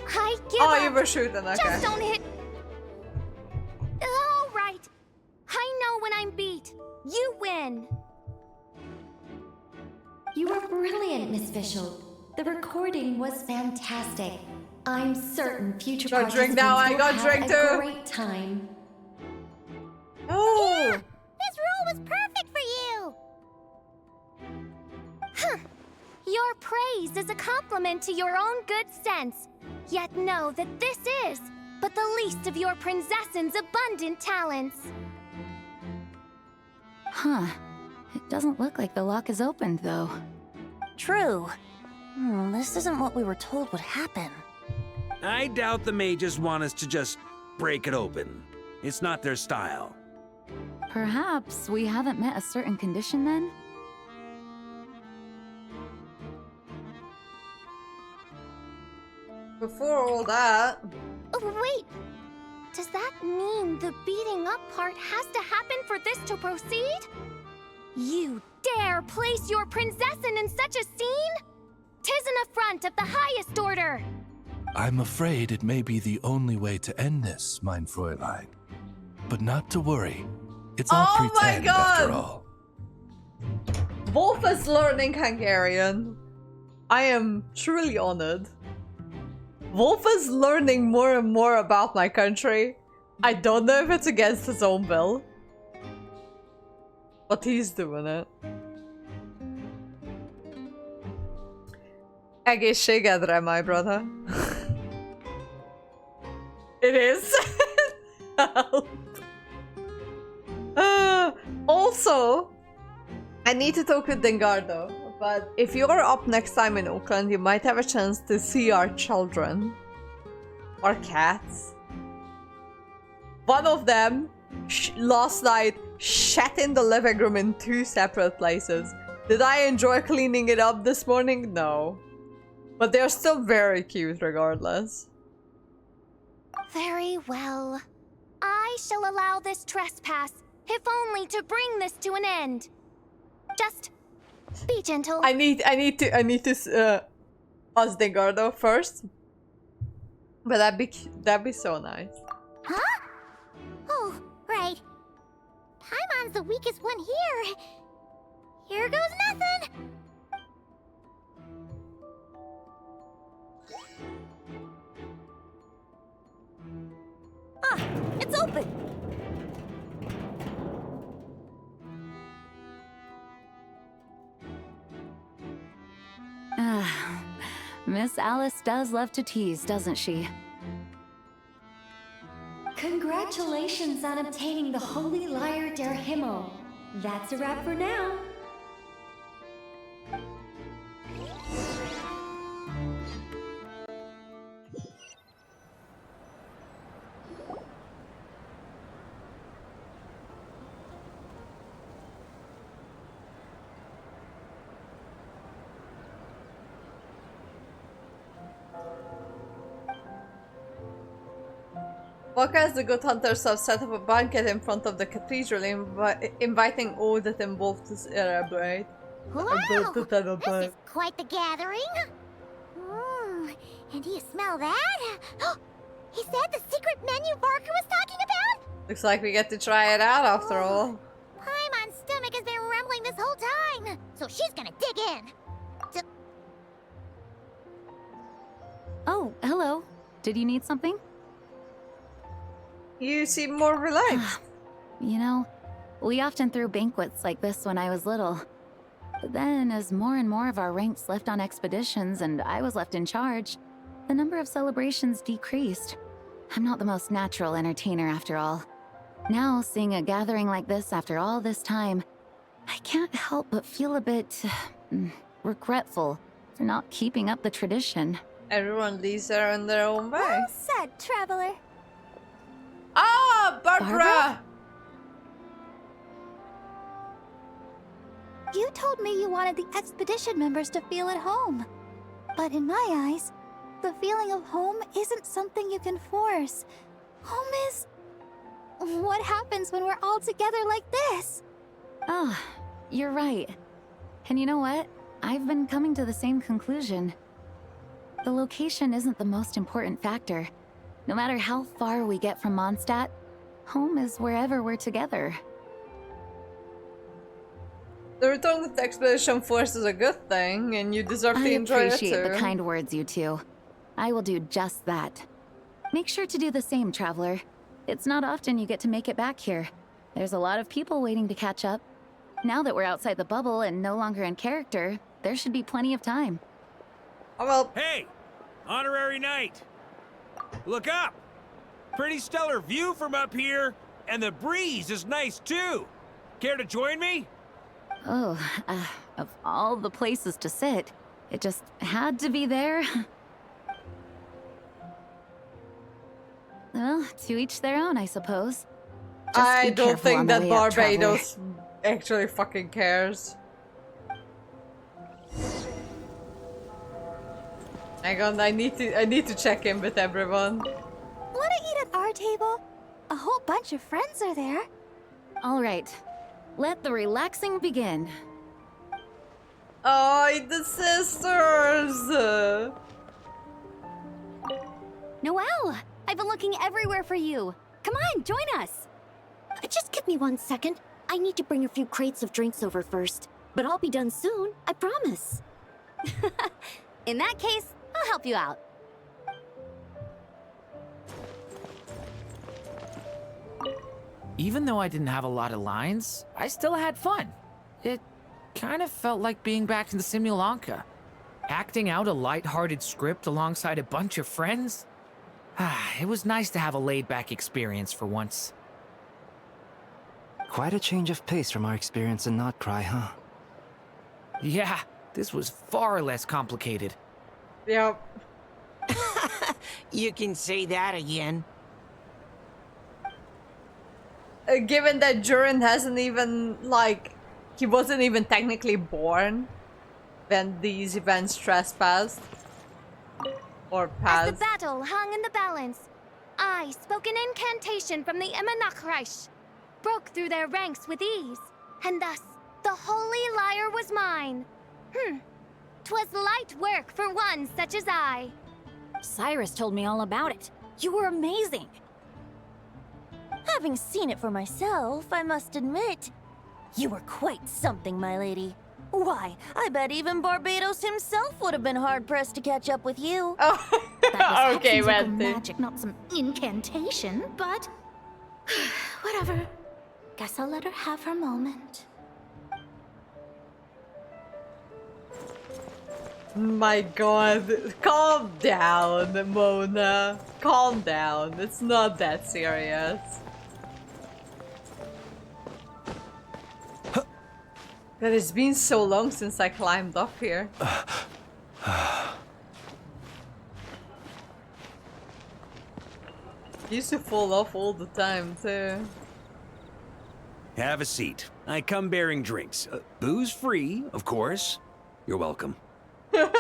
[SPEAKER 3] I give
[SPEAKER 1] Oh,
[SPEAKER 3] up.
[SPEAKER 1] you were shooting, okay.
[SPEAKER 3] Just don't hit. Alright. I know when I'm beat. You win.
[SPEAKER 6] You were brilliant, Miss Fischl. The recording was fantastic. I'm certain future
[SPEAKER 1] Got
[SPEAKER 6] participants
[SPEAKER 1] drink now, I
[SPEAKER 6] will
[SPEAKER 1] got
[SPEAKER 6] have
[SPEAKER 1] drink
[SPEAKER 6] a
[SPEAKER 1] too.
[SPEAKER 6] great time.
[SPEAKER 1] Oh!
[SPEAKER 3] Yeah, this rule was perfect for you. Huh. Your praise is a compliment to your own good sense. Yet know that this is but the least of your princess's abundant talents.
[SPEAKER 10] Huh. It doesn't look like the lock is opened, though.
[SPEAKER 8] True. This isn't what we were told would happen.
[SPEAKER 2] I doubt the mages want us to just break it open. It's not their style.
[SPEAKER 10] Perhaps we haven't met a certain condition then?
[SPEAKER 1] Before all that...
[SPEAKER 3] Oh, wait! Does that mean the beating up part has to happen for this to proceed? You dare place your princessin in such a scene? 'Tis an affront of the highest order!
[SPEAKER 17] I'm afraid it may be the only way to end this, mein Fräulein. But not to worry. It's all
[SPEAKER 1] Oh my
[SPEAKER 17] pretend
[SPEAKER 1] God!
[SPEAKER 17] after all.
[SPEAKER 1] Wolf is learning Hungarian. I am truly honored. Wolf is learning more and more about my country. I don't know if it's against his own will. But he's doing it. Egészségedre, my brother. It is. Help. Also, I need to talk with Dengardo, but if you're up next time in Oakland, you might have a chance to see our children. Our cats. One of them, last night, shat in the living room in 2 separate places. Did I enjoy cleaning it up this morning? No. But they're still very cute regardless.
[SPEAKER 3] Very well. I shall allow this trespass, if only to bring this to an end. Just be gentle.
[SPEAKER 1] I need to ask Dengardo first. But that'd be so nice.
[SPEAKER 3] Huh? Oh, right. Paimon's the weakest one here. Here goes nothing.
[SPEAKER 8] Ah, it's open.
[SPEAKER 10] Miss Alice does love to tease, doesn't she?
[SPEAKER 6] Congratulations on obtaining the Holy Lyre der Himmel. That's a wrap for now.
[SPEAKER 1] Waka as the good hunters have set up a banquet in front of the cathedral, inviting all that involved to celebrate.
[SPEAKER 3] Wow! This is quite the gathering. And do you smell that? Is that the secret menu Varka was talking about?
[SPEAKER 1] Looks like we get to try it out after all.
[SPEAKER 3] Paimon's stomach has been rumbling this whole time, so she's gonna dig in.
[SPEAKER 10] Oh, hello. Did you need something?
[SPEAKER 1] You seem more relaxed.
[SPEAKER 10] You know, we often threw banquets like this when I was little. But then, as more and more of our ranks left on expeditions and I was left in charge, the number of celebrations decreased. I'm not the most natural entertainer after all. Now, seeing a gathering like this after all this time, I can't help but feel a bit regretful for not keeping up the tradition.
[SPEAKER 1] Everyone leads her in their own way.
[SPEAKER 3] Well said, traveler.
[SPEAKER 1] Ah, Barbara!
[SPEAKER 3] You told me you wanted the expedition members to feel at home. But in my eyes,
[SPEAKER 15] The feeling of home isn't something you can force. Home is... what happens when we're all together like this?
[SPEAKER 10] Oh, you're right. And you know what? I've been coming to the same conclusion. The location isn't the most important factor. No matter how far we get from Mondstadt, home is wherever we're together.
[SPEAKER 1] The return of the expedition force is a good thing, and you deserve to enjoy it too.
[SPEAKER 10] I appreciate the kind words, you two. I will do just that. Make sure to do the same, Traveler. It's not often you get to make it back here. There's a lot of people waiting to catch up. Now that we're outside the bubble and no longer in character, there should be plenty of time.
[SPEAKER 1] Oh, well.
[SPEAKER 2] Hey! Honorary Knight! Look up! Pretty stellar view from up here, and the breeze is nice too. Care to join me?
[SPEAKER 10] Oh, of all the places to sit, it just had to be there. Well, to each their own, I suppose.
[SPEAKER 1] I don't think that Barbados actually fucking cares. Hang on, I need to check in with everyone.
[SPEAKER 15] Wanna eat at our table? A whole bunch of friends are there.
[SPEAKER 10] All right, let the relaxing begin.
[SPEAKER 1] Oh, the sisters!
[SPEAKER 18] Noelle! I've been looking everywhere for you. Come on, join us.
[SPEAKER 5] Just give me 1 second. I need to bring a few crates of drinks over first. But I'll be done soon, I promise.
[SPEAKER 18] In that case, I'll help you out.
[SPEAKER 21] Even though I didn't have a lot of lines, I still had fun. It kind of felt like being back in the Simulanka. Acting out a light-hearted script alongside a bunch of friends. It was nice to have a laid-back experience for once.
[SPEAKER 13] Quite a change of pace from our experience in Not Cry, huh?
[SPEAKER 21] Yeah, this was far less complicated.
[SPEAKER 1] Yep.
[SPEAKER 19] You can say that again.
[SPEAKER 1] Given that Jurin hasn't even, like, he wasn't even technically born when these events trespassed. Or passed.
[SPEAKER 3] As the battle hung in the balance, I spoke an incantation from the Emanachreich, broke through their ranks with ease, and thus the holy lyre was mine. 'Twas light work for one such as I.
[SPEAKER 5] Cyrus told me all about it. You were amazing.
[SPEAKER 8] Having seen it for myself, I must admit, you were quite something, my lady. Why, I bet even Barbados himself would have been hard-pressed to catch up with you.
[SPEAKER 15] That was
[SPEAKER 1] Okay,
[SPEAKER 15] Hexencycle magic, not some incantation, but... whatever. Guess I'll let her have her moment.
[SPEAKER 1] My god. Calm down, Mona. Calm down. It's not that serious. God, it's been so long since I climbed up here. Used to fall off all the time, too.
[SPEAKER 2] Have a seat. I come bearing drinks. Booze free, of course. You're welcome.
[SPEAKER 1] Well,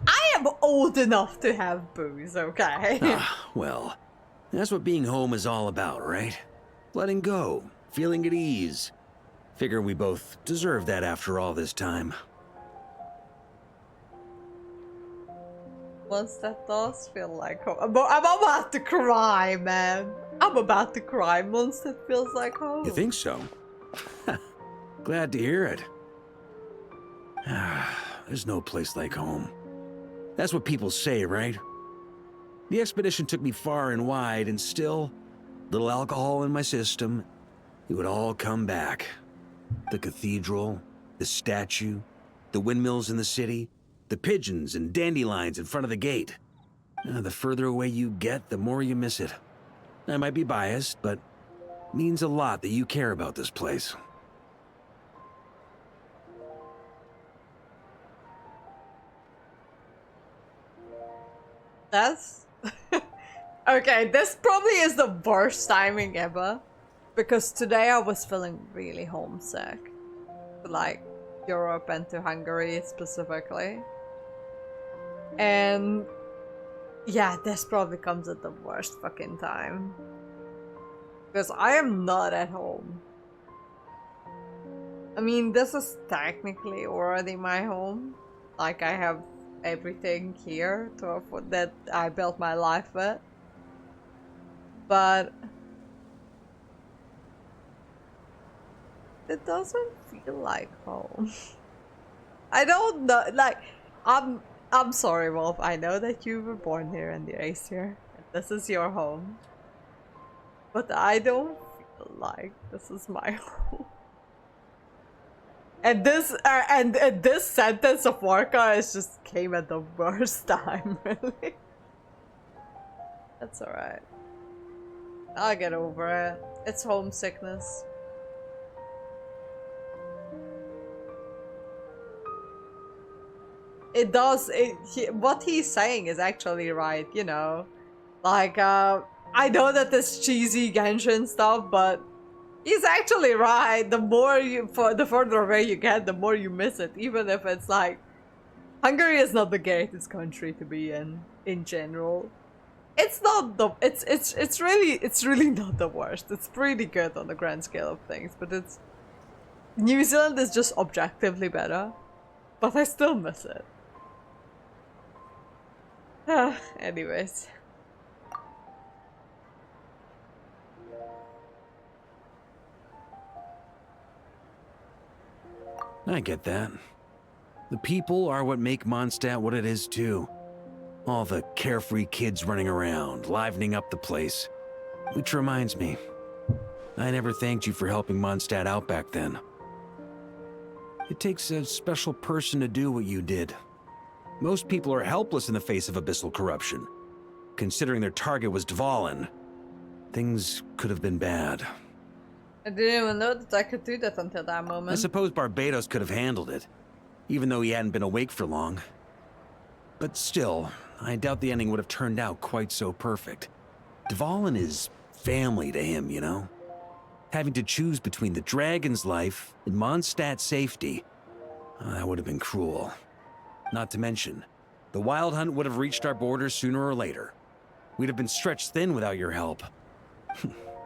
[SPEAKER 1] I am old enough to have booze, okay?
[SPEAKER 2] Well, that's what being home is all about, right? Letting go, feeling at ease. Figure we both deserve that after all this time.
[SPEAKER 1] Once that does feel like home. I'm about to cry, man. I'm about to cry once that feels like home.
[SPEAKER 2] You think so? Glad to hear it. There's no place like home. That's what people say, right? The expedition took me far and wide, and still, little alcohol in my system, it would all come back. The cathedral, the statue, the windmills in the city, the pigeons and dandelions in front of the gate. The further away you get, the more you miss it. I might be biased, but it means a lot that you care about this place.
[SPEAKER 1] That's... Okay, this probably is the worst timing ever. Because today I was feeling really homesick. To, like, Europe and to Hungary specifically. And yeah, this probably comes at the worst fucking time. Because I am not at home. I mean, this is technically already my home. Like, I have everything here that I built my life with. But it doesn't feel like home. I don't know, like, I'm sorry, Wolf. I know that you were born here and raised here. And this is your home. But I don't feel like this is my home. And this this sentence of Warka is just came at the worst time, really. That's alright. I'll get over it. It's homesickness. It does, what he's saying is actually right, you know. Like, I know that this cheesy Genshin stuff, but he's actually right. The more the further away you get, the more you miss it. Even if it's like, Hungary is not the greatest country to be in general. It's not the, it's really not the worst. It's pretty good on the grand scale of things, but New Zealand is just objectively better. But I still miss it. Anyways.
[SPEAKER 2] I get that. The people are what make Mondstadt what it is too. All the carefree kids running around, livening up the place. Which reminds me, I never thanked you for helping Mondstadt out back then. It takes a special person to do what you did. Most people are helpless in the face of abyssal corruption. Considering their target was Dvalin, things could have been bad.
[SPEAKER 1] I didn't even know that I could do that until that moment.
[SPEAKER 2] I suppose Barbados could have handled it, even though he hadn't been awake for long. But still, I doubt the ending would have turned out quite so perfect. Dvalin is family to him, you know? Having to choose between the dragon's life and Mondstadt's safety, that would have been cruel. Not to mention, the Wild Hunt would have reached our borders sooner or later. We'd have been stretched thin without your help.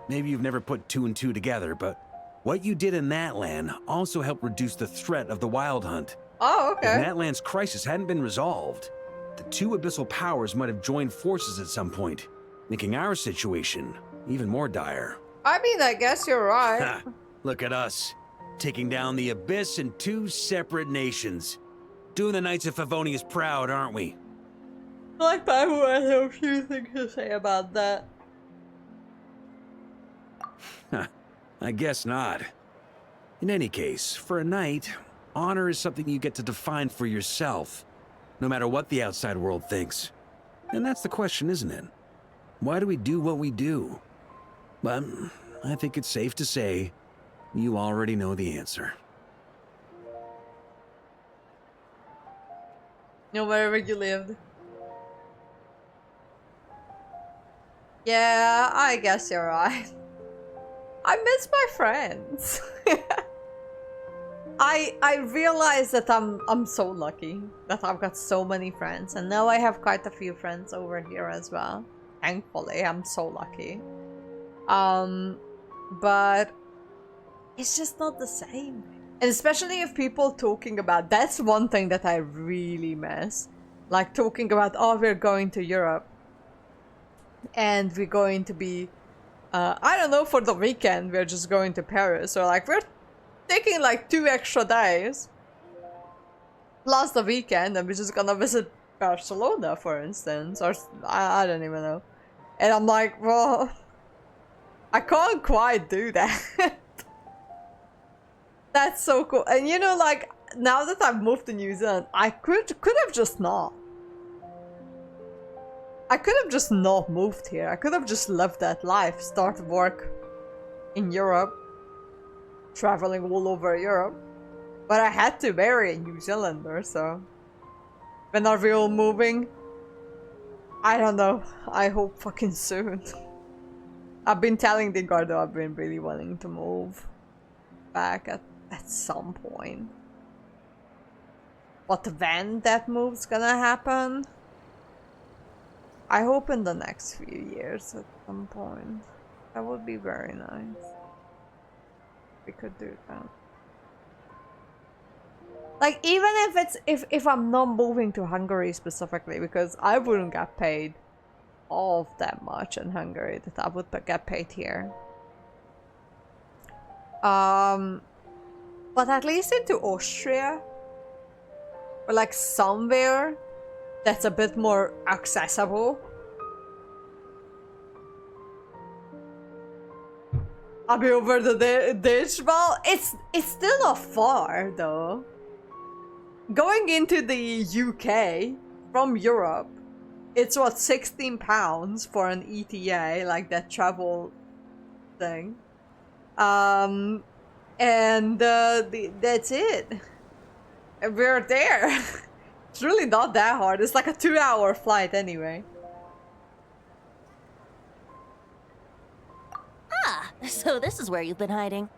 [SPEAKER 2] Maybe you've never put two and two together, but what you did in that land also helped reduce the threat of the Wild Hunt.
[SPEAKER 1] Oh, okay.
[SPEAKER 2] If that land's crisis hadn't been resolved, the two abyssal powers might have joined forces at some point, making our situation even more dire.
[SPEAKER 1] I mean, I guess you're right.
[SPEAKER 2] Ha, look at us, taking down the Abyss in two separate nations. Doing the Knights of Favonius proud, aren't we?
[SPEAKER 1] Like that, who I have a few things to say about that.
[SPEAKER 2] I guess not. In any case, for a knight, honor is something you get to define for yourself, no matter what the outside world thinks. And that's the question, isn't it? Why do we do what we do? But I think it's safe to say you already know the answer.
[SPEAKER 1] No, wherever you lived. Yeah, I guess you're right. I miss my friends. I realize that I'm so lucky that I've got so many friends, and now I have quite a few friends over here as well. Thankfully, I'm so lucky. But it's just not the same. And especially if people talking about, that's one thing that I really miss. Like talking about, oh, we're going to Europe. And we're going to be, I don't know, for the weekend, we're just going to Paris. Or like, we're taking like 2 extra days. Plus the weekend, and we're just gonna visit Barcelona, for instance. Or, I don't even know. And I'm like, well, I can't quite do that. That's so cool. And you know, like, now that I've moved to New Zealand, I could have just not. I could have just not moved here. I could have just lived that life, start work in Europe, traveling all over Europe. But I had to marry a New Zealander, so when are we all moving? I don't know. I hope fucking soon. I've been telling Ricardo I've been really wanting to move back at some point. But when that move's gonna happen, I hope in the next few years at some point. That would be very nice. We could do that. Like, even if it's if I'm not moving to Hungary specifically, because I wouldn't get paid all of that much in Hungary that I would get paid here. But at least into Austria, or like somewhere that's a bit more accessible. I'll be over the ditch. Well, it's still not far though. Going into the UK from Europe, it's what, £16 for an ETA, like that travel thing. And that's it. And we're there. It's really not that hard. It's like a 2-hour flight anyway.
[SPEAKER 8] Ah, so this is where you've been hiding.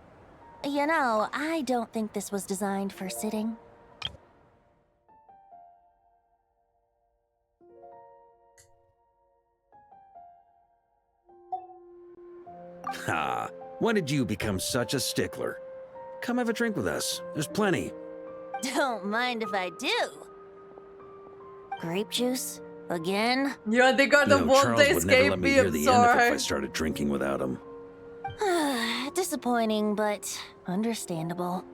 [SPEAKER 8] You know, I don't think this was designed for sitting.
[SPEAKER 2] Ah, when did you become such a stickler? Come have a drink with us. There's plenty.
[SPEAKER 8] Don't mind if I do. Grape juice? Again?
[SPEAKER 1] Yeah, they got the one
[SPEAKER 2] Charles
[SPEAKER 1] day
[SPEAKER 2] would never
[SPEAKER 1] escape
[SPEAKER 2] let me
[SPEAKER 1] me,
[SPEAKER 2] hear
[SPEAKER 1] I'm
[SPEAKER 2] the end if I
[SPEAKER 1] sorry.
[SPEAKER 2] started drinking without him.
[SPEAKER 8] Disappointing, but understandable.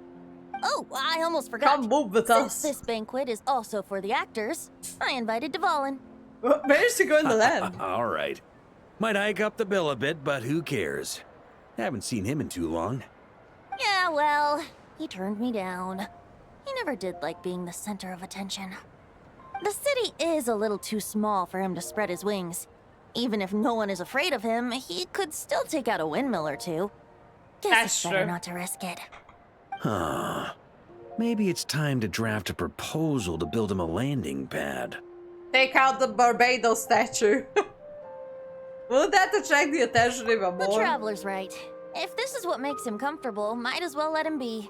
[SPEAKER 8] Oh, I almost forgot.
[SPEAKER 1] Come move with
[SPEAKER 8] Since
[SPEAKER 1] us.
[SPEAKER 8] this banquet is also for the actors, I invited Dvalin.
[SPEAKER 1] Managed to go in the land.
[SPEAKER 2] All right. Might hike up the bill a bit, but who cares? Haven't seen him in too long.
[SPEAKER 8] Yeah, well, he turned me down. He never did like being the center of attention. The city is a little too small for him to spread his wings. Even if no one is afraid of him, he could still take out a windmill or two. Guess it's better not to risk it.
[SPEAKER 2] Huh. Maybe it's time to draft a proposal to build him a landing pad.
[SPEAKER 1] Take out the Barbados statue. Wouldn't that attract the attention even
[SPEAKER 8] The
[SPEAKER 1] more?
[SPEAKER 8] traveler's right. If this is what makes him comfortable, might as well let him be.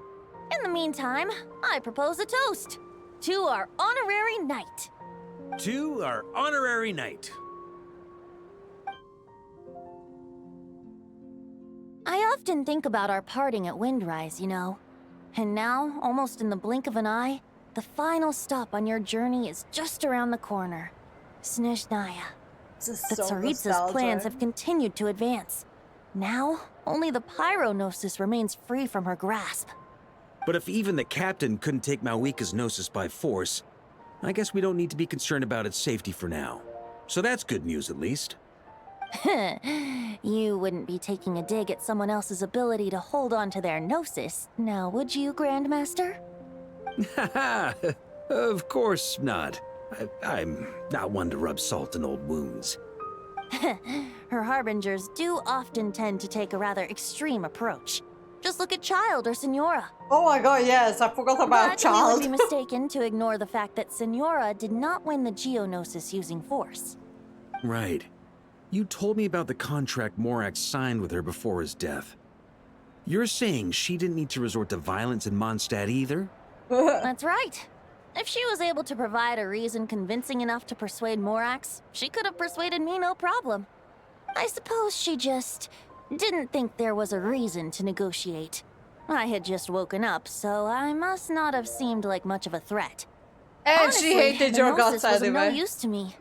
[SPEAKER 8] In the meantime, I propose a toast to our honorary knight.
[SPEAKER 2] To our honorary knight.
[SPEAKER 8] I often think about our parting at Windrise, you know. And now, almost in the blink of an eye, the final stop on your journey is just around the corner. Snezhnaya. The
[SPEAKER 1] so
[SPEAKER 8] Tsaritsa's
[SPEAKER 1] nostalgic.
[SPEAKER 8] plans have continued to advance. Now, only the Pyronosis remains free from her grasp.
[SPEAKER 2] But if even the captain couldn't take Malwika's Gnosis by force, I guess we don't need to be concerned about its safety for now. So that's good news, at least.
[SPEAKER 8] You wouldn't be taking a dig at someone else's ability to hold on to their Gnosis, now would you, Grandmaster?
[SPEAKER 2] Haha, of course not. I'm not one to rub salt in old wounds.
[SPEAKER 8] Her harbingers do often tend to take a rather extreme approach. Just look at Child or Senora.
[SPEAKER 1] Oh my god, yes, I forgot about
[SPEAKER 8] But
[SPEAKER 1] Child.
[SPEAKER 8] you would be mistaken to ignore the fact that Senora did not win the Geonosis using force.
[SPEAKER 2] Right. You told me about the contract Morak signed with her before his death. You're saying she didn't need to resort to violence in Mondstadt either?
[SPEAKER 8] That's right. If she was able to provide a reason convincing enough to persuade Morax, she could have persuaded me no problem. I suppose she just didn't think there was a reason to negotiate. I had just woken up, so I must not have seemed like much of a threat.
[SPEAKER 1] And
[SPEAKER 8] Honestly,
[SPEAKER 1] she hated
[SPEAKER 8] the
[SPEAKER 1] your
[SPEAKER 8] Gnosis
[SPEAKER 1] guts
[SPEAKER 8] was of no
[SPEAKER 1] anyway.
[SPEAKER 8] use to me.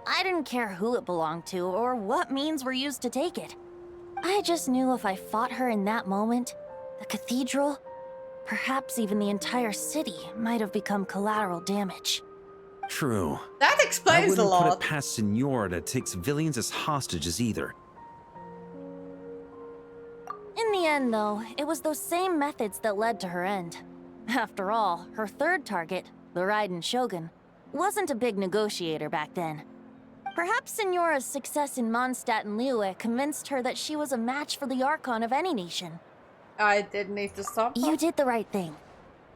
[SPEAKER 8] I didn't care who it belonged to or what means were used to take it. I just knew if I fought her in that moment, the cathedral, perhaps even the entire city, might have become collateral damage.
[SPEAKER 2] True.
[SPEAKER 1] That explains
[SPEAKER 2] I
[SPEAKER 1] a
[SPEAKER 2] wouldn't put
[SPEAKER 1] lot.
[SPEAKER 2] it past Senora to take civilians as hostages either.
[SPEAKER 8] In the end, though, it was those same methods that led to her end. After all, her third target, the Raiden Shogun, wasn't a big negotiator back then. Perhaps Senora's success in Mondstadt and Liyue convinced her that she was a match for the Archon of any nation.
[SPEAKER 1] I did need to stop her.
[SPEAKER 8] You did the right thing.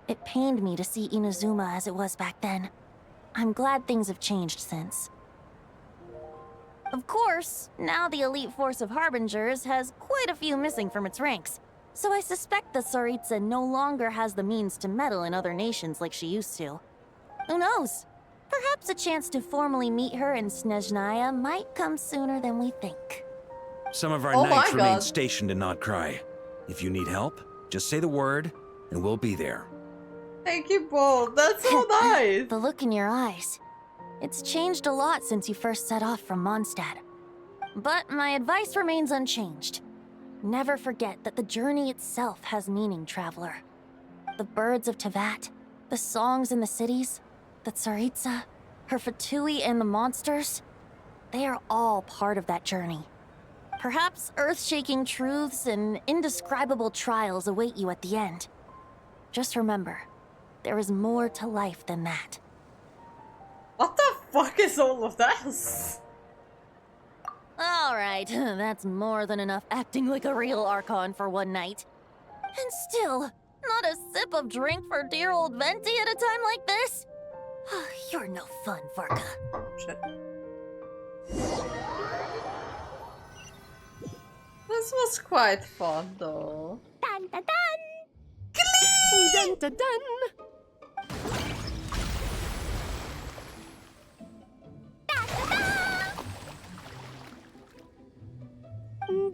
[SPEAKER 8] It pained me to see Inazuma as it was back then. I'm glad things have changed since. Of course, now the elite force of Harbingers has quite a few missing from its ranks, so I suspect that Tsaritsa no longer has the means to meddle in other nations like she used to. Who knows? Perhaps a chance to formally meet her in Snezhnaya might come sooner than we think.
[SPEAKER 2] Some of our
[SPEAKER 1] Oh my
[SPEAKER 2] knights remain
[SPEAKER 1] God.
[SPEAKER 2] stationed in Not Cry. If you need help, just say the word, and we'll be there.
[SPEAKER 1] Thank you both. That's so nice.
[SPEAKER 8] The look in your eyes. It's changed a lot since you first set off from Mondstadt. But my advice remains unchanged. Never forget that the journey itself has meaning, traveler. The birds of Tevat, the songs in the cities, the Tsaritsa, her Fatui and the monsters, they are all part of that journey. Perhaps earth-shaking truths and indescribable trials await you at the end. Just remember, there is more to life than that.
[SPEAKER 1] What the fuck is all of this?
[SPEAKER 8] Alright, that's more than enough acting like a real Archon for one night. And still, not a sip of drink for dear old Venti at a time like this? You're no fun, Varka.
[SPEAKER 1] Shit. This was quite fun though.
[SPEAKER 3] Dun dun
[SPEAKER 9] Dun
[SPEAKER 3] dun!
[SPEAKER 9] dun dun!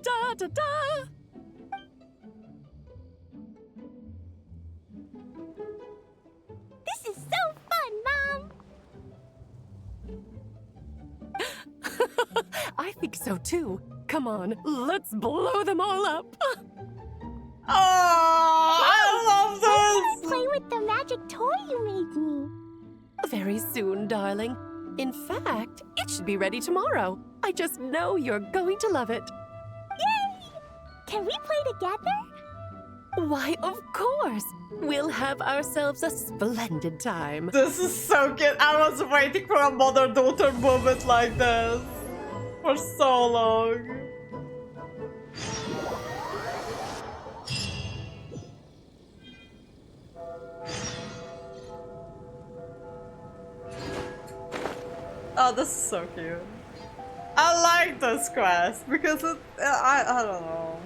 [SPEAKER 9] Da da da!
[SPEAKER 3] This is so fun, Mom!
[SPEAKER 9] I think so too. Come on, let's blow them all up.
[SPEAKER 1] Oh, I love this!
[SPEAKER 3] Play with the magic toy you made me.
[SPEAKER 9] Very soon, darling. In fact, it should be ready tomorrow. I just know you're going to love it.
[SPEAKER 3] Yay! Can we play together?
[SPEAKER 9] Why, of course. We'll have ourselves a splendid time.
[SPEAKER 1] This is so good. I was waiting for a mother-daughter moment like this for so long. Oh, this is so cute. I like this quest because it, I don't know.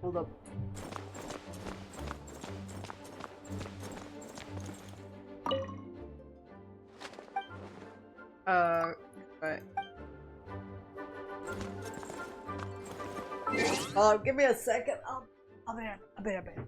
[SPEAKER 1] Hold up. Right. Give me a second. I'll be right back.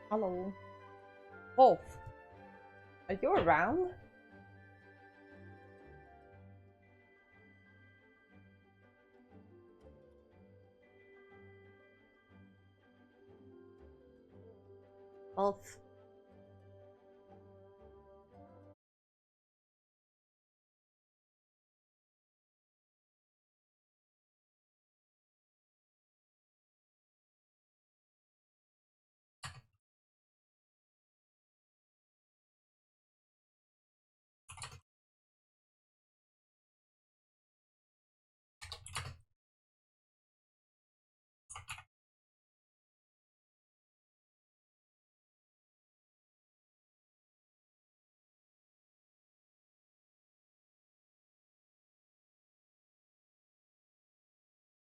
[SPEAKER 1] Hello. Wolf. Are you around? Wolf.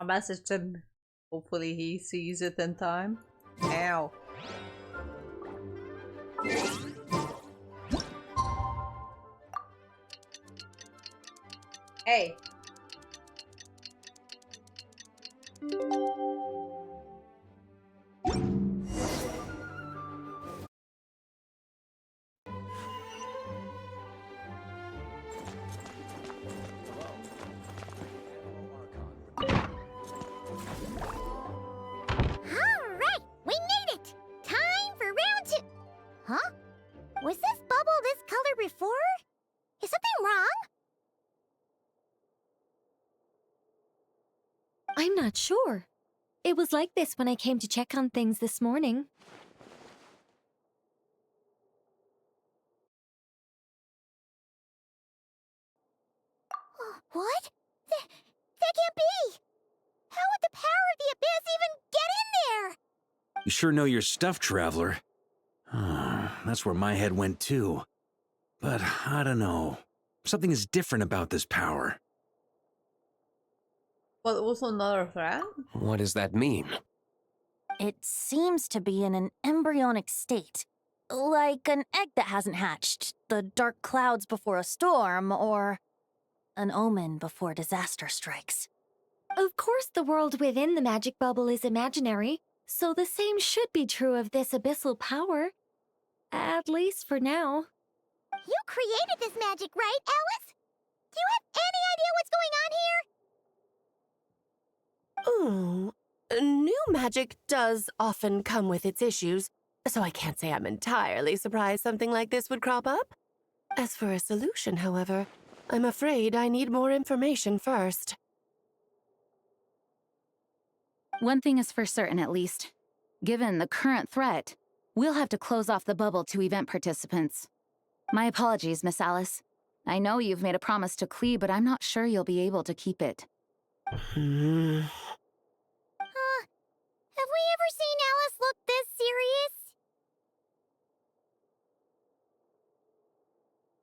[SPEAKER 1] I messaged him. Hopefully he sees it in time. Ow. Hey.
[SPEAKER 3] Alright, we made it! Time for round 2! Huh? Was this bubble this color before? Is something wrong?
[SPEAKER 6] I'm not sure. It was like this when I came to check on things this morning.
[SPEAKER 3] What? That can't be! How would the power of the abyss even get in there?
[SPEAKER 2] You sure know your stuff, Traveler. That's where my head went too. But I don't know. Something is different about this power.
[SPEAKER 1] Well, also another threat?
[SPEAKER 7] What does that mean?
[SPEAKER 8] It seems to be in an embryonic state. Like an egg that hasn't hatched, the dark clouds before a storm, or an omen before disaster strikes.
[SPEAKER 6] Of course, the world within the magic bubble is imaginary, so the same should be true of this abyssal power. At least for now.
[SPEAKER 3] You created this magic, right, Alice? Do you have any idea what's going on here?
[SPEAKER 9] Ooh, new magic does often come with its issues, so I can't say I'm entirely surprised something like this would crop up. As for a solution, however, I'm afraid I need more information first.
[SPEAKER 10] One thing is for certain, at least. Given the current threat, we'll have to close off the bubble to event participants. My apologies, Miss Alice. I know you've made a promise to Klee, but I'm not sure you'll be able to keep it.
[SPEAKER 3] Have we ever seen Alice look this serious?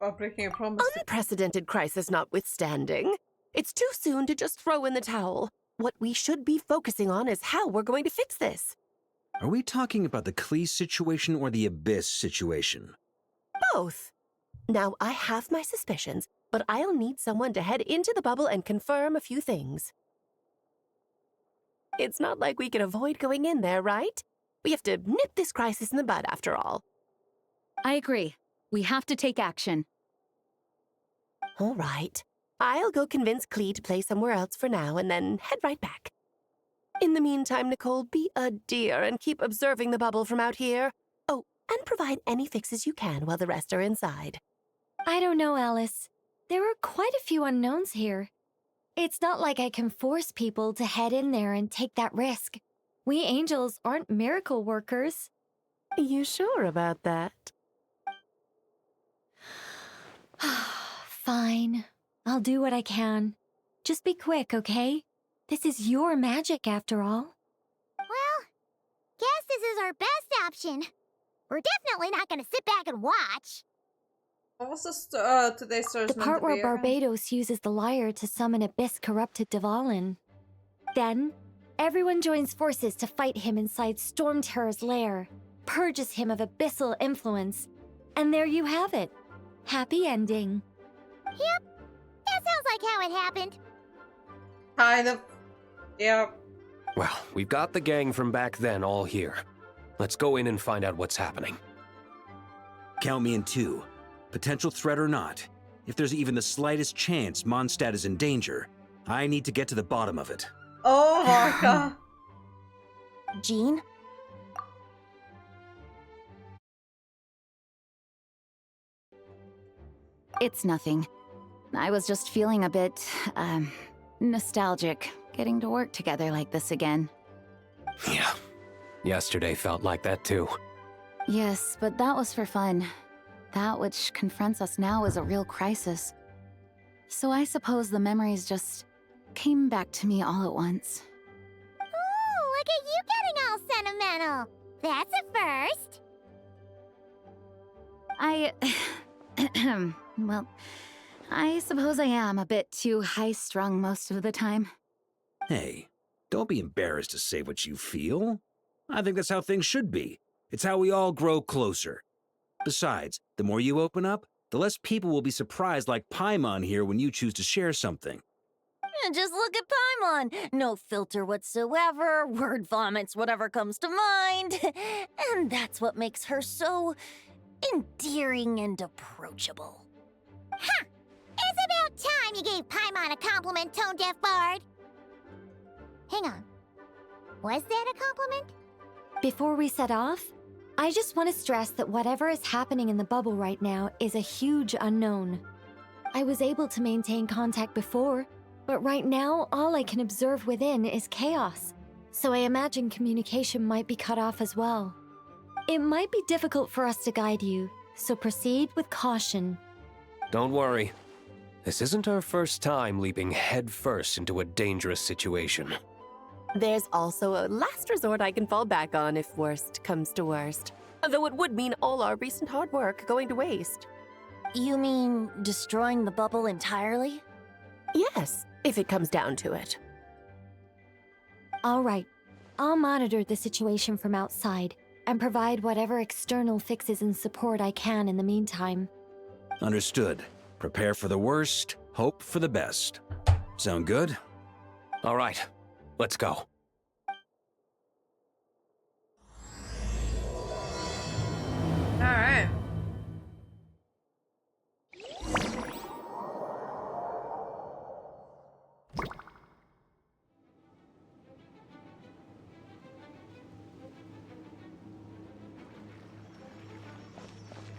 [SPEAKER 1] About breaking a promise.
[SPEAKER 9] Unprecedented crisis notwithstanding, it's too soon to just throw in the towel. What we should be focusing on is how we're going to fix this.
[SPEAKER 2] Are we talking about the Klee situation or the Abyss situation?
[SPEAKER 9] Both. Now, I have my suspicions, but I'll need someone to head into the bubble and confirm a few things. It's not like we can avoid going in there, right? We have to nip this crisis in the bud, after all.
[SPEAKER 10] I agree. We have to take action.
[SPEAKER 9] All right. I'll go convince Klee to play somewhere else for now and then head right back. In the meantime, Nicole, be a dear and keep observing the bubble from out here. Oh, and provide any fixes you can while the rest are inside.
[SPEAKER 6] I don't know, Alice. There are quite a few unknowns here. It's not like I can force people to head in there and take that risk. We angels aren't miracle workers.
[SPEAKER 9] You sure about that?
[SPEAKER 6] Fine. I'll do what I can. Just be quick, okay? This is your magic, after all.
[SPEAKER 3] Well, guess this is our best option. We're definitely not gonna sit back and watch.
[SPEAKER 1] What was this today's story?
[SPEAKER 6] The part where Barbados uses the lyre to summon abyss-corrupted Dvalin. Then, everyone joins forces to fight him inside Storm Terror's lair, purges him of abyssal influence, and there you have it. Happy ending.
[SPEAKER 3] Yep, that sounds like how it happened.
[SPEAKER 1] Kind of. Yep.
[SPEAKER 7] Well, we've got the gang from back then all here. Let's go in and find out what's happening.
[SPEAKER 2] Count me in 2. Potential threat or not, if there's even the slightest chance Mondstadt is in danger, I need to get to the bottom of it.
[SPEAKER 1] Oh, Varka.
[SPEAKER 8] Jean?
[SPEAKER 10] It's nothing. I was just feeling a bit, nostalgic, getting to work together like this again.
[SPEAKER 7] Yeah. Yesterday felt like that too.
[SPEAKER 10] Yes, but that was for fun. That which confronts us now is a real crisis. So I suppose the memories just came back to me all at once.
[SPEAKER 3] Ooh, look at you getting all sentimental. That's a first.
[SPEAKER 10] Well, I suppose I am a bit too high-strung most of the time.
[SPEAKER 2] Hey, don't be embarrassed to say what you feel. I think that's how things should be. It's how we all grow closer. Besides, the more you open up, the less people will be surprised like Paimon here when you choose to share something.
[SPEAKER 8] And just look at Paimon. No filter whatsoever, word vomits whatever comes to mind. And that's what makes her so endearing and approachable.
[SPEAKER 3] Ha! It's about time you gave Paimon a compliment, tone-deaf bard. Hang on. Was that a compliment?
[SPEAKER 6] Before we set off, I just want to stress that whatever is happening in the bubble right now is a huge unknown. I was able to maintain contact before, but right now all I can observe within is chaos, so I imagine communication might be cut off as well. It might be difficult for us to guide you, so proceed with caution.
[SPEAKER 7] Don't worry. This isn't our first time leaping headfirst into a dangerous situation.
[SPEAKER 9] There's also a last resort I can fall back on if worst comes to worst. Though it would mean all our recent hard work going to waste.
[SPEAKER 8] You mean destroying the bubble entirely?
[SPEAKER 9] Yes, if it comes down to it.
[SPEAKER 6] All right, I'll monitor the situation from outside and provide whatever external fixes and support I can in the meantime.
[SPEAKER 2] Understood. Prepare for the worst, hope for the best. Sound good?
[SPEAKER 7] All right, let's go.
[SPEAKER 1] Alright.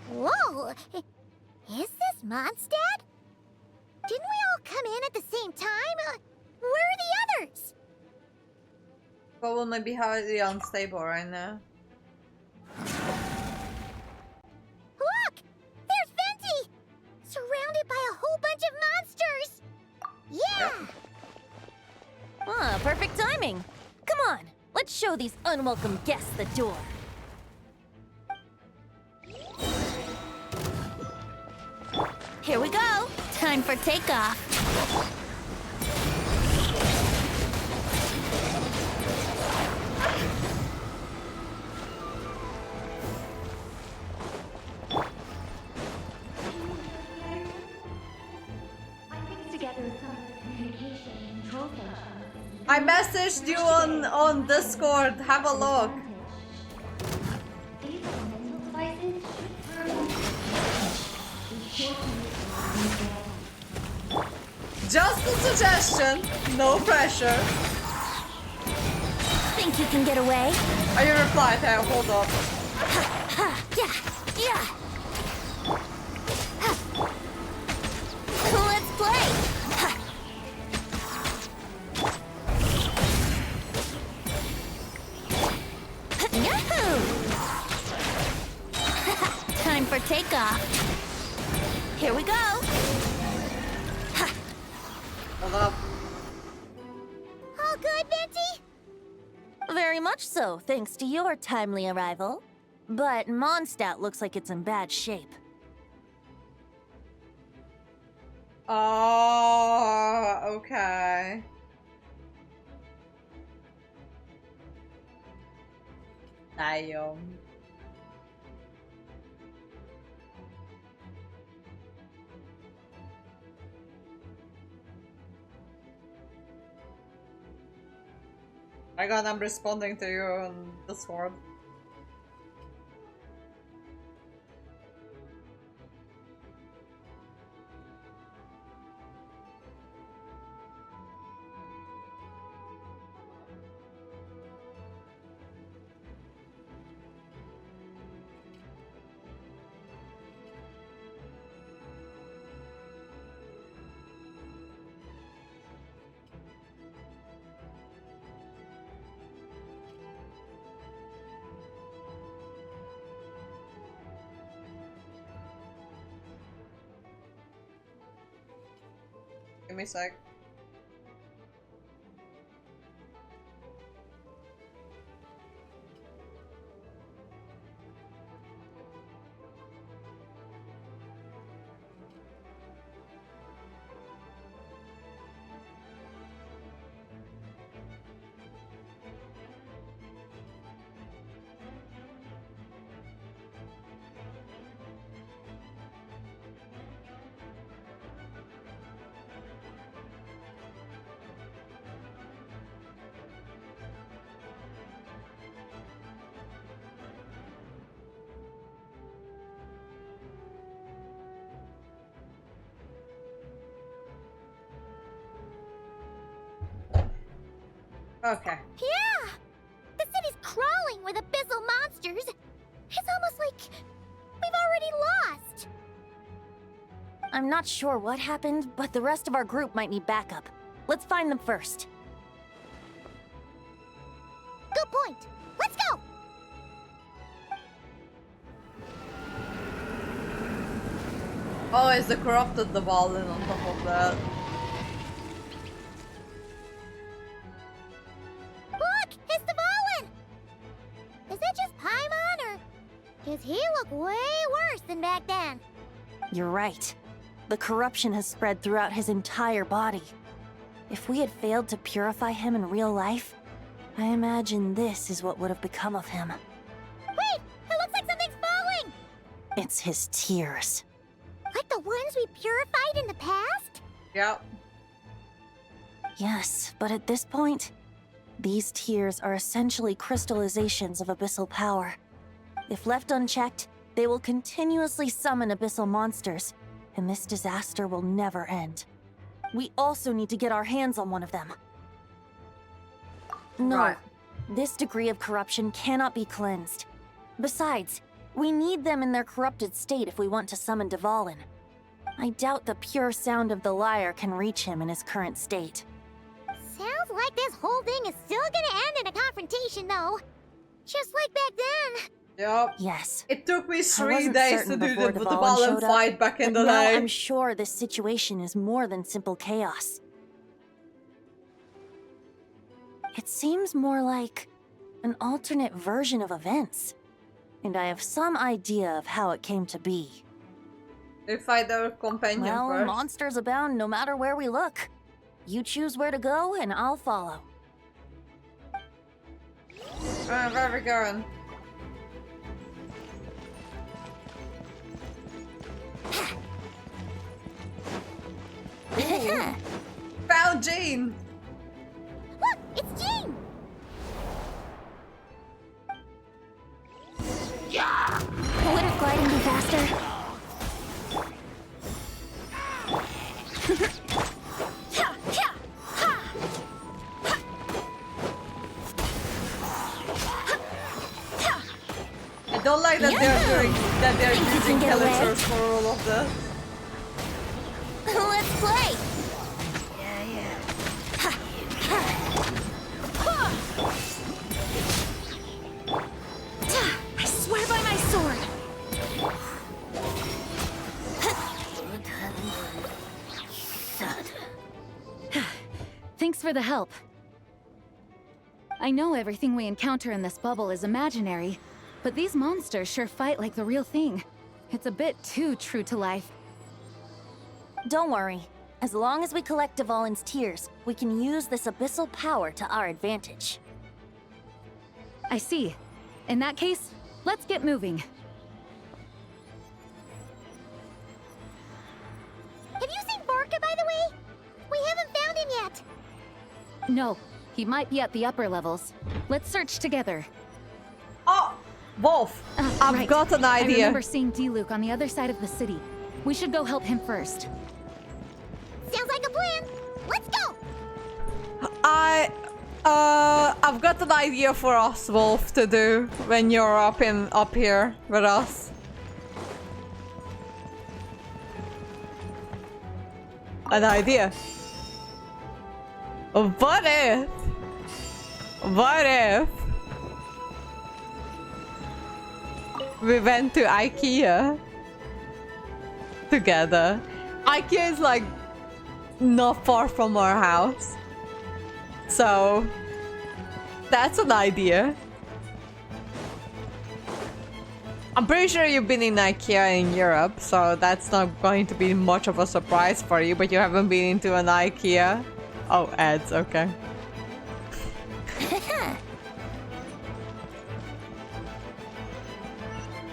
[SPEAKER 3] Whoa! Is this Mondstadt? Didn't we all come in at the same time? Where are the others?
[SPEAKER 1] But will maybe highly unstable right now.
[SPEAKER 3] Look! There's Venti! Surrounded by a whole bunch of monsters! Yeah!
[SPEAKER 8] Ah, perfect timing. Come on, let's show these unwelcome guests the door. Here we go. Time for takeoff.
[SPEAKER 1] I messaged you on Discord. Have a look. Just a suggestion, no pressure.
[SPEAKER 8] Think you can get away?
[SPEAKER 1] Are you replied? Hey, hold up.
[SPEAKER 8] Yeah. Let's play. Yahoo! Time for takeoff. Here we go.
[SPEAKER 1] Hold up.
[SPEAKER 3] All good, Venti?
[SPEAKER 8] Very much so, thanks to your timely arrival. But Mondstadt looks like it's in bad shape.
[SPEAKER 1] Oh, okay. Damn. My god, I'm responding to you on Discord. me a sec. Okay.
[SPEAKER 3] Yeah! The city's crawling with abyssal monsters. It's almost like we've already lost.
[SPEAKER 8] I'm not sure what happened, but the rest of our group might need backup. Let's find them first.
[SPEAKER 3] Good point. Let's go!
[SPEAKER 1] Oh, is the corrupted the Dvalin on top of that?
[SPEAKER 3] Look! It's Dvalin! Is that just Paimon, or does he look way worse than back then?
[SPEAKER 8] You're right. The corruption has spread throughout his entire body. If we had failed to purify him in real life, I imagine this is what would have become of him.
[SPEAKER 3] Wait! It looks like something's falling!
[SPEAKER 8] It's his tears.
[SPEAKER 3] Like the ones we purified in the past?
[SPEAKER 1] Yep.
[SPEAKER 8] Yes, but at this point, these tears are essentially crystallizations of abyssal power. If left unchecked, they will continuously summon abyssal monsters, and this disaster will never end. We also need to get our hands on one of them. No,
[SPEAKER 1] Right.
[SPEAKER 8] This degree of corruption cannot be cleansed. Besides, we need them in their corrupted state if we want to summon Dvalin. I doubt the pure sound of the lyre can reach him in his current state.
[SPEAKER 3] Sounds like this whole thing is still gonna end in a confrontation, though. Just like back then.
[SPEAKER 1] Yep.
[SPEAKER 8] Yes.
[SPEAKER 1] It took me
[SPEAKER 8] I
[SPEAKER 1] 3
[SPEAKER 8] wasn't
[SPEAKER 1] days
[SPEAKER 8] certain
[SPEAKER 1] to do
[SPEAKER 8] before
[SPEAKER 1] the
[SPEAKER 8] Dvalin
[SPEAKER 1] Dvalin
[SPEAKER 8] showed up,
[SPEAKER 1] fight back in
[SPEAKER 8] but
[SPEAKER 1] the
[SPEAKER 8] now
[SPEAKER 1] day.
[SPEAKER 8] I'm sure this situation is more than simple chaos. It seems more like an alternate version of events, and I have some idea of how it came to be.
[SPEAKER 1] We fight our companion
[SPEAKER 8] Well,
[SPEAKER 1] first.
[SPEAKER 8] monsters abound no matter where we look. You choose where to go, and I'll follow.
[SPEAKER 1] Where are we going? Found Jean!
[SPEAKER 3] Look, it's Jean!
[SPEAKER 8] Would have gliding be faster?
[SPEAKER 1] I don't like that they're using Kellichers for all of this.
[SPEAKER 3] Let's play!
[SPEAKER 18] I swear by my sword!
[SPEAKER 10] Thanks for the help. I know everything we encounter in this bubble is imaginary, but these monsters sure fight like the real thing. It's a bit too true to life.
[SPEAKER 8] Don't worry. As long as we collect Dvalin's tears, we can use this abyssal power to our advantage.
[SPEAKER 10] I see. In that case, let's get moving.
[SPEAKER 3] Have you seen Vorka, by the way? We haven't found him yet.
[SPEAKER 10] No, he might be at the upper levels. Let's search together.
[SPEAKER 1] Oh, Wolf, I've
[SPEAKER 10] right.
[SPEAKER 1] got an
[SPEAKER 10] I
[SPEAKER 1] idea.
[SPEAKER 10] remember seeing D-Luke on the other side of the city. We should go help him first.
[SPEAKER 3] Sounds like a plan. Let's go!
[SPEAKER 1] I've got an idea for us, Wolf, to do when you're up here with us. An idea. What if we went to IKEA together? IKEA is like not far from our house. So that's an idea. I'm pretty sure you've been in IKEA in Europe, so that's not going to be much of a surprise for you, but you haven't been into an IKEA? Oh, ads, okay.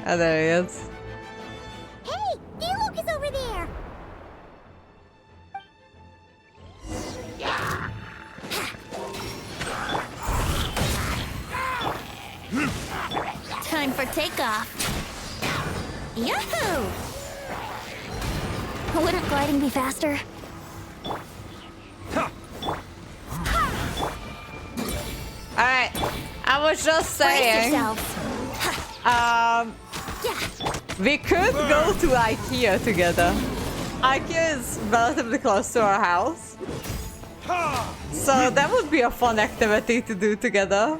[SPEAKER 1] Oh, there he is.
[SPEAKER 3] Hey, D-Luke is over there.
[SPEAKER 8] Time for takeoff.
[SPEAKER 3] Yahoo! Wouldn't gliding be faster?
[SPEAKER 1] Alright, I was just saying. We could go to IKEA together. IKEA is relatively close to our house. So that would be a fun activity to do together.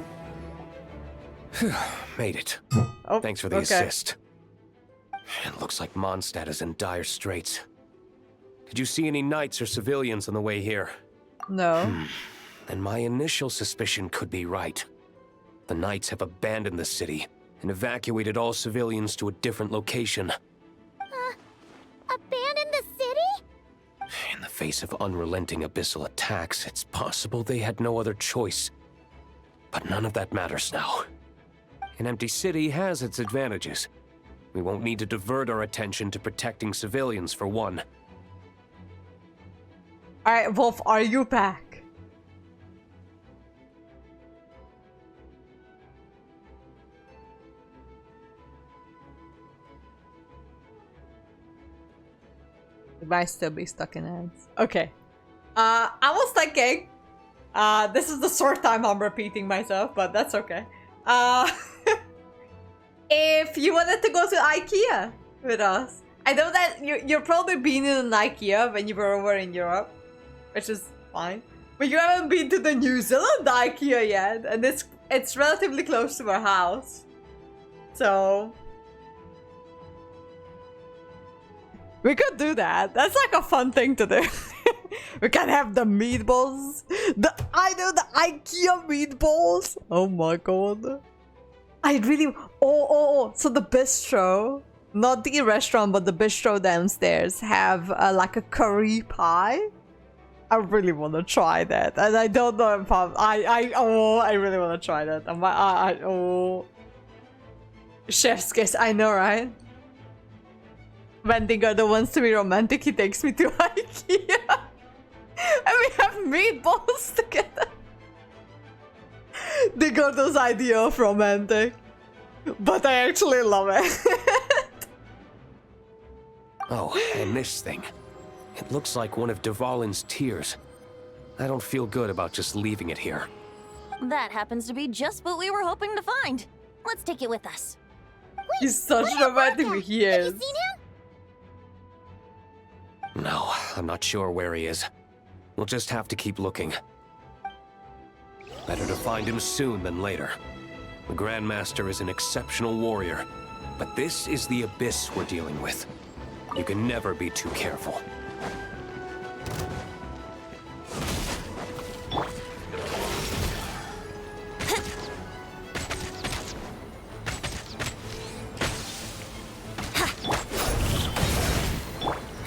[SPEAKER 7] Made it.
[SPEAKER 1] Oh,
[SPEAKER 7] thanks for the assist. It looks like Mondstadt is in dire straits. Did you see any knights or civilians on the way here?
[SPEAKER 1] No.
[SPEAKER 7] Then my initial suspicion could be right. The knights have abandoned the city and evacuated all civilians to a different location.
[SPEAKER 3] Abandon the city?
[SPEAKER 7] In the face of unrelenting abyssal attacks, it's possible they had no other choice. But none of that matters now. An empty city has its advantages. We won't need to divert our attention to protecting civilians, for one.
[SPEAKER 1] Alright, Wolf, are you back? It might still be stuck in ads. Okay. I was thinking, this is the third time I'm repeating myself, but that's okay. If you wanted to go to IKEA with us. I know that you've probably been in an IKEA when you were over in Europe, which is fine. But you haven't been to the New Zealand IKEA yet, and it's relatively close to our house. So we could do that. That's like a fun thing to do. We can have the meatballs. I know the IKEA meatballs. Oh my god. I really... Oh. So the bistro, not the restaurant, but the bistro downstairs have like a curry pie. I really want to try that. And I don't know if I really want to try that. Oh. Chef's kiss, I know, right? When Dingo wants to be romantic, he takes me to IKEA. And we have meatballs together. Dingo's idea of romantic. But I actually love it.
[SPEAKER 7] Oh, and this thing. It looks like one of Dvalin's tears. I don't feel good about just leaving it here.
[SPEAKER 8] That happens to be just what we were hoping to find. Let's take it with us.
[SPEAKER 1] He's such a romantic. He is.
[SPEAKER 3] Have you seen him?
[SPEAKER 7] No, I'm not sure where he is. We'll just have to keep looking. Better to find him soon than later. The Grandmaster is an exceptional warrior, but this is the abyss we're dealing with. You can never be too careful.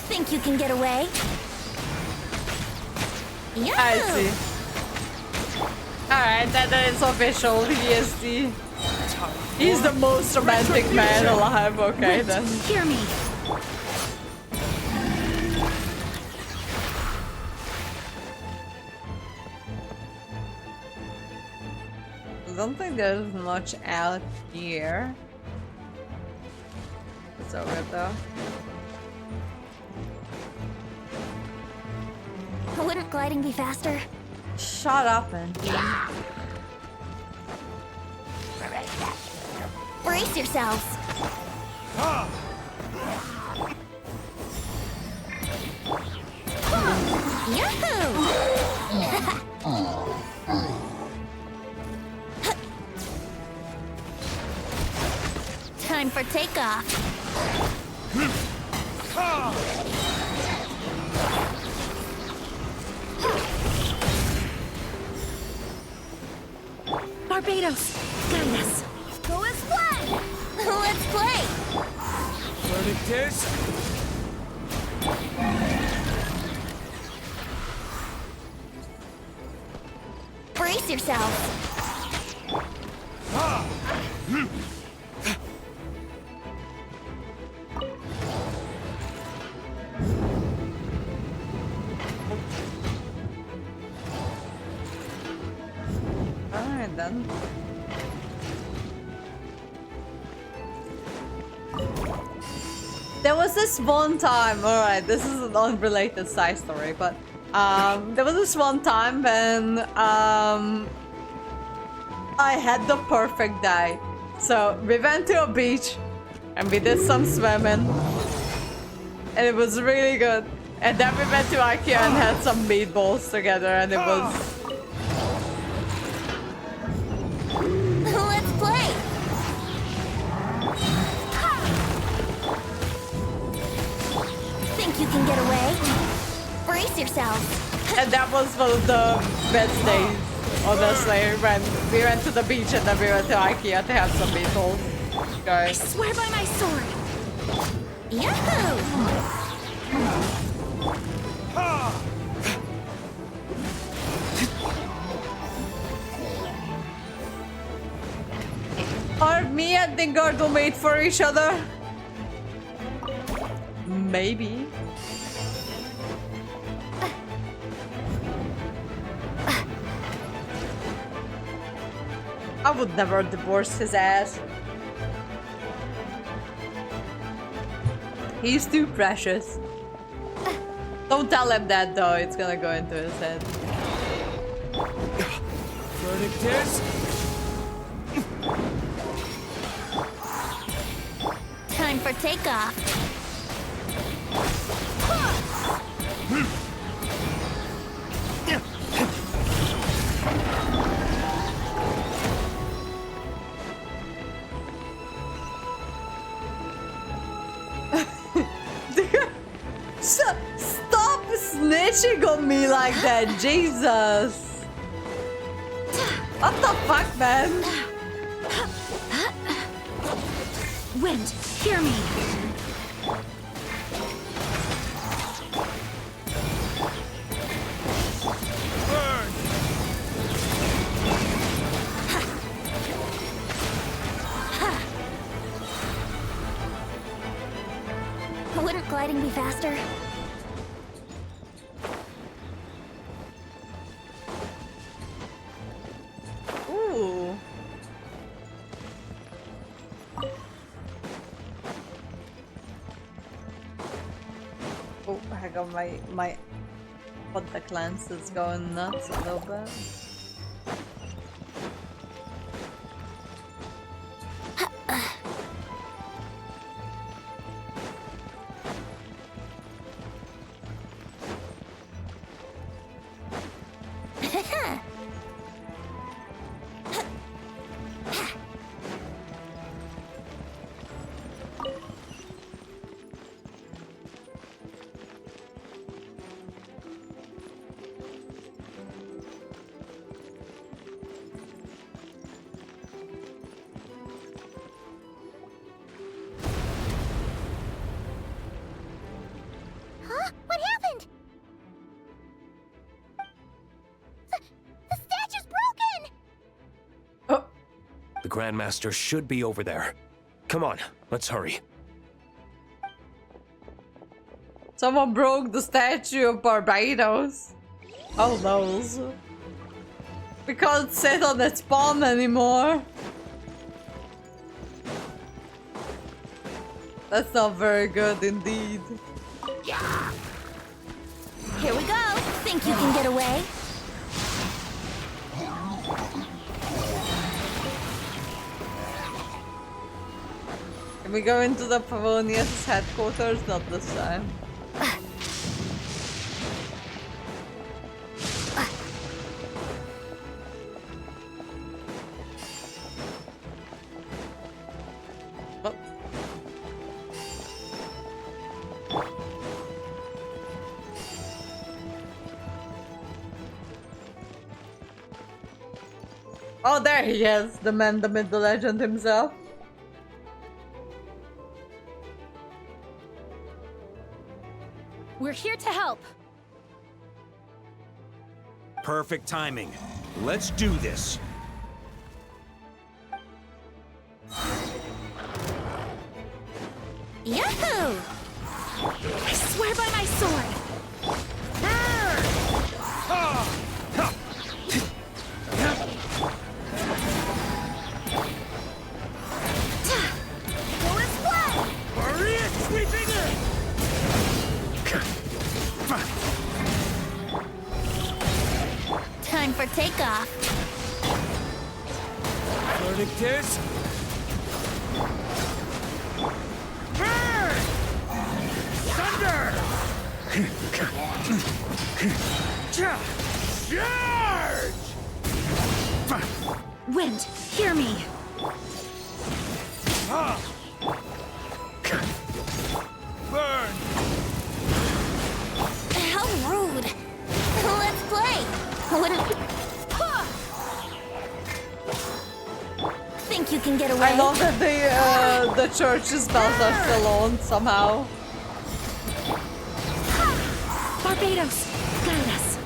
[SPEAKER 3] Think you can get away?
[SPEAKER 1] Yeah. I see. Alright, that is official. He's the most romantic man alive. Okay, then.
[SPEAKER 18] Hear me.
[SPEAKER 1] I don't think there's much out here. It's over though.
[SPEAKER 3] Wouldn't gliding be faster?
[SPEAKER 1] Shut up, man.
[SPEAKER 3] Brace yourselves. Yahoo! Time for takeoff.
[SPEAKER 16] Barbados, guide us.
[SPEAKER 3] Go explain!
[SPEAKER 8] Let's play!
[SPEAKER 11] Verdict is...
[SPEAKER 3] Brace yourself.
[SPEAKER 1] Alright then. There was this one time, alright, this is an unrelated side story, but there was this one time when I had the perfect day. So we went to a beach and we did some swimming and it was really good. And then we went to IKEA and had some meatballs together and it was...
[SPEAKER 3] Let's play! Think you can get away? Brace yourself.
[SPEAKER 1] And that was one of the best days, honestly, when we went to the beach and then we went to IKEA to have some meatballs.
[SPEAKER 15] I swear by my sword.
[SPEAKER 3] Yahoo!
[SPEAKER 1] Are me and Dingardo made for each other? Maybe. I would never divorce his ass. He's too precious. Don't tell him that though, it's gonna go into his head.
[SPEAKER 11] Verdict is...
[SPEAKER 3] Time for takeoff.
[SPEAKER 1] Stop snitching on me like that, Jesus! What the fuck, man?
[SPEAKER 15] Wind, hear me.
[SPEAKER 3] Wouldn't gliding be faster?
[SPEAKER 1] Ooh. Oh, hang on, my contact lens is going nuts a little bit.
[SPEAKER 3] Huh? What happened? The statue's broken!
[SPEAKER 7] The Grandmaster should be over there. Come on, let's hurry.
[SPEAKER 1] Someone broke the statue of Barbados. Oh no. We can't sit on its palm anymore. That's not very good indeed.
[SPEAKER 3] Here we go. Think you can get away?
[SPEAKER 1] Can we go into the Pavonius headquarters? Not this time. Oh, there he is, the man, the myth, the legend himself.
[SPEAKER 18] We're here to help.
[SPEAKER 2] Perfect timing. Let's do this.
[SPEAKER 18] Yahoo! I swear by my sword.
[SPEAKER 20] Maria sweeping in!
[SPEAKER 3] Time for takeoff.
[SPEAKER 20] Verdictus! Burn! Thunder! Charge!
[SPEAKER 18] Wind, hear me.
[SPEAKER 20] Burn!
[SPEAKER 3] How rude. Let's play. Think you can get away?
[SPEAKER 1] I love that the church's bells are still on somehow.
[SPEAKER 18] Barbados, guide us.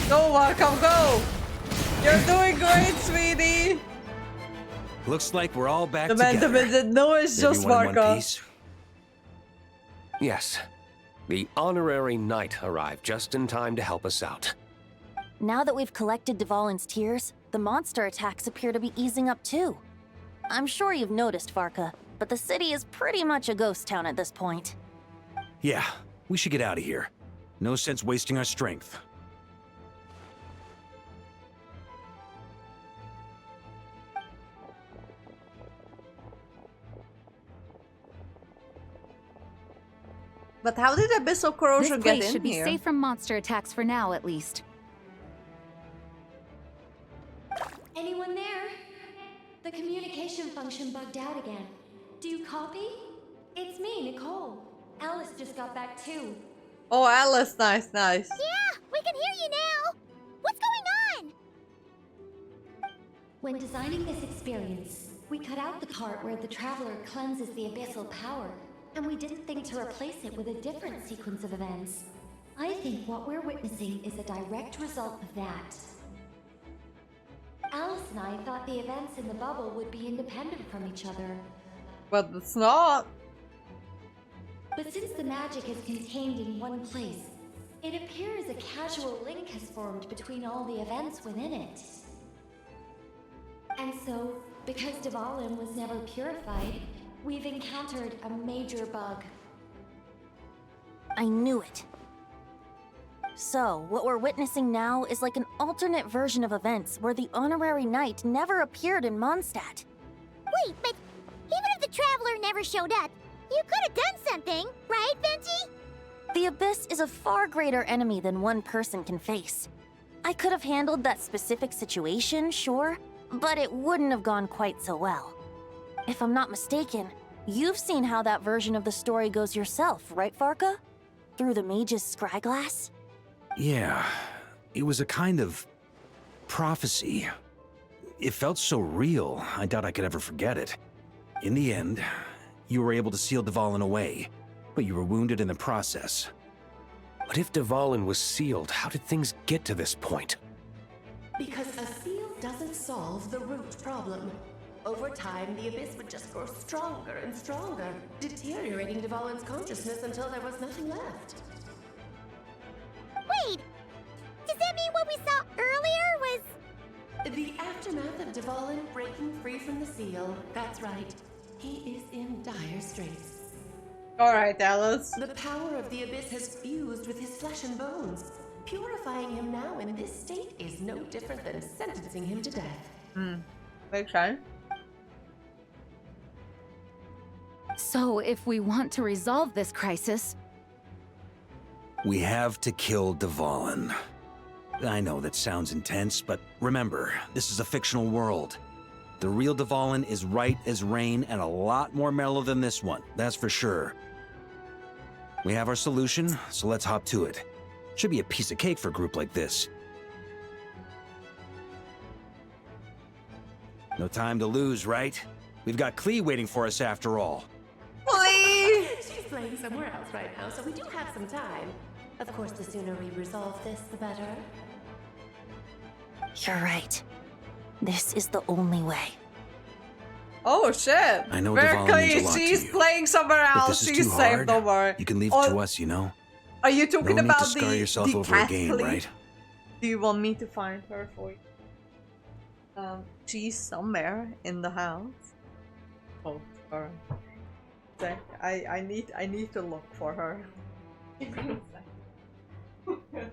[SPEAKER 1] Go, Markham, go! You're doing great, sweetie!
[SPEAKER 2] Looks like we're all back
[SPEAKER 1] The man,
[SPEAKER 2] together.
[SPEAKER 1] no, it's just
[SPEAKER 7] Everyone in one
[SPEAKER 1] Marco.
[SPEAKER 7] piece? Yes. The honorary knight arrived just in time to help us out.
[SPEAKER 8] Now that we've collected Dvalin's tears, the monster attacks appear to be easing up too. I'm sure you've noticed, Varka, but the city is pretty much a ghost town at this point.
[SPEAKER 2] Yeah, we should get out of here. No sense wasting our strength.
[SPEAKER 1] But how did Abyssal Corrosion
[SPEAKER 18] This
[SPEAKER 1] get
[SPEAKER 18] place
[SPEAKER 1] in
[SPEAKER 18] should be
[SPEAKER 1] here?
[SPEAKER 18] safe from monster attacks for now, at least.
[SPEAKER 5] Anyone there? The communication function bugged out again. Do you copy? It's me, Nicole. Alice just got back too.
[SPEAKER 1] Oh, Alice, nice, nice.
[SPEAKER 3] Yeah, we can hear you now. What's going on?
[SPEAKER 5] When designing this experience, we cut out the part where the traveler cleanses the abyssal power, and we didn't think to replace it with a different sequence of events. I think what we're witnessing is a direct result of that. Alice and I thought the events in the bubble would be independent from each other.
[SPEAKER 1] But it's not.
[SPEAKER 5] But since the magic is contained in one place, it appears a casual link has formed between all the events within it. And so, because Dvalin was never purified, we've encountered a major bug.
[SPEAKER 8] I knew it. So, what we're witnessing now is like an alternate version of events where the honorary knight never appeared in Mondstadt.
[SPEAKER 3] Wait, but even if the traveler never showed up, you could have done something, right, Venti?
[SPEAKER 8] The Abyss is a far greater enemy than one person can face. I could have handled that specific situation, sure, but it wouldn't have gone quite so well. If I'm not mistaken, you've seen how that version of the story goes yourself, right, Varka? Through the mage's scryglass?
[SPEAKER 2] Yeah, it was a kind of prophecy. It felt so real, I doubt I could ever forget it. In the end, you were able to seal Dvalin away, but you were wounded in the process.
[SPEAKER 7] But if Dvalin was sealed, how did things get to this point?
[SPEAKER 9] Because a seal doesn't solve the root problem. Over time, the Abyss would just grow stronger and stronger, deteriorating Dvalin's consciousness until there was nothing left.
[SPEAKER 3] Wait, does that mean what we saw earlier was...
[SPEAKER 9] The aftermath of Dvalin breaking free from the seal. That's right. He is in dire straits.
[SPEAKER 1] Alright, Alice.
[SPEAKER 9] The power of the Abyss has fused with his flesh and bones. Purifying him now in this state is no different than sentencing him to death.
[SPEAKER 1] Makes sense.
[SPEAKER 18] So, if we want to resolve this crisis,
[SPEAKER 2] We have to kill Dvalin. I know that sounds intense, but remember, this is a fictional world. The real Dvalin is right as rain and a lot more mellow than this one, that's for sure. We have our solution, so let's hop to it. Should be a piece of cake for a group like this. No time to lose, right? We've got Klee waiting for us after all.
[SPEAKER 1] Klee!
[SPEAKER 4] She's playing somewhere else right now, so we do have some time. Of course, the sooner we resolve this, the better.
[SPEAKER 8] You're right. This is the only way.
[SPEAKER 1] Oh shit!
[SPEAKER 2] I know
[SPEAKER 1] Very
[SPEAKER 2] Duvall means a lot to
[SPEAKER 1] she's
[SPEAKER 2] you.
[SPEAKER 1] playing somewhere
[SPEAKER 2] If
[SPEAKER 1] else.
[SPEAKER 2] this is
[SPEAKER 1] She's
[SPEAKER 2] too
[SPEAKER 1] safe,
[SPEAKER 2] hard,
[SPEAKER 1] don't worry.
[SPEAKER 2] you can leave
[SPEAKER 1] Oh,
[SPEAKER 2] it to us, you know?
[SPEAKER 1] Are you talking
[SPEAKER 2] No need
[SPEAKER 1] about
[SPEAKER 2] to scar yourself
[SPEAKER 1] the
[SPEAKER 2] over a
[SPEAKER 1] cat
[SPEAKER 2] game,
[SPEAKER 1] Klee?
[SPEAKER 2] right?
[SPEAKER 1] Do you want me to find her for you? She's somewhere in the house. Oh, sorry. Sec. I need to look for her. Give me a sec.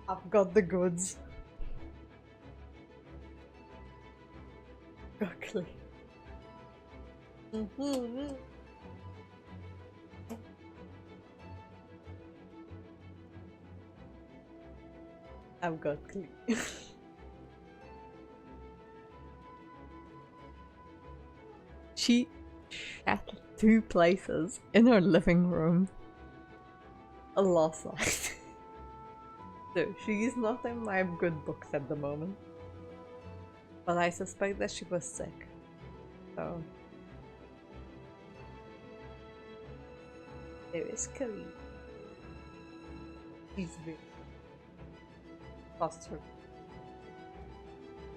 [SPEAKER 1] I've got the goods. Broccoli. I've got Klee. She shat 2 places in her living room last night. So she's not in my good books at the moment. But I suspect that she was sick. So there is Klee. She's very lost her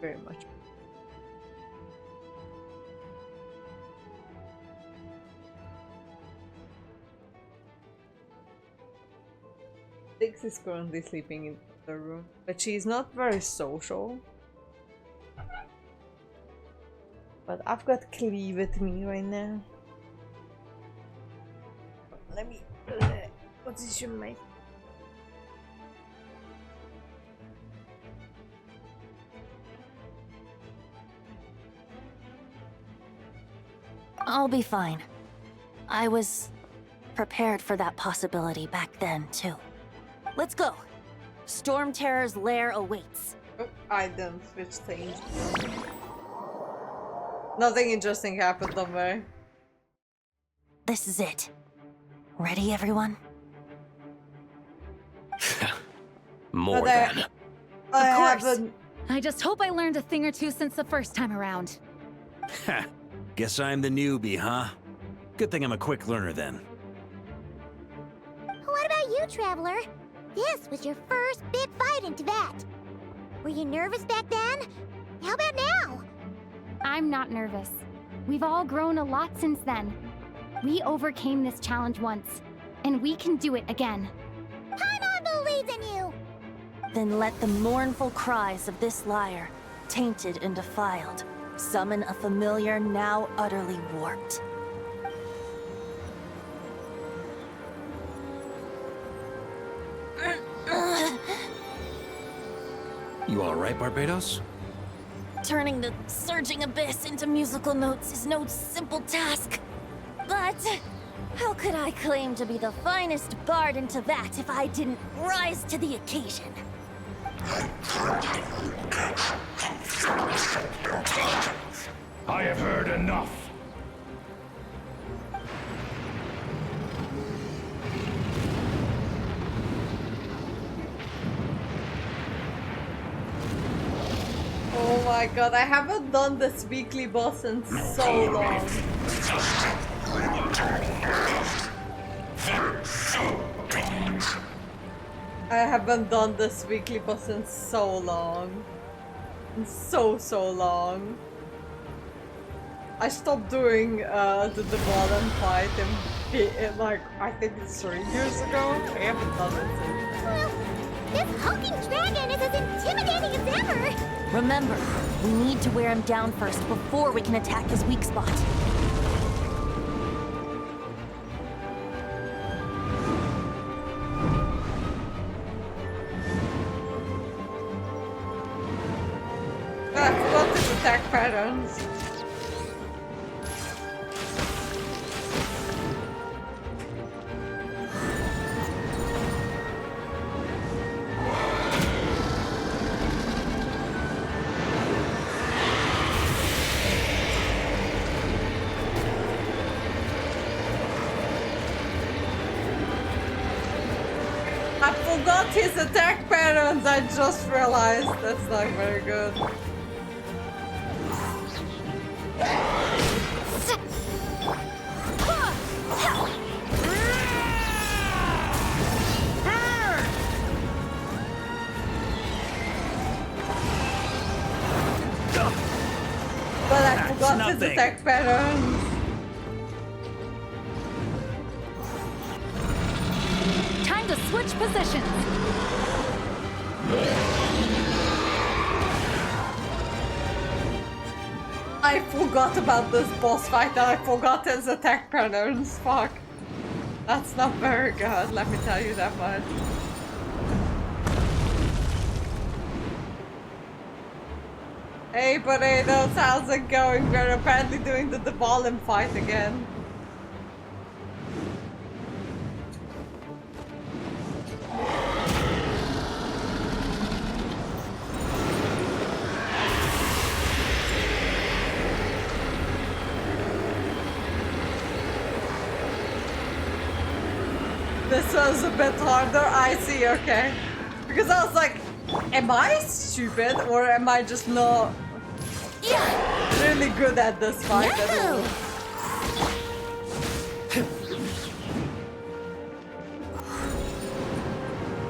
[SPEAKER 1] very much. Dix is currently sleeping in the room, but she's not very social. But I've got Klee with me right now. Let me position my.
[SPEAKER 8] I'll be fine. I was prepared for that possibility back then, too. Let's go. Storm Terror's lair awaits.
[SPEAKER 1] Oh, I didn't switch things. Nothing interesting happened, don't worry.
[SPEAKER 8] This is it. Ready, everyone?
[SPEAKER 12] More
[SPEAKER 1] But
[SPEAKER 12] than.
[SPEAKER 1] Of course.
[SPEAKER 18] I just hope I learned a thing or two since the first time around.
[SPEAKER 2] Ha! Guess I'm the newbie, huh? Good thing I'm a quick learner then.
[SPEAKER 3] What about you, Traveler? This was your first big fight in Tibet. Were you nervous back then? How about now?
[SPEAKER 18] I'm not nervous. We've all grown a lot since then. We overcame this challenge once, and we can do it again.
[SPEAKER 3] Paimon believes in you!
[SPEAKER 8] Then let the mournful cries of this lyre, tainted and defiled, summon a familiar now utterly warped.
[SPEAKER 2] You alright, Barbados?
[SPEAKER 8] Turning the surging abyss into musical notes is no simple task. But how could I claim to be the finest bard in Tibet if I didn't rise to the occasion?
[SPEAKER 20] I have heard enough.
[SPEAKER 1] Oh my god, I haven't done this weekly boss in so long. I haven't done this weekly boss in so long. In so long. I stopped doing the Devon fight in Like, I think it's 3 years ago. I haven't done it since.
[SPEAKER 3] Well, this hulking dragon is as intimidating as ever.
[SPEAKER 8] Remember, we need to wear him down first before we can attack his weak spot.
[SPEAKER 1] I forgot his attack patterns. I forgot his attack patterns, I just realized. That's not very good. But I forgot his attack patterns.
[SPEAKER 18] Time to switch positions.
[SPEAKER 1] I forgot about this boss fight and I forgot his attack patterns. Fuck. That's not very good, let me tell you that much. Hey potatoes, how's it going? We're apparently doing the Dvalin fight again. This was a bit harder, I see, okay. Because I was like, am I stupid or am I just not really good at this fight at all?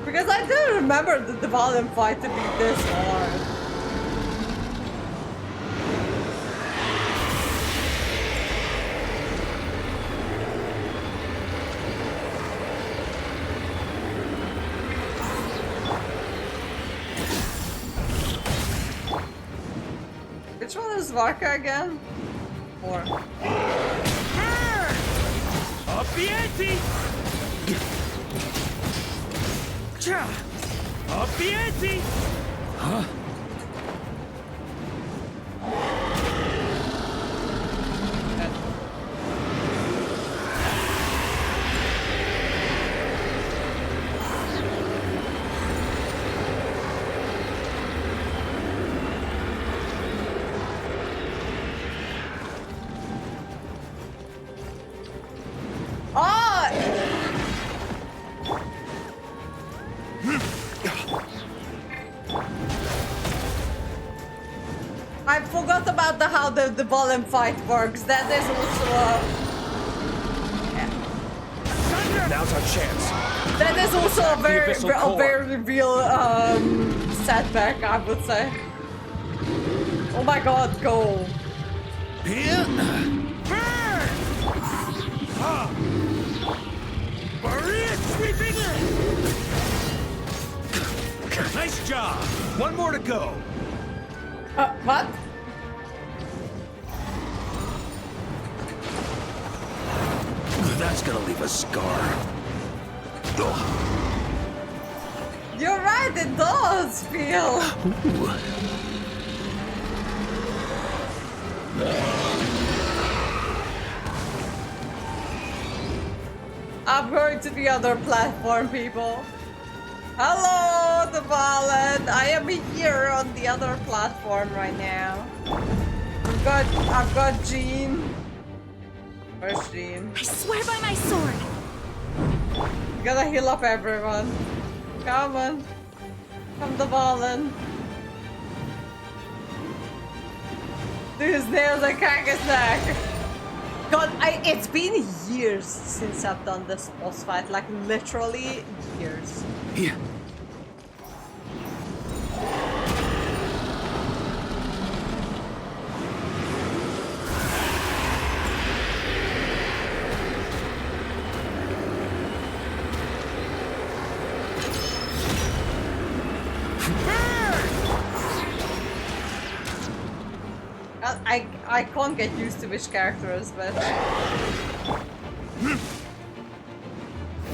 [SPEAKER 1] Because I do remember the Dvalin fight to be this hard. Which one is Varka again? Or
[SPEAKER 11] Up the ante! Up the ante!
[SPEAKER 2] Huh?
[SPEAKER 1] I forgot about how the Dvalin fight works. That is also
[SPEAKER 2] Now's our chance.
[SPEAKER 1] that is also a very real setback, I would say. Oh my god, go.
[SPEAKER 2] Nice job. One more to go.
[SPEAKER 1] What?
[SPEAKER 2] That's gonna leave a scar. Ugh.
[SPEAKER 1] You're right, it does feel. I'm going to the other platform, people. Hello, Dvalin. I am here on the other platform right now. I've got Jean. Where's Jean?
[SPEAKER 15] I swear by my sword.
[SPEAKER 1] You gotta heal up everyone. Come on. Come, Dvalin. Do his nails and crack his neck. God, it's been years since I've done this boss fight. Like, literally years.
[SPEAKER 2] Yeah.
[SPEAKER 1] I can't get used to which characters, but...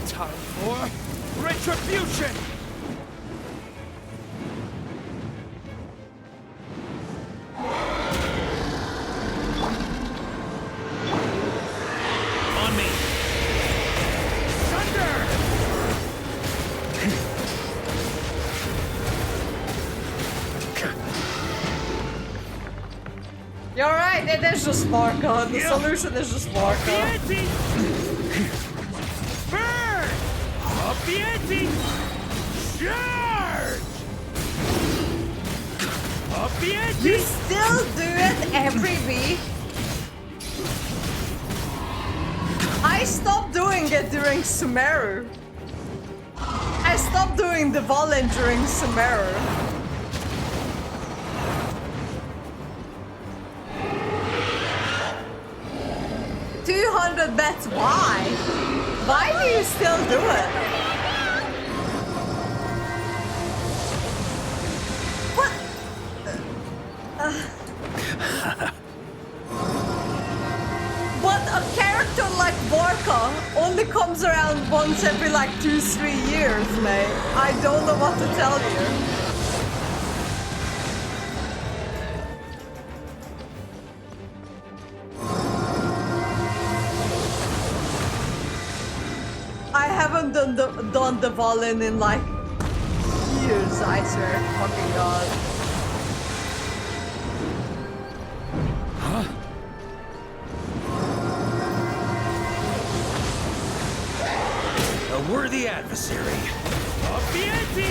[SPEAKER 11] Time for retribution!
[SPEAKER 2] On me!
[SPEAKER 11] Thunder!
[SPEAKER 1] You're right, it is just Marco. The solution is just Marco.
[SPEAKER 11] Burn! Up the ante! Charge! Up the ante!
[SPEAKER 1] You still do it every week? I stopped doing it during Sumeru. I stopped doing the Volin during Sumeru. $200 bets, why? Why do you still do it? What? But a character like Vorka only comes around once every like 2-3 years, mate. I don't know what to tell you. I haven't done the Volin in like years, I swear. Fucking god.
[SPEAKER 2] Huh? A worthy adversary.
[SPEAKER 11] Up the ante!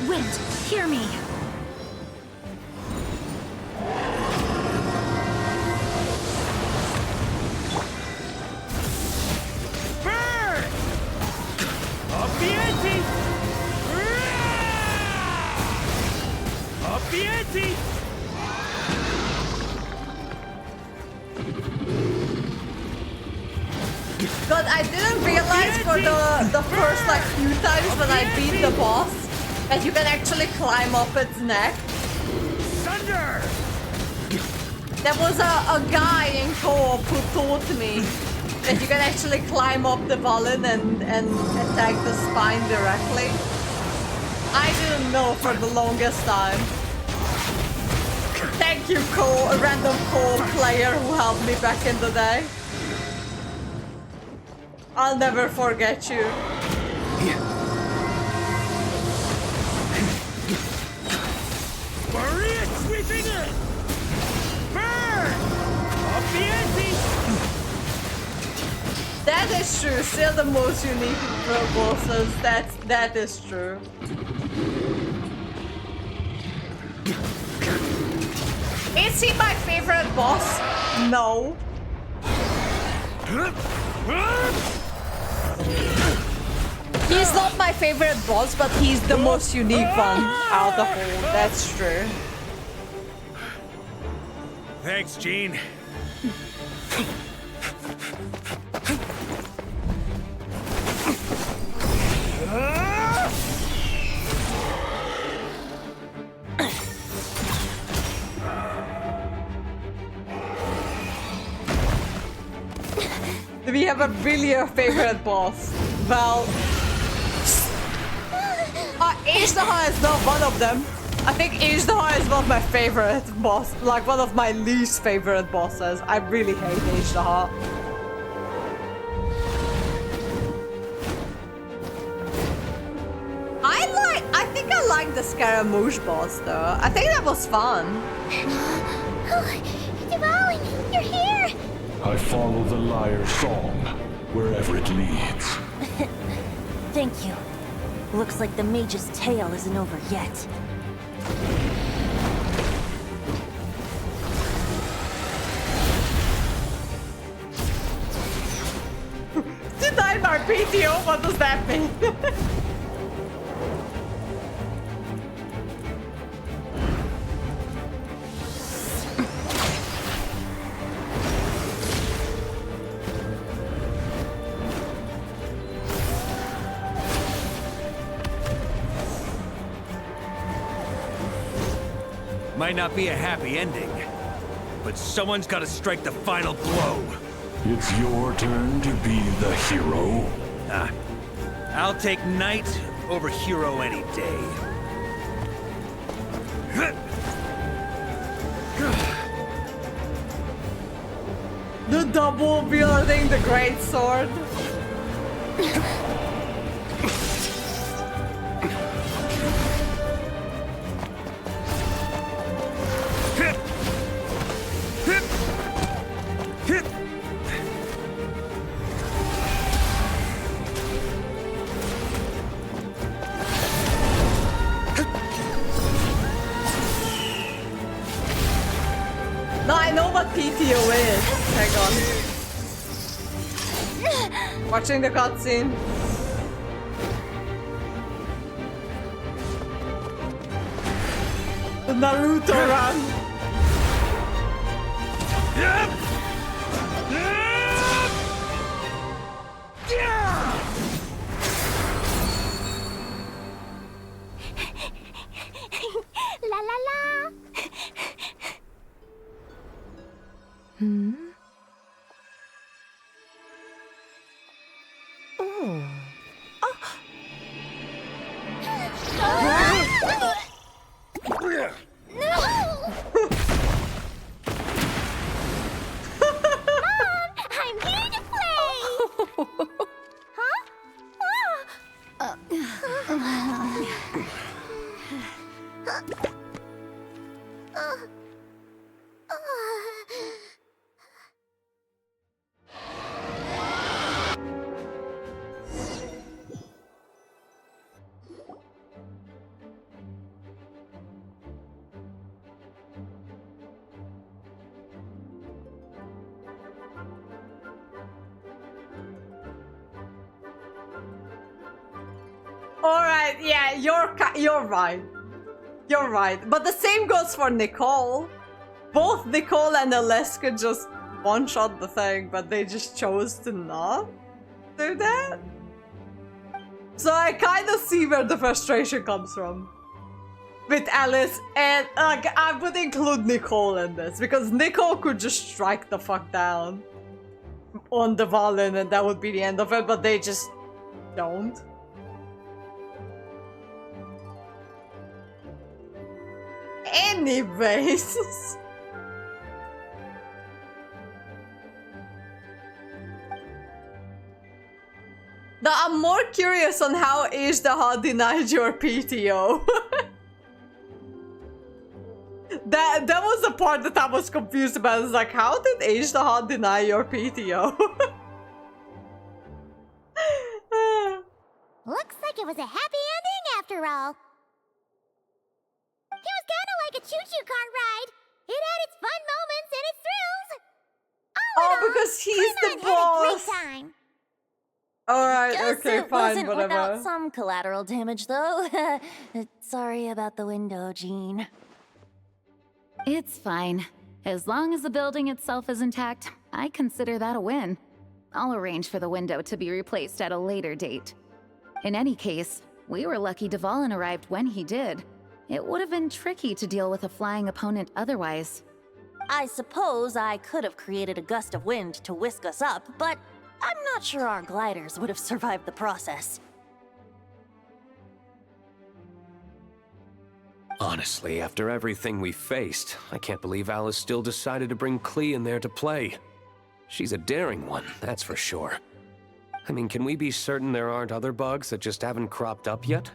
[SPEAKER 15] Wind, hear me.
[SPEAKER 11] Burn! Up the ante! Up the ante!
[SPEAKER 1] God, I didn't realize for the first like few times when I beat the boss that you can actually climb up its neck.
[SPEAKER 11] Thunder!
[SPEAKER 1] There was a guy in co-op who taught me that you can actually climb up the Volin and attack the spine directly. I didn't know for the longest time. Thank you, a random co-op player who helped me back in the day. I'll never forget you.
[SPEAKER 11] Maria sweeping it! Burn! Up the ante!
[SPEAKER 1] That is true. Still the most unique bosses. That is true. Is he my favorite boss? No. He's not my favorite boss, but he's the most unique one out of all. That's true.
[SPEAKER 11] Thanks, Gene.
[SPEAKER 1] Do we have a really favorite boss? Well, Ishtaha is not one of them. I think Ishtaha is not my favorite boss, like one of my least favorite bosses. I really hate Ishtaha. I think I like the Scaramouche boss though. I think that was fun.
[SPEAKER 3] Devouring, you're here!
[SPEAKER 20] I follow the lyre's song, wherever it leads.
[SPEAKER 8] Thank you. Looks like the mage's tale isn't over yet.
[SPEAKER 1] Deny my PTO? What does that mean?
[SPEAKER 2] Might not be a happy ending, but someone's got to strike the final blow.
[SPEAKER 20] It's your turn to be the hero.
[SPEAKER 2] I'll take knight over hero any day.
[SPEAKER 1] The double wielding the great sword. No, I know what PTO is. Hang on. Watching the cutscene. The Naruto run.
[SPEAKER 3] La la la.
[SPEAKER 16] Hmm? Oh.
[SPEAKER 3] Mom, I'm here to play.
[SPEAKER 1] Alright, yeah, you're right. You're right. But the same goes for Nicole. Both Nicole and Alaska just one-shot the thing, but they just chose to not do that. So I kind of see where the frustration comes from. With Alice, and like, I would include Nicole in this, because Nicole could just strike the fuck down on the Valen and that would be the end of it, but they just don't. Anyways. Now, I'm more curious on how Ishtaha denied your PTO. That was the part that I was confused about. It's like, how did Ishtaha deny your PTO?
[SPEAKER 3] Looks like it was a happy ending after all. It was kind of like a choo-choo cart ride. It had its fun moments and its thrills.
[SPEAKER 1] Oh, because he's the boss.
[SPEAKER 3] Had a great time.
[SPEAKER 1] Alright,
[SPEAKER 8] Guess
[SPEAKER 1] okay,
[SPEAKER 8] it
[SPEAKER 1] fine,
[SPEAKER 8] wasn't
[SPEAKER 1] whatever.
[SPEAKER 8] without some collateral damage, though. Sorry about the window, Jean.
[SPEAKER 10] It's fine. As long as the building itself is intact, I consider that a win. I'll arrange for the window to be replaced at a later date. In any case, we were lucky Dvalin arrived when he did. It would have been tricky to deal with a flying opponent otherwise.
[SPEAKER 8] I suppose I could have created a gust of wind to whisk us up, but I'm not sure our gliders would have survived the process.
[SPEAKER 7] Honestly, after everything we faced, I can't believe Alice still decided to bring Klee in there to play. She's a daring one, that's for sure. I mean, can we be certain there aren't other bugs that just haven't cropped up yet?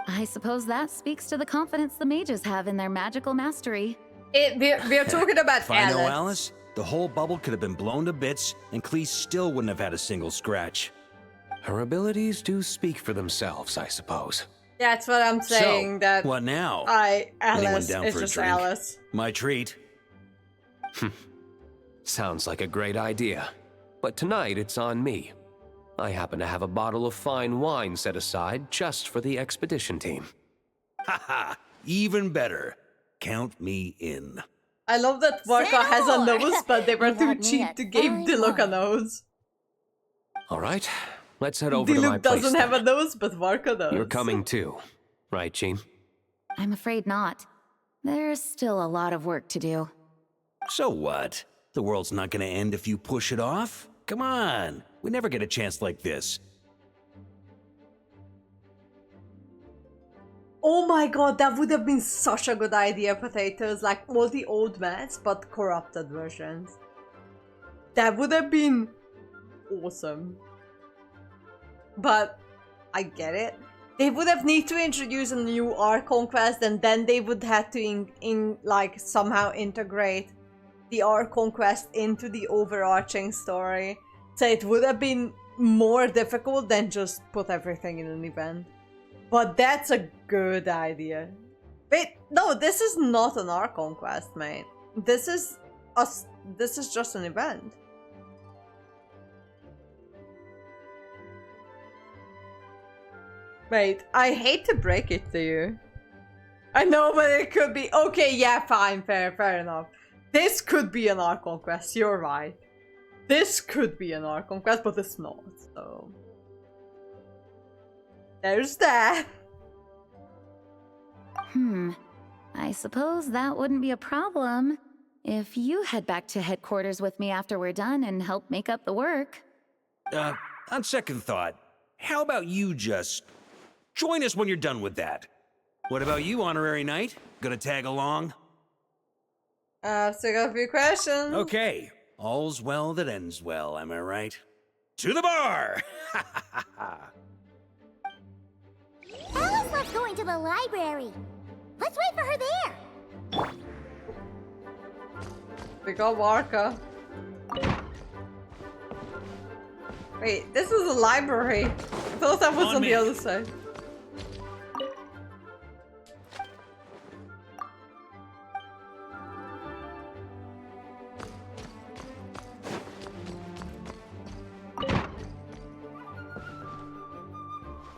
[SPEAKER 10] I suppose that speaks to the confidence the mages have in their magical mastery.
[SPEAKER 1] We're talking about
[SPEAKER 2] If I know Alice, the whole bubble could have been blown to bits, and Klee still wouldn't have had a single scratch.
[SPEAKER 7] Her abilities do speak for themselves, I suppose.
[SPEAKER 1] That's what I'm saying.
[SPEAKER 2] So,
[SPEAKER 1] that
[SPEAKER 2] what now?
[SPEAKER 1] Alice,
[SPEAKER 2] Anyone down
[SPEAKER 1] it's
[SPEAKER 2] for a
[SPEAKER 1] just
[SPEAKER 2] drink?
[SPEAKER 1] Alice.
[SPEAKER 2] My treat.
[SPEAKER 7] Sounds like a great idea. But tonight it's on me. I happen to have a bottle of fine wine set aside just for the expedition team.
[SPEAKER 2] Haha, even better. Count me in.
[SPEAKER 1] I love that Varka has a nose, but they were too cheap to give Diluc a nose.
[SPEAKER 7] All right, let's head over to my
[SPEAKER 1] Diluc
[SPEAKER 7] place.
[SPEAKER 1] doesn't have a nose, but Varka does.
[SPEAKER 7] You're coming too, right, Jean?
[SPEAKER 10] I'm afraid not. There's still a lot of work to do.
[SPEAKER 2] So what? The world's not gonna end if you push it off? Come on, we never get a chance like this.
[SPEAKER 1] Oh my god, that would have been such a good idea, Potatoes. Like all the old maps, but corrupted versions. That would have been awesome. But I get it. They would have need to introduce a new Archon quest, and then they would have to like somehow integrate the Archon quest into the overarching story. So it would have been more difficult than just put everything in an event. But that's a good idea. Wait, no, this is not an Archon quest, mate. This is just an event. Wait, I hate to break it to you. I know, but it could be... Okay, yeah, fine, fair enough. This could be an Archon quest, you're right. This could be an Archon quest, but it's not, so... There's that.
[SPEAKER 10] I suppose that wouldn't be a problem if you head back to headquarters with me after we're done and help make up the work.
[SPEAKER 2] On second thought, how about you just join us when you're done with that? What about you, Honorary Knight? Gonna tag along?
[SPEAKER 1] Still got a few questions.
[SPEAKER 2] Okay, all's well that ends well, am I right? To the bar!
[SPEAKER 3] Alice loves going to the library. Let's wait for her there.
[SPEAKER 1] We got Warka. Wait, this is a library. I thought that was on the other side.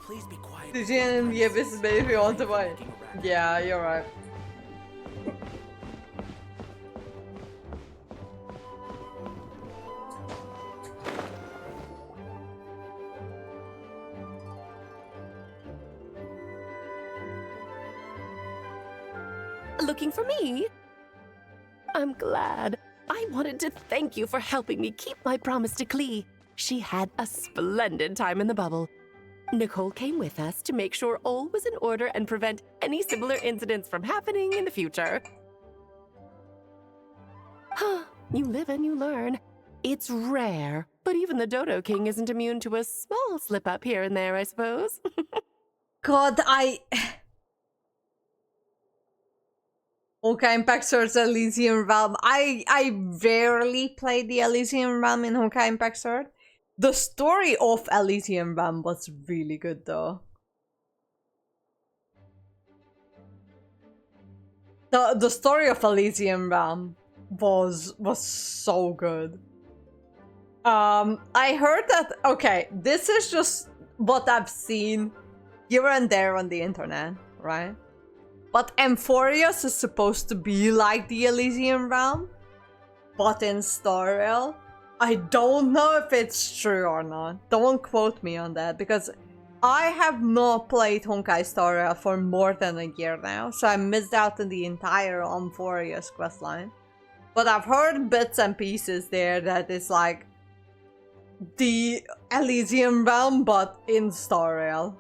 [SPEAKER 2] Please be quiet.
[SPEAKER 1] Did you in the abyss baby on the way? Yeah, you're right.
[SPEAKER 9] Looking for me? I'm glad. I wanted to thank you for helping me keep my promise to Klee. She had a splendid time in the bubble. Nicole came with us to make sure all was in order and prevent any similar incidents from happening in the future. You live and you learn. It's rare, but even the Dodo King isn't immune to a small slip-up here and there, I suppose.
[SPEAKER 1] God, Honkai Impact Sword's Elysian Realm. I rarely played the Elysian Realm in Honkai Impact Sword. The story of Elysian Realm was really good though. The story of Elysian Realm was so good. I heard that, okay, this is just what I've seen here and there on the internet, right? But Amphorius is supposed to be like the Elysian Realm, but in Star Rail. I don't know if it's true or not. Don't quote me on that, because I have not played Honkai Star Rail for more than a year now, so I missed out on the entire Amphorius questline. But I've heard bits and pieces there that it's like the Elysian Realm, but in Star Rail.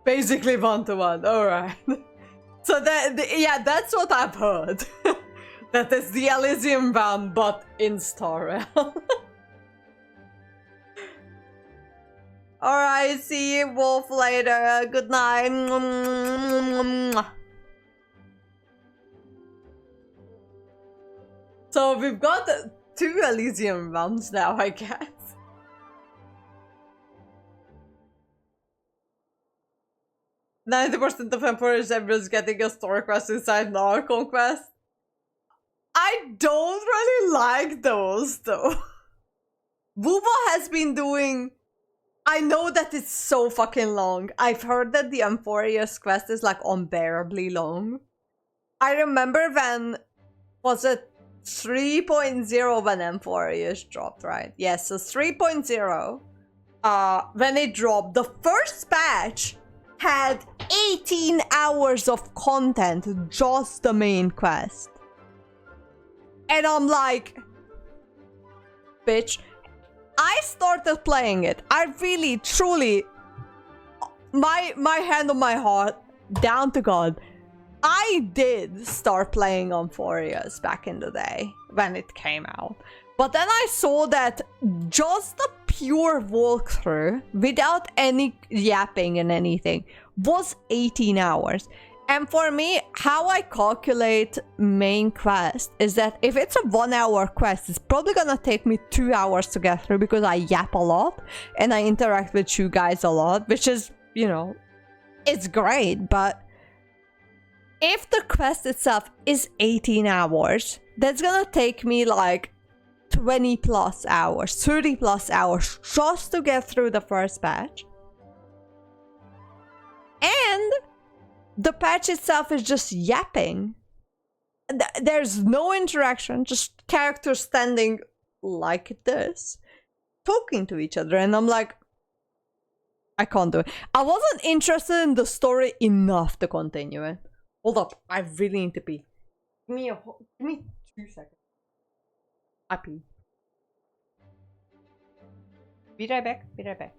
[SPEAKER 1] Basically 1-to-1, alright. So yeah, that's what I've heard. That is the Elysian Realm, but in Star Rail. Alright, see you, Wolf, later. Good night. So we've got 2 Elysian Realms now, I guess. "90% of Emperor's Emeralds getting a story quest inside an Archon quest." I don't really like those though. Wuba has been doing... I know that it's so fucking long. I've heard that the Amphorius quest is like unbearably long. I remember when... Was it 3.0 when Amphorius dropped, right? Yes, so 3.0. When it dropped, the first patch had 18 hours of content, just the main quest. And I'm like, bitch, I started playing it. I really, truly, my hand on my heart, down to God, I did start playing Amphorius back in the day when it came out. But then I saw that just the pure walkthrough, without any yapping and anything, was 18 hours. And for me, how I calculate main quest is that if it's a 1 hour quest, it's probably gonna take me 2 hours to get through because I yap a lot and I interact with you guys a lot, which is, you know, it's great. But if the quest itself is 18 hours, that's gonna take me like 20 plus hours, 30 plus hours just to get through the first patch. And the patch itself is just yapping. There's no interaction, just characters standing like this, talking to each other. And I'm like, I can't do it. I wasn't interested in the story enough to continue it. Hold up, I really need to pee. Give me 2 seconds. I pee. Be right back, be right back.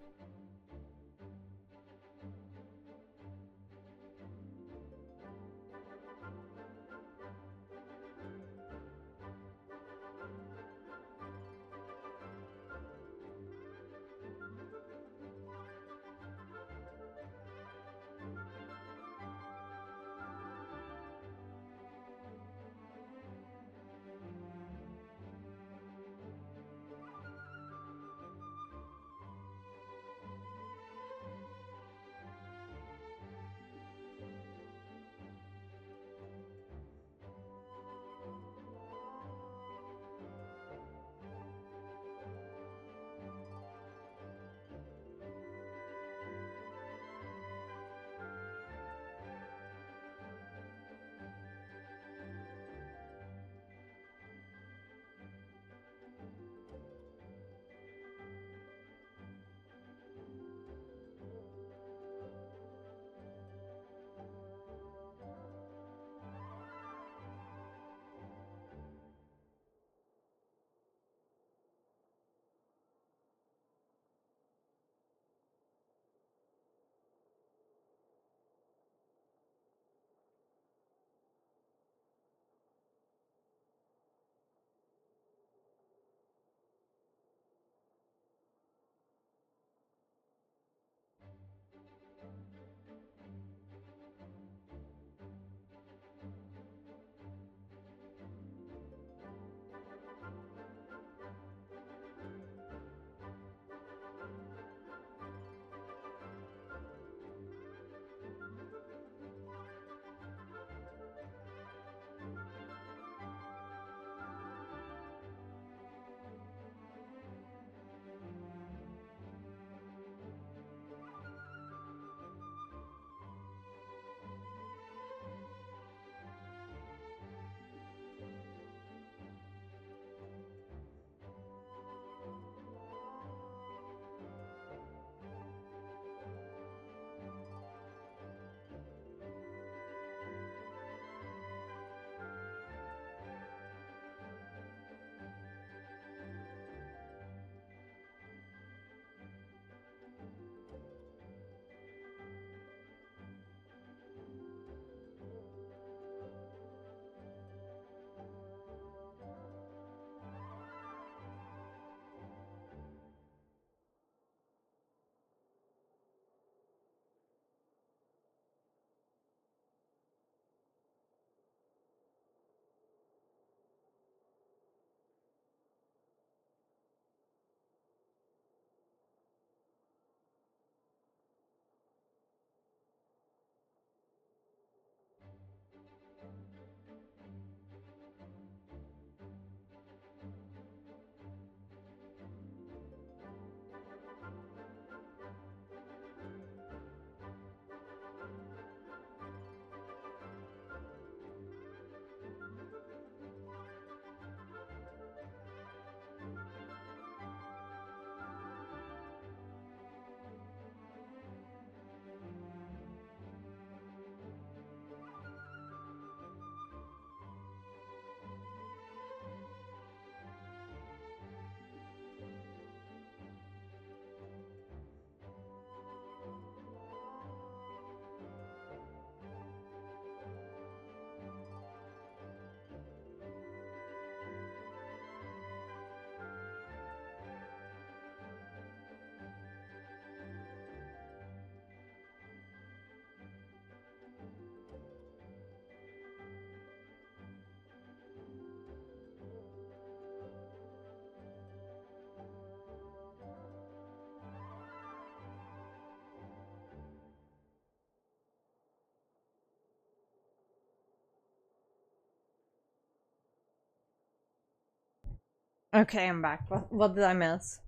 [SPEAKER 1] Okay, I'm back. What did I miss?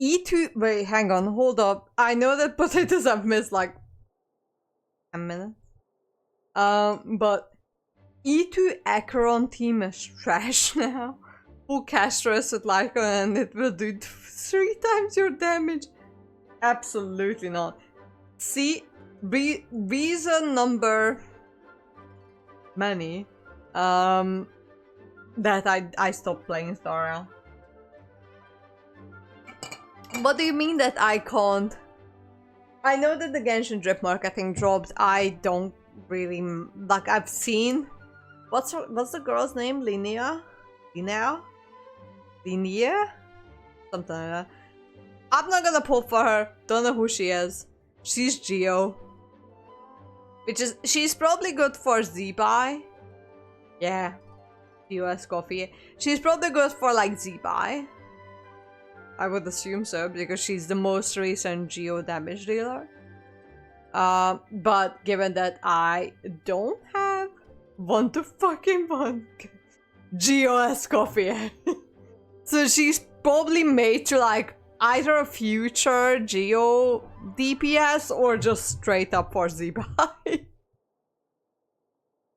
[SPEAKER 1] E2. Wait, hang on, hold up. I know that potatoes have missed like a minute. But E2 Acheron team is trash now. Full cast stress with Lycon and it will do 3 times your damage. Absolutely not. See, reason number many that I stopped playing Star Rail. What do you mean that I can't? I know that the Genshin drip marketing dropped. I don't really like. I've seen. What's the girl's name? Linnea? Something like that. I'm not gonna pull for her. Don't know who she is. She's Geo. She's probably good for Z-Buy. Yeah. US coffee. She's probably good for like Z-Buy. I would assume so, because she's the most recent Geo damage dealer. But given that I don't have one Geo Escoffier. So she's probably made to like either a future Geo DPS or just straight up for Z-Buy.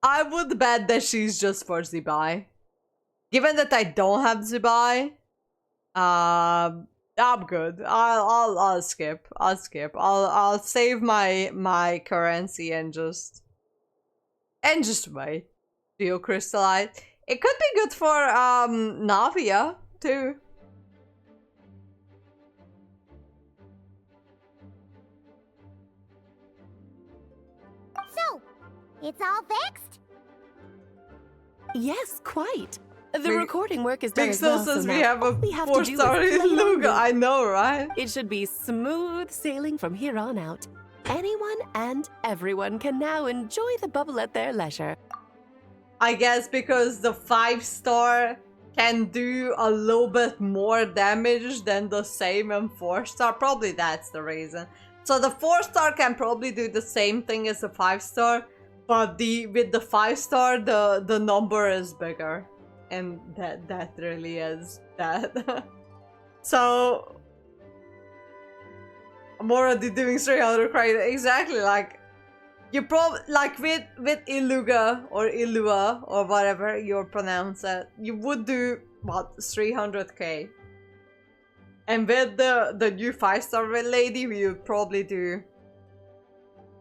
[SPEAKER 1] I would bet that she's just for Z-Buy. Given that I don't have Z-Buy, I'm good. I'll skip. I'll save my currency and just wait. Geocrystallite. It could be good for Navia too.
[SPEAKER 3] So, it's all fixed?
[SPEAKER 9] Yes, quite. The recording work is done
[SPEAKER 1] Big
[SPEAKER 9] as well,
[SPEAKER 1] says
[SPEAKER 9] so
[SPEAKER 1] we have a 4-star
[SPEAKER 9] Luga.
[SPEAKER 1] Luga. I know, right?
[SPEAKER 9] It should be smooth sailing from here on out. Anyone and everyone can now enjoy the bubble at their leisure.
[SPEAKER 1] I guess because the 5-star can do a little bit more damage than the same in 4-star. Probably that's the reason. So the 4-star can probably do the same thing as the 5-star, but with the 5-star the number is bigger. And that really is that. So I'm already doing 300 credit. Exactly, like you probably like with Iluga or Ilua or whatever you pronounce it, you would do what 300k. And with the new 5-star lady, we would probably do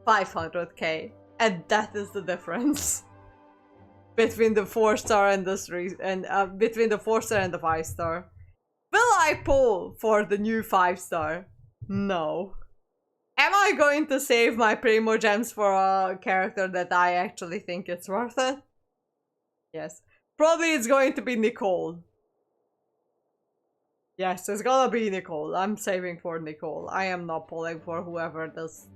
[SPEAKER 1] 500k, and that is the difference. Between the 4-star and the 3 and between the 4-star and the 5-star. Will I pull for the new 5-star? No. Am I going to save my Primo Gems for a character that I actually think it's worth it? Yes. Probably it's going to be Nicole. Yes, it's gonna be Nicole. I'm saving for Nicole. I am not pulling for whoever this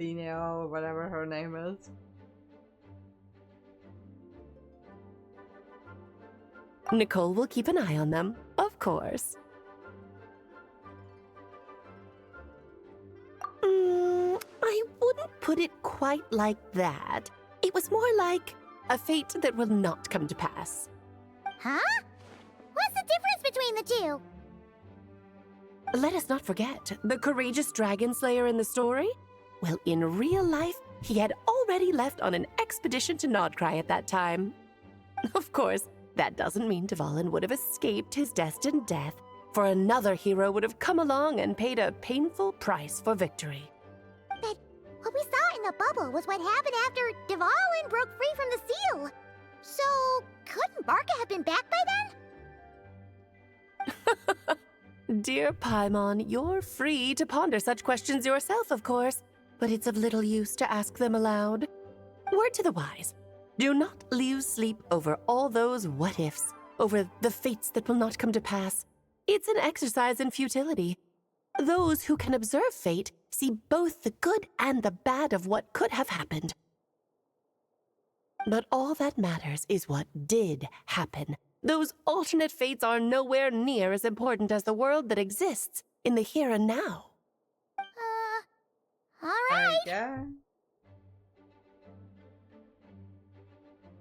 [SPEAKER 1] Linnea or whatever her name is.
[SPEAKER 9] Nicole will keep an eye on them, of course. I wouldn't put it quite like that. It was more like a fate that will not come to pass.
[SPEAKER 3] Huh? What's the difference between the two?
[SPEAKER 9] Let us not forget the courageous dragon slayer in the story. Well, in real life, he had already left on an expedition to Nodcry at that time. Of course, that doesn't mean Dvalin would have escaped his destined death, for another hero would have come along and paid a painful price for victory.
[SPEAKER 3] But what we saw in the bubble was what happened after Dvalin broke free from the seal. So, couldn't Barca have been back by then?
[SPEAKER 9] Dear Paimon, you're free to ponder such questions yourself, of course, but it's of little use to ask them aloud. Word to the wise. Do not lose sleep over all those what-ifs, over the fates that will not come to pass. It's an exercise in futility. Those who can observe fate see both the good and the bad of what could have happened. But all that matters is what did happen. Those alternate fates are nowhere near as important as the world that exists in the here and now.
[SPEAKER 3] Alright.
[SPEAKER 1] Yeah.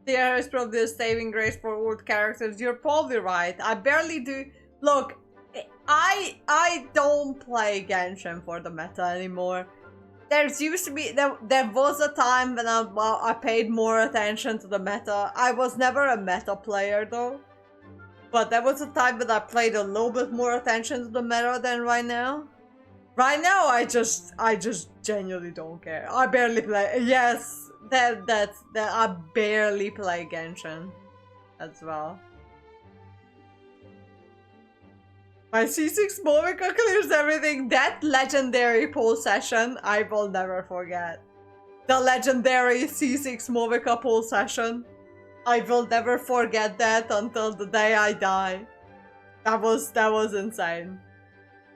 [SPEAKER 1] There is probably a saving grace for old characters. You're probably right. I barely do. Look, I don't play Genshin for the meta anymore. There was a time when I paid more attention to the meta. I was never a meta player though. But there was a time when I played a little bit more attention to the meta than right now. Right now, I just genuinely don't care. I barely play. Yes, that's I barely play Genshin as well. My C6 Movica clears everything. That legendary pull session, I will never forget. The legendary C6 Movica pull session. I will never forget that until the day I die. That was insane.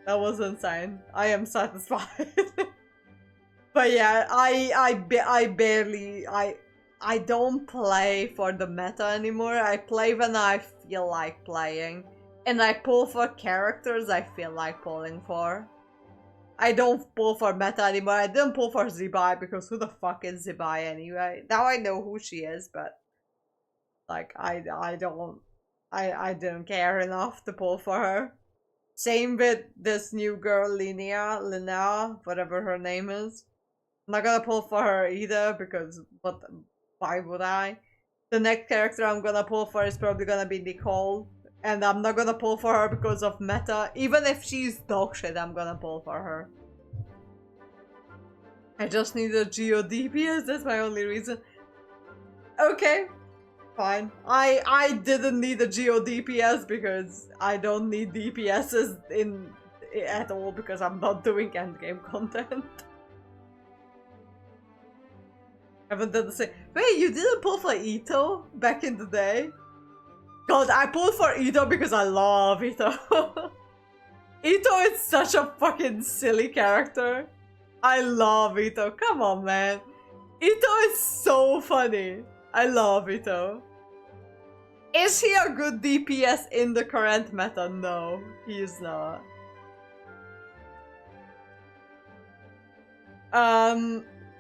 [SPEAKER 1] That was insane. I am satisfied. But yeah, I don't play for the meta anymore. I play when I feel like playing. And I pull for characters I feel like pulling for. I don't pull for meta anymore. I didn't pull for Zibai because who the fuck is Zibai anyway? Now I know who she is, but like I didn't care enough to pull for her. Same with this new girl, Linnea, whatever her name is. I'm not gonna pull for her either because why would I? The next character I'm gonna pull for is probably gonna be Nicole. And I'm not gonna pull for her because of meta. Even if she's dog shit, I'm gonna pull for her. I just need a Geo DPS, that's my only reason. Okay, fine. I didn't need a Geo DPS because I don't need DPSs at all because I'm not doing endgame content. Haven't done the same. Wait, you didn't pull for Ito back in the day? God, I pulled for Ito because I love Ito. Ito is such a fucking silly character. I love Ito. Come on, man. Ito is so funny. I love Ito. Is he a good DPS in the current meta? No, he is not.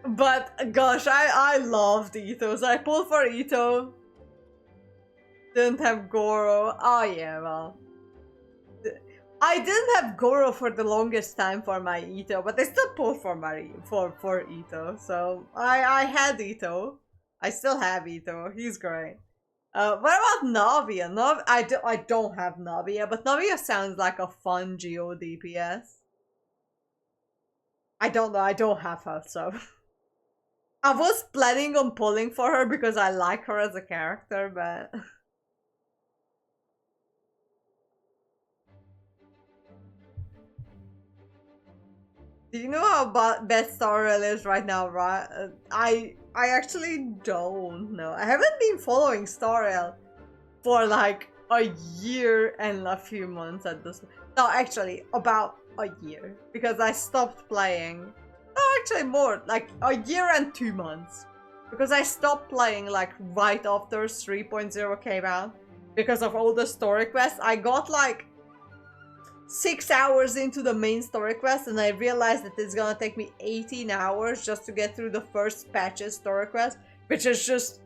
[SPEAKER 1] But gosh, I loved Ito. So I pulled for Ito. Didn't have Goro. Oh yeah, well. I didn't have Goro for the longest time for my Ito, but I still pulled for Ito. So I had Ito. I still have Ito. He's great. What about Navia? I don't have Navia, but Navia sounds like a fun Geo DPS. I don't know, I don't have her, so I was planning on pulling for her because I like her as a character, but do you know how bad Starrel is right now, right? I actually don't know. I haven't been following Starrel for like a year and a few months at this. No, actually, about a year. Because I stopped playing. No, actually more, like a year and 2 months. Because I stopped playing like right after 3.0 came out. Because of all the story quests. I got like 6 hours into the main story quest and I realized that it's gonna take me 18 hours just to get through the first patch's story quest, which is just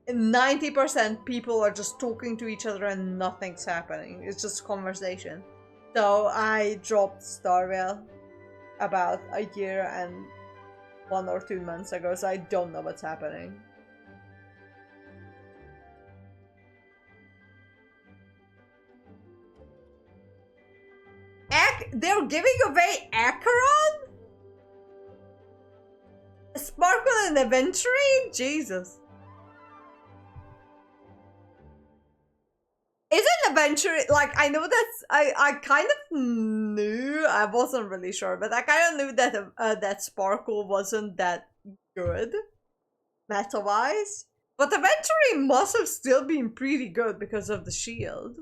[SPEAKER 1] 90% people are just talking to each other and nothing's happening. It's just conversation. So I dropped Starvale about a year and 1 or 2 months ago, so I don't know what's happening. They're giving away Acheron? Sparkle and Aventurine? Jesus. Isn't Aventurine, like, I know that's, I kind of knew, I wasn't really sure, but I kind of knew that that Sparkle wasn't that good, meta-wise. But Aventurine must have still been pretty good because of the shield.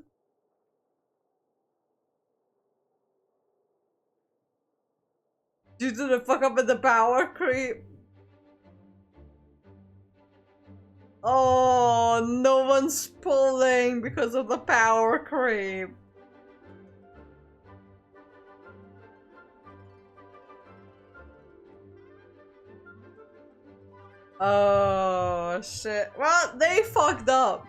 [SPEAKER 1] Due to the fuck up with the power creep. Oh, no one's pulling because of the power creep. Oh shit. Well, they fucked up.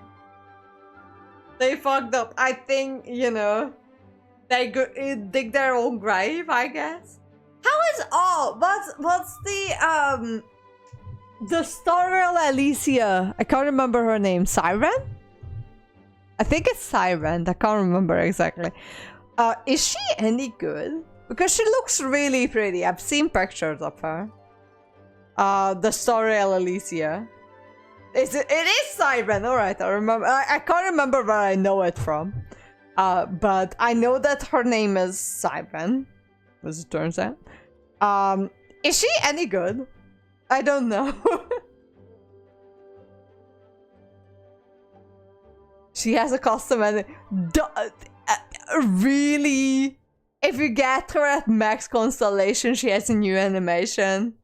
[SPEAKER 1] They fucked up. I think, you know, they dig their own grave, I guess. How is what's the Storial Alicia? I can't remember her name. Siren? I think it's Siren. I can't remember exactly. Is she any good? Because she looks really pretty. I've seen pictures of her. The Storial Alicia. It is Siren. Alright, I remember. I can't remember where I know it from. But I know that her name is Siren, as it turns out. Is she any good? I don't know. She has a custom and really, if you get her at max constellation, she has a new animation.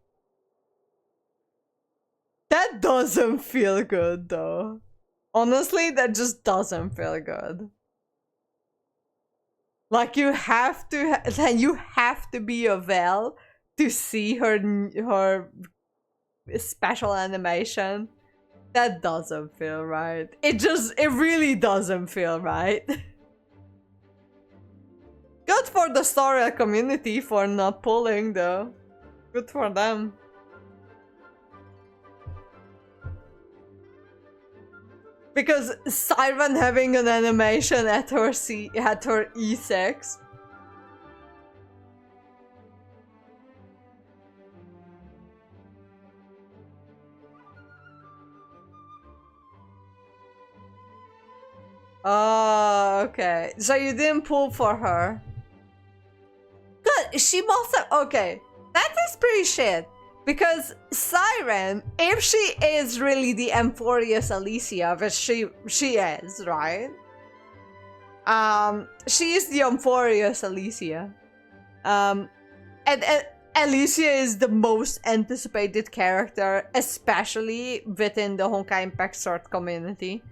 [SPEAKER 1] That doesn't feel good though. Honestly, that just doesn't feel good. Like you have to be a Vel to see her special animation. That doesn't feel right. It really doesn't feel right. Good for the Storial community for not pulling though. Good for them. Because Siren having an animation at her E6. Oh, okay. So you didn't pull for her. Good. She must have. Okay. That is pretty shit. Because Siren, if she is really the Amphorius Alicia, which she is, right? She is the Amphorius Alicia. And Alicia is the most anticipated character, especially within the Honkai Impact Sword community.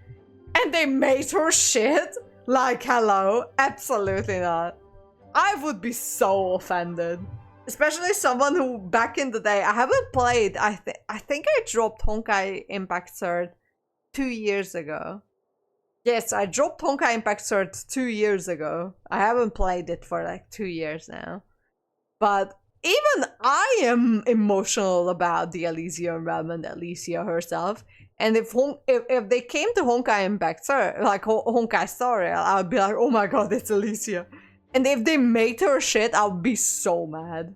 [SPEAKER 1] And they made her shit? Like, hello? Absolutely not. I would be so offended. Especially someone who, back in the day, I haven't played, I think I dropped Honkai Impact Sword 2 years ago. Yes, I dropped Honkai Impact Sword 2 years ago. I haven't played it for like 2 years now. But even I am emotional about the Elysian Realm and Alicia herself. And if they came to Honkai Impact Sword, like Honkai Storial, I would be like, oh my god, it's Alicia. And if they made her shit, I would be so mad.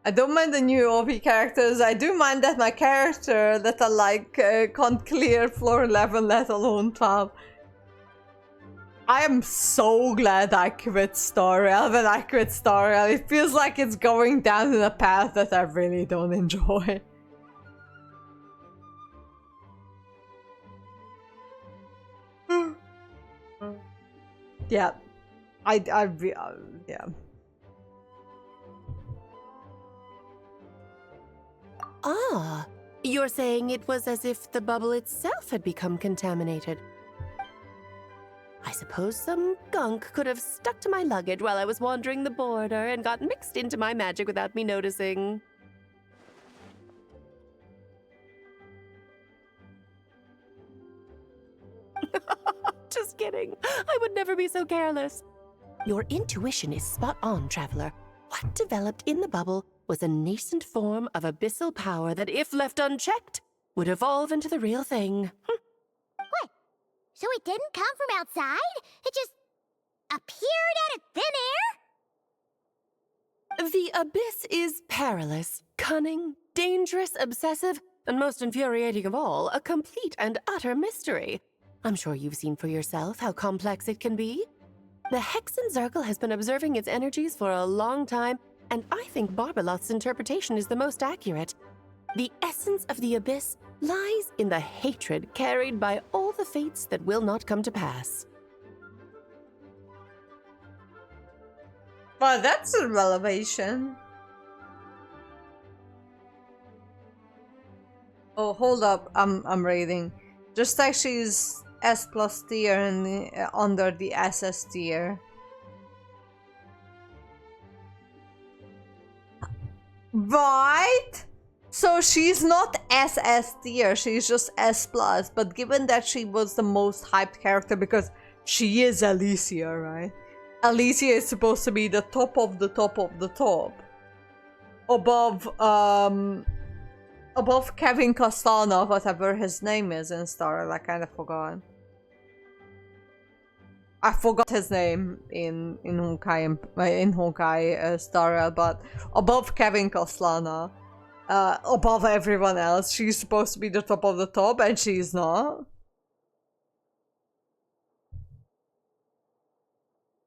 [SPEAKER 1] I don't mind the new OP characters. I do mind that my character that I like can't clear floor 11, let alone 12. I am so glad I quit Storial. When I quit Storial, it feels like it's going down in a path that I really don't enjoy. Yeah. Yeah.
[SPEAKER 9] Ah, you're saying it was as if the bubble itself had become contaminated. I suppose some gunk could have stuck to my luggage while I was wandering the border and got mixed into my magic without me noticing. Just kidding. I would never be so careless. Your intuition is spot on, Traveler. What developed in the bubble was a nascent form of abyssal power that, if left unchecked, would evolve into the real thing.
[SPEAKER 3] What? So it didn't come from outside? It just appeared out of thin air?
[SPEAKER 9] The abyss is perilous, cunning, dangerous, obsessive, and most infuriating of all, a complete and utter mystery. I'm sure you've seen for yourself how complex it can be. The Hexen Zircle has been observing its energies for a long time, and I think Barbalot's interpretation is the most accurate. The essence of the abyss lies in the hatred carried by all the fates that will not come to pass.
[SPEAKER 1] Well, that's a revelation. Oh, hold up. I'm reading. Just like she's S+ tier and under the SS tier. Right? So she's not SS tier, she's just S+, but given that she was the most hyped character because she is Alicia, right? Alicia is supposed to be the top of the top of the top. Above Kevin Costano, whatever his name is in Star Rail, I kind of forgot. I forgot his name in Honkai Star Rail, but above Kevin Costano, above everyone else, she's supposed to be the top of the top, and she's not.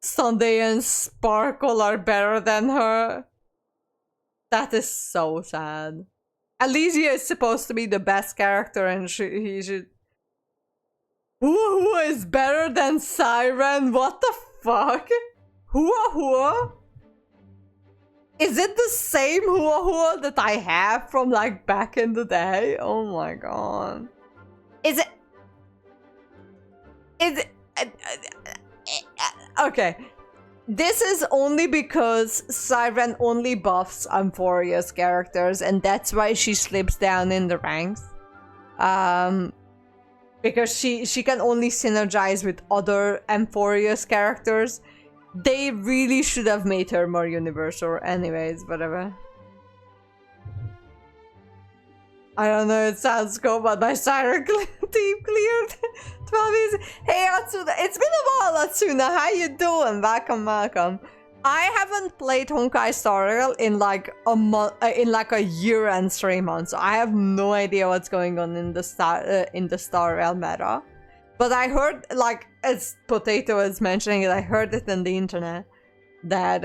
[SPEAKER 1] Sunday and Sparkle are better than her. That is so sad. Alicia is supposed to be the best character, and he should. Who is better than Siren? What the fuck? Hua? Is it the same Hua that I have from like back in the day? Oh my god. Is it? Okay. This is only because Siren only buffs Amphoria's characters, and that's why she slips down in the ranks. Because she can only synergize with other Amphoria's characters. They really should have made her more universal. Anyways, whatever. I don't know, it sounds cool, but my Siren team cleared 12 easy. Hey Atsuna, it's been a while, Atsuna. How you doing? Welcome. I haven't played Honkai Star Rail in like a month, in like a year and 3 months. So I have no idea what's going on in the Star Rail meta. But I heard, like, as Potato is mentioning it, I heard it in the internet that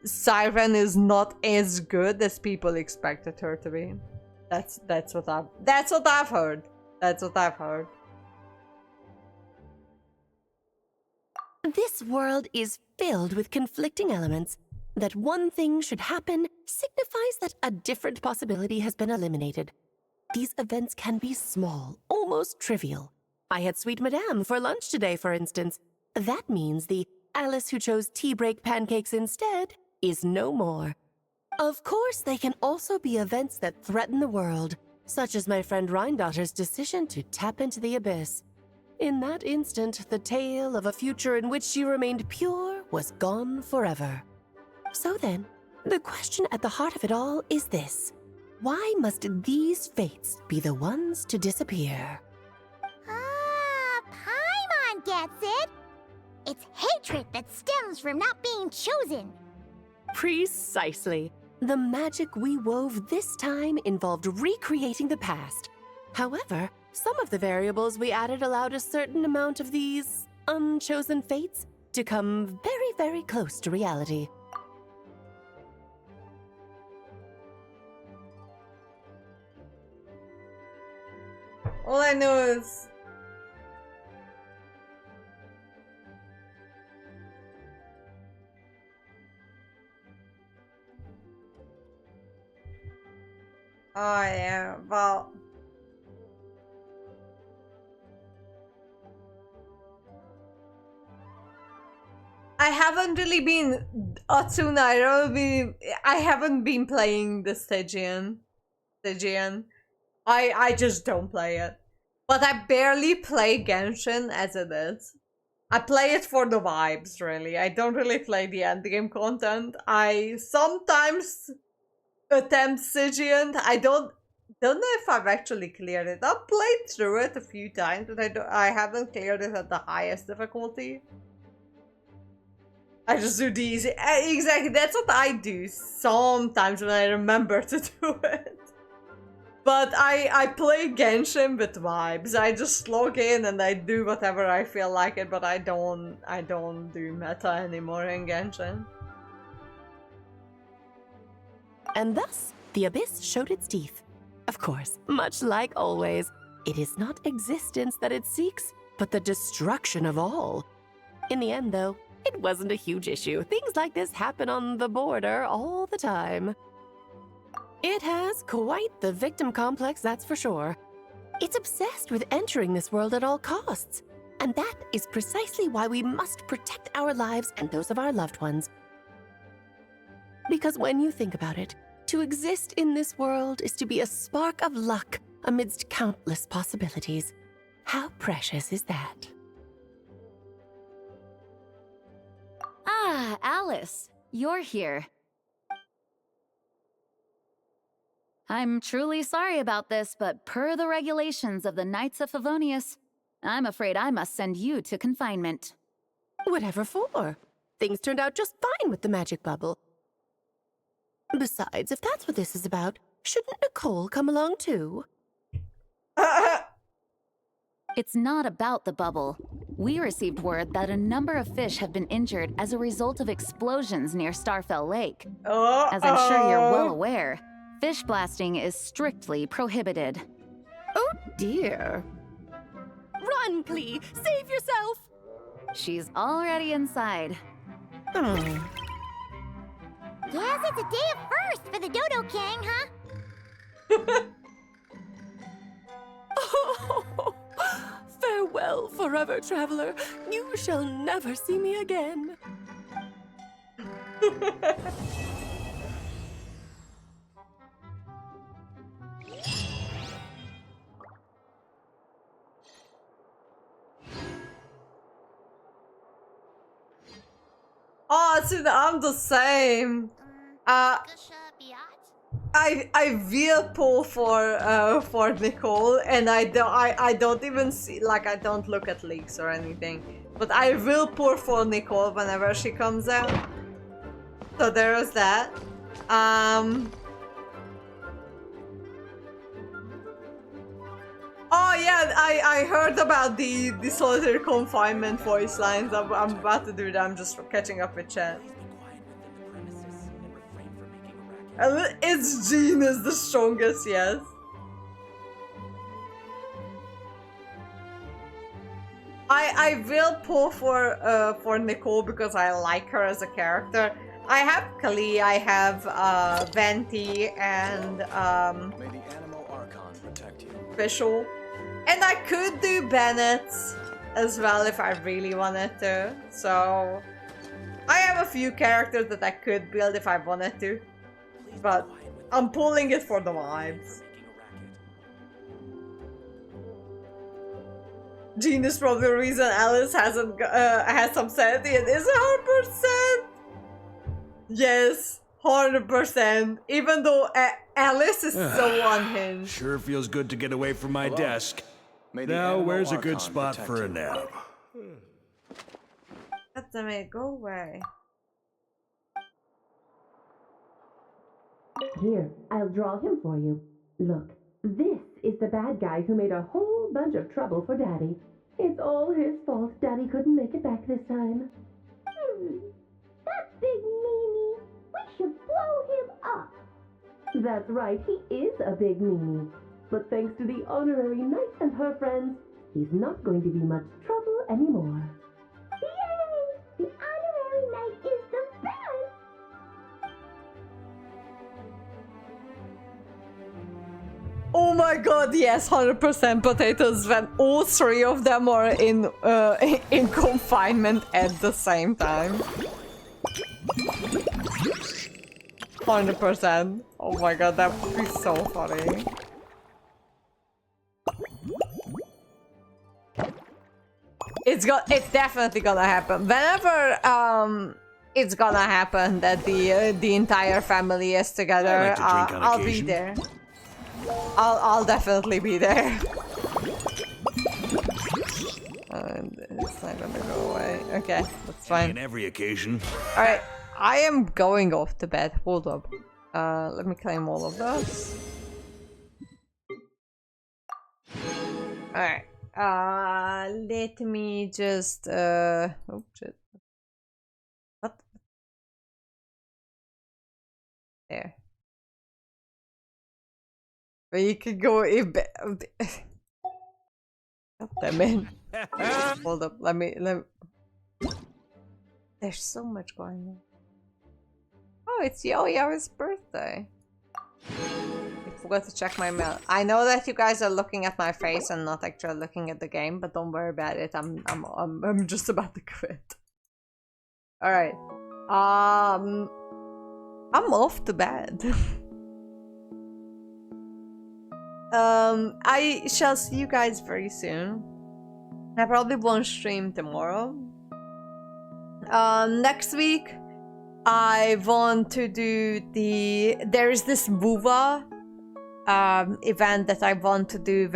[SPEAKER 1] Siren is not as good as people expected her to be. That's what I've heard.
[SPEAKER 9] This world is filled with conflicting elements. That one thing should happen signifies that a different possibility has been eliminated. These events can be small, almost trivial. I had Sweet Madame for lunch today, for instance. That means the Alice who chose tea break pancakes instead is no more. Of course, they can also be events that threaten the world, such as my friend Rhindotter's decision to tap into the abyss. In that instant, the tale of a future in which she remained pure was gone forever. So then, the question at the heart of it all is this. Why must these fates be the ones to disappear?
[SPEAKER 3] Paimon gets it! It's hatred that stems from not being chosen.
[SPEAKER 9] Precisely. The magic we wove this time involved recreating the past. However, some of the variables we added allowed a certain amount of these unchosen fates to come very, very close to reality.
[SPEAKER 1] All I know is oh yeah, well, I haven't really been Atsuna. I haven't been playing the Stygian. I just don't play it. But I barely play Genshin as it is. I play it for the vibes, really. I don't really play the endgame content. I sometimes attempt Stygian. I don't know if I've actually cleared it. I've played through it a few times, but I haven't cleared it at the highest difficulty. I just do the easy. Exactly, that's what I do sometimes when I remember to do it. But I play Genshin with vibes. I just log in and I do whatever I feel like it, but I don't do meta anymore in Genshin.
[SPEAKER 9] And thus, the abyss showed its teeth. Of course, much like always, it is not existence that it seeks, but the destruction of all. In the end, though, it wasn't a huge issue. Things like this happen on the border all the time. It has quite the victim complex, that's for sure. It's obsessed with entering this world at all costs. And that is precisely why we must protect our lives and those of our loved ones. Because when you think about it, To exist in this world is to be a spark of luck amidst countless possibilities. How precious is that?
[SPEAKER 10] Ah, Alice, you're here. I'm truly sorry about this, but per the regulations of the Knights of Favonius, I'm afraid I must send you to confinement.
[SPEAKER 9] Whatever for? Things turned out just fine with the magic bubble. Besides, if that's what this is about, shouldn't Nicole come along too?
[SPEAKER 10] It's not about the bubble. We received word that a number of fish have been injured as a result of explosions near Starfell Lake. As I'm sure you're well aware, fish blasting is strictly prohibited.
[SPEAKER 9] Oh dear. Run, Clee! Save yourself!
[SPEAKER 10] She's already inside.
[SPEAKER 3] Yes, it's a day of first for the Dodo King, huh?
[SPEAKER 9] Oh, farewell, forever traveler. You shall never see me again.
[SPEAKER 1] Oh, see, I'm the same. I will pull for Nicole, and I don't even see, like, I don't look at leaks or anything, but I will pull for Nicole whenever she comes out. So there is that. Oh yeah, I heard about the solitary confinement voice lines. I'm about to do that. I'm just catching up with chat. It's Jean is the strongest, yes. I will pull for Nicole because I like her as a character. I have Kali, I have Venti, and
[SPEAKER 12] May the animal Archon protect you.
[SPEAKER 1] Vishal. And I could do Bennett as well if I really wanted to. So I have a few characters that I could build if I wanted to. But I'm pulling it for the vibes. Jean is probably the reason Alice hasn't has some sanity. It is 100%. Yes, 100%. Even though Alice is so unhinged.
[SPEAKER 2] Sure feels good to get away from my desk. Now, where's a good spot for a nap?
[SPEAKER 1] Let them go away.
[SPEAKER 14] Here, I'll draw him for you. Look, this is the bad guy who made a whole bunch of trouble for Daddy. It's all his fault Daddy couldn't make it back this time.
[SPEAKER 3] That big meanie. We should blow him up.
[SPEAKER 14] That's right, he is a big meanie. But thanks to the honorary knight and her friends, he's not going to be much trouble anymore.
[SPEAKER 3] Yay! The honorary knight is the best!
[SPEAKER 1] Oh my god, yes, 100% potatoes when all three of them are in confinement at the same time. 100%. Oh my god, that would be so funny. It's definitely gonna happen. Whenever it's gonna happen that the entire family is together, I'll be there. I'll definitely be there. It's not gonna go away. Okay, that's fine.
[SPEAKER 2] On every occasion.
[SPEAKER 1] Alright, I am going off to bed. Hold up. Let me claim all of those. Alright. Let me just oh shit. What? There. But you could go if God damn it. Hold up, let me there's so much going on. Oh, it's Yo-Yo's birthday. I forgot to check my mail. I know that you guys are looking at my face and not actually looking at the game, but don't worry about it. I'm just about to quit. Alright. I'm off to bed. I shall see you guys very soon. I probably won't stream tomorrow. Next week, I want to do there is this WUVA event that I want to do,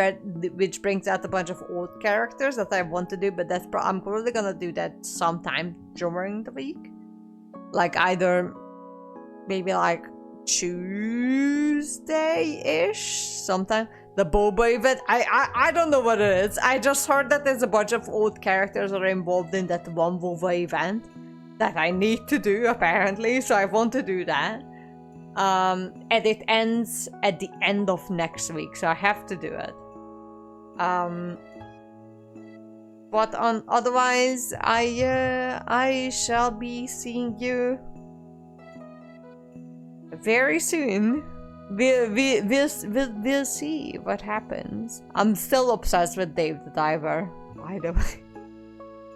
[SPEAKER 1] which brings out a bunch of old characters that I want to do, but I'm probably gonna do that sometime during the week. Like either maybe like Tuesday-ish, sometime. The Boba event, I don't know what it is. I just heard that there's a bunch of old characters that are involved in that one WUVA event that I need to do, apparently, so I want to do that. And it ends at the end of next week, so I have to do it. But otherwise, I shall be seeing you very soon. We'll see what happens. I'm still obsessed with Dave the Diver, by the way.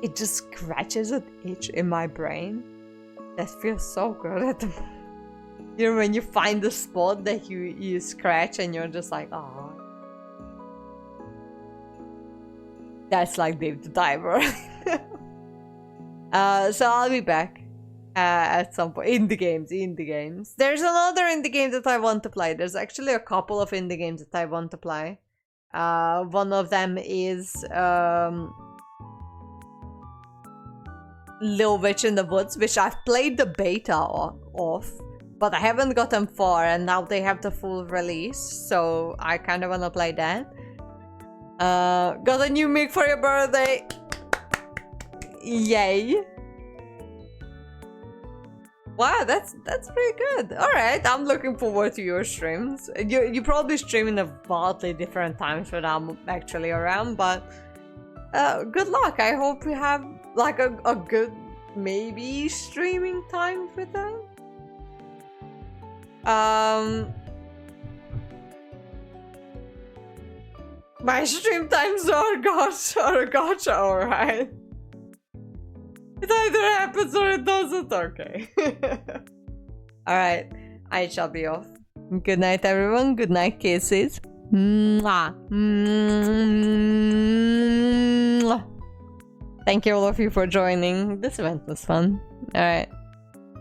[SPEAKER 1] It just scratches an itch in my brain that feels so good at the moment. You know, when you find the spot that you scratch and you're just like, oh. That's like Dave the Diver. So I'll be back at some point. Indie games. There's another indie game that I want to play. There's actually a couple of indie games that I want to play. One of them is Little Witch in the Woods, which I've played the beta of, but I haven't gotten far, and now they have the full release, so I kind of want to play that. Got a new mic for your birthday. Yay. Wow, that's pretty good. Alright, I'm looking forward to your streams. You probably stream in a wildly different times when I'm actually around, but good luck. I hope you have like a good maybe streaming time with them. My stream times are gotcha, alright. It either happens or it doesn't, okay. Alright, I shall be off. Good night, everyone. Good night, kisses. Mwah. Mwah. Thank you all of you for joining. This event was fun. Alright.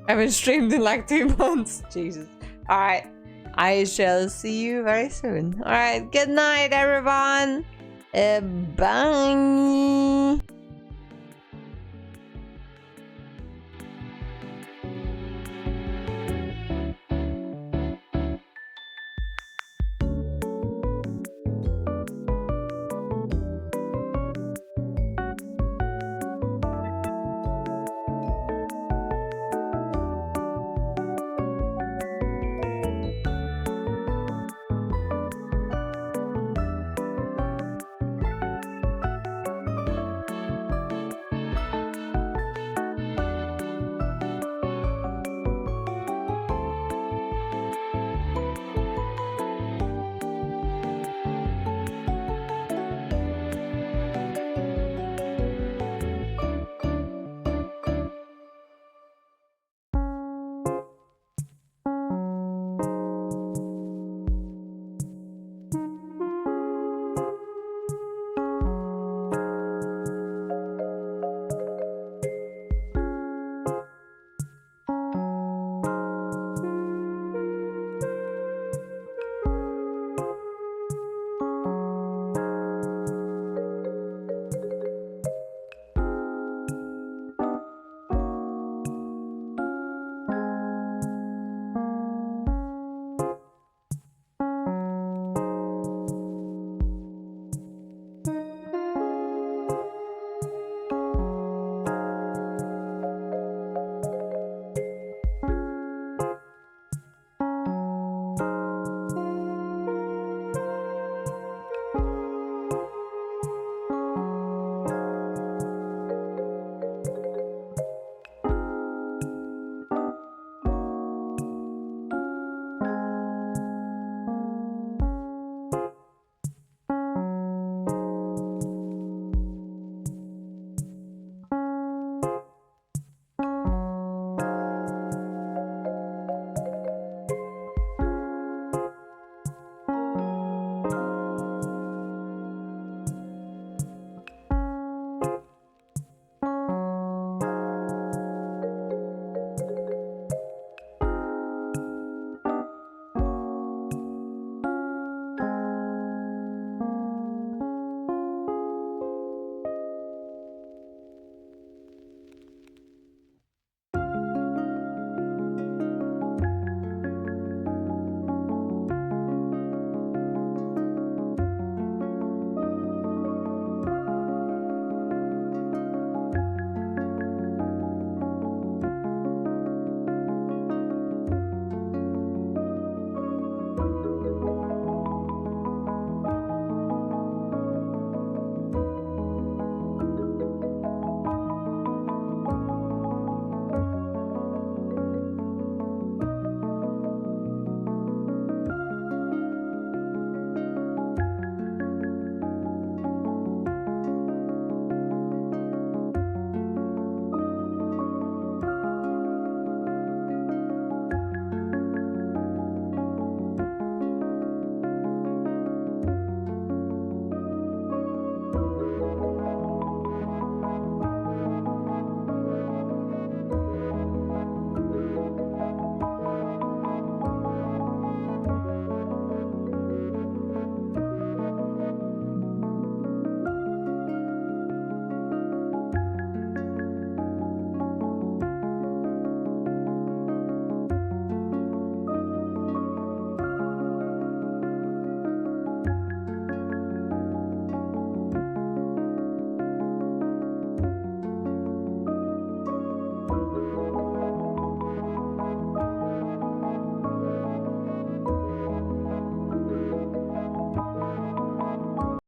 [SPEAKER 1] I haven't streamed in like 2 months. Jesus. Alright. I shall see you very soon. Alright. Good night, everyone. Bye.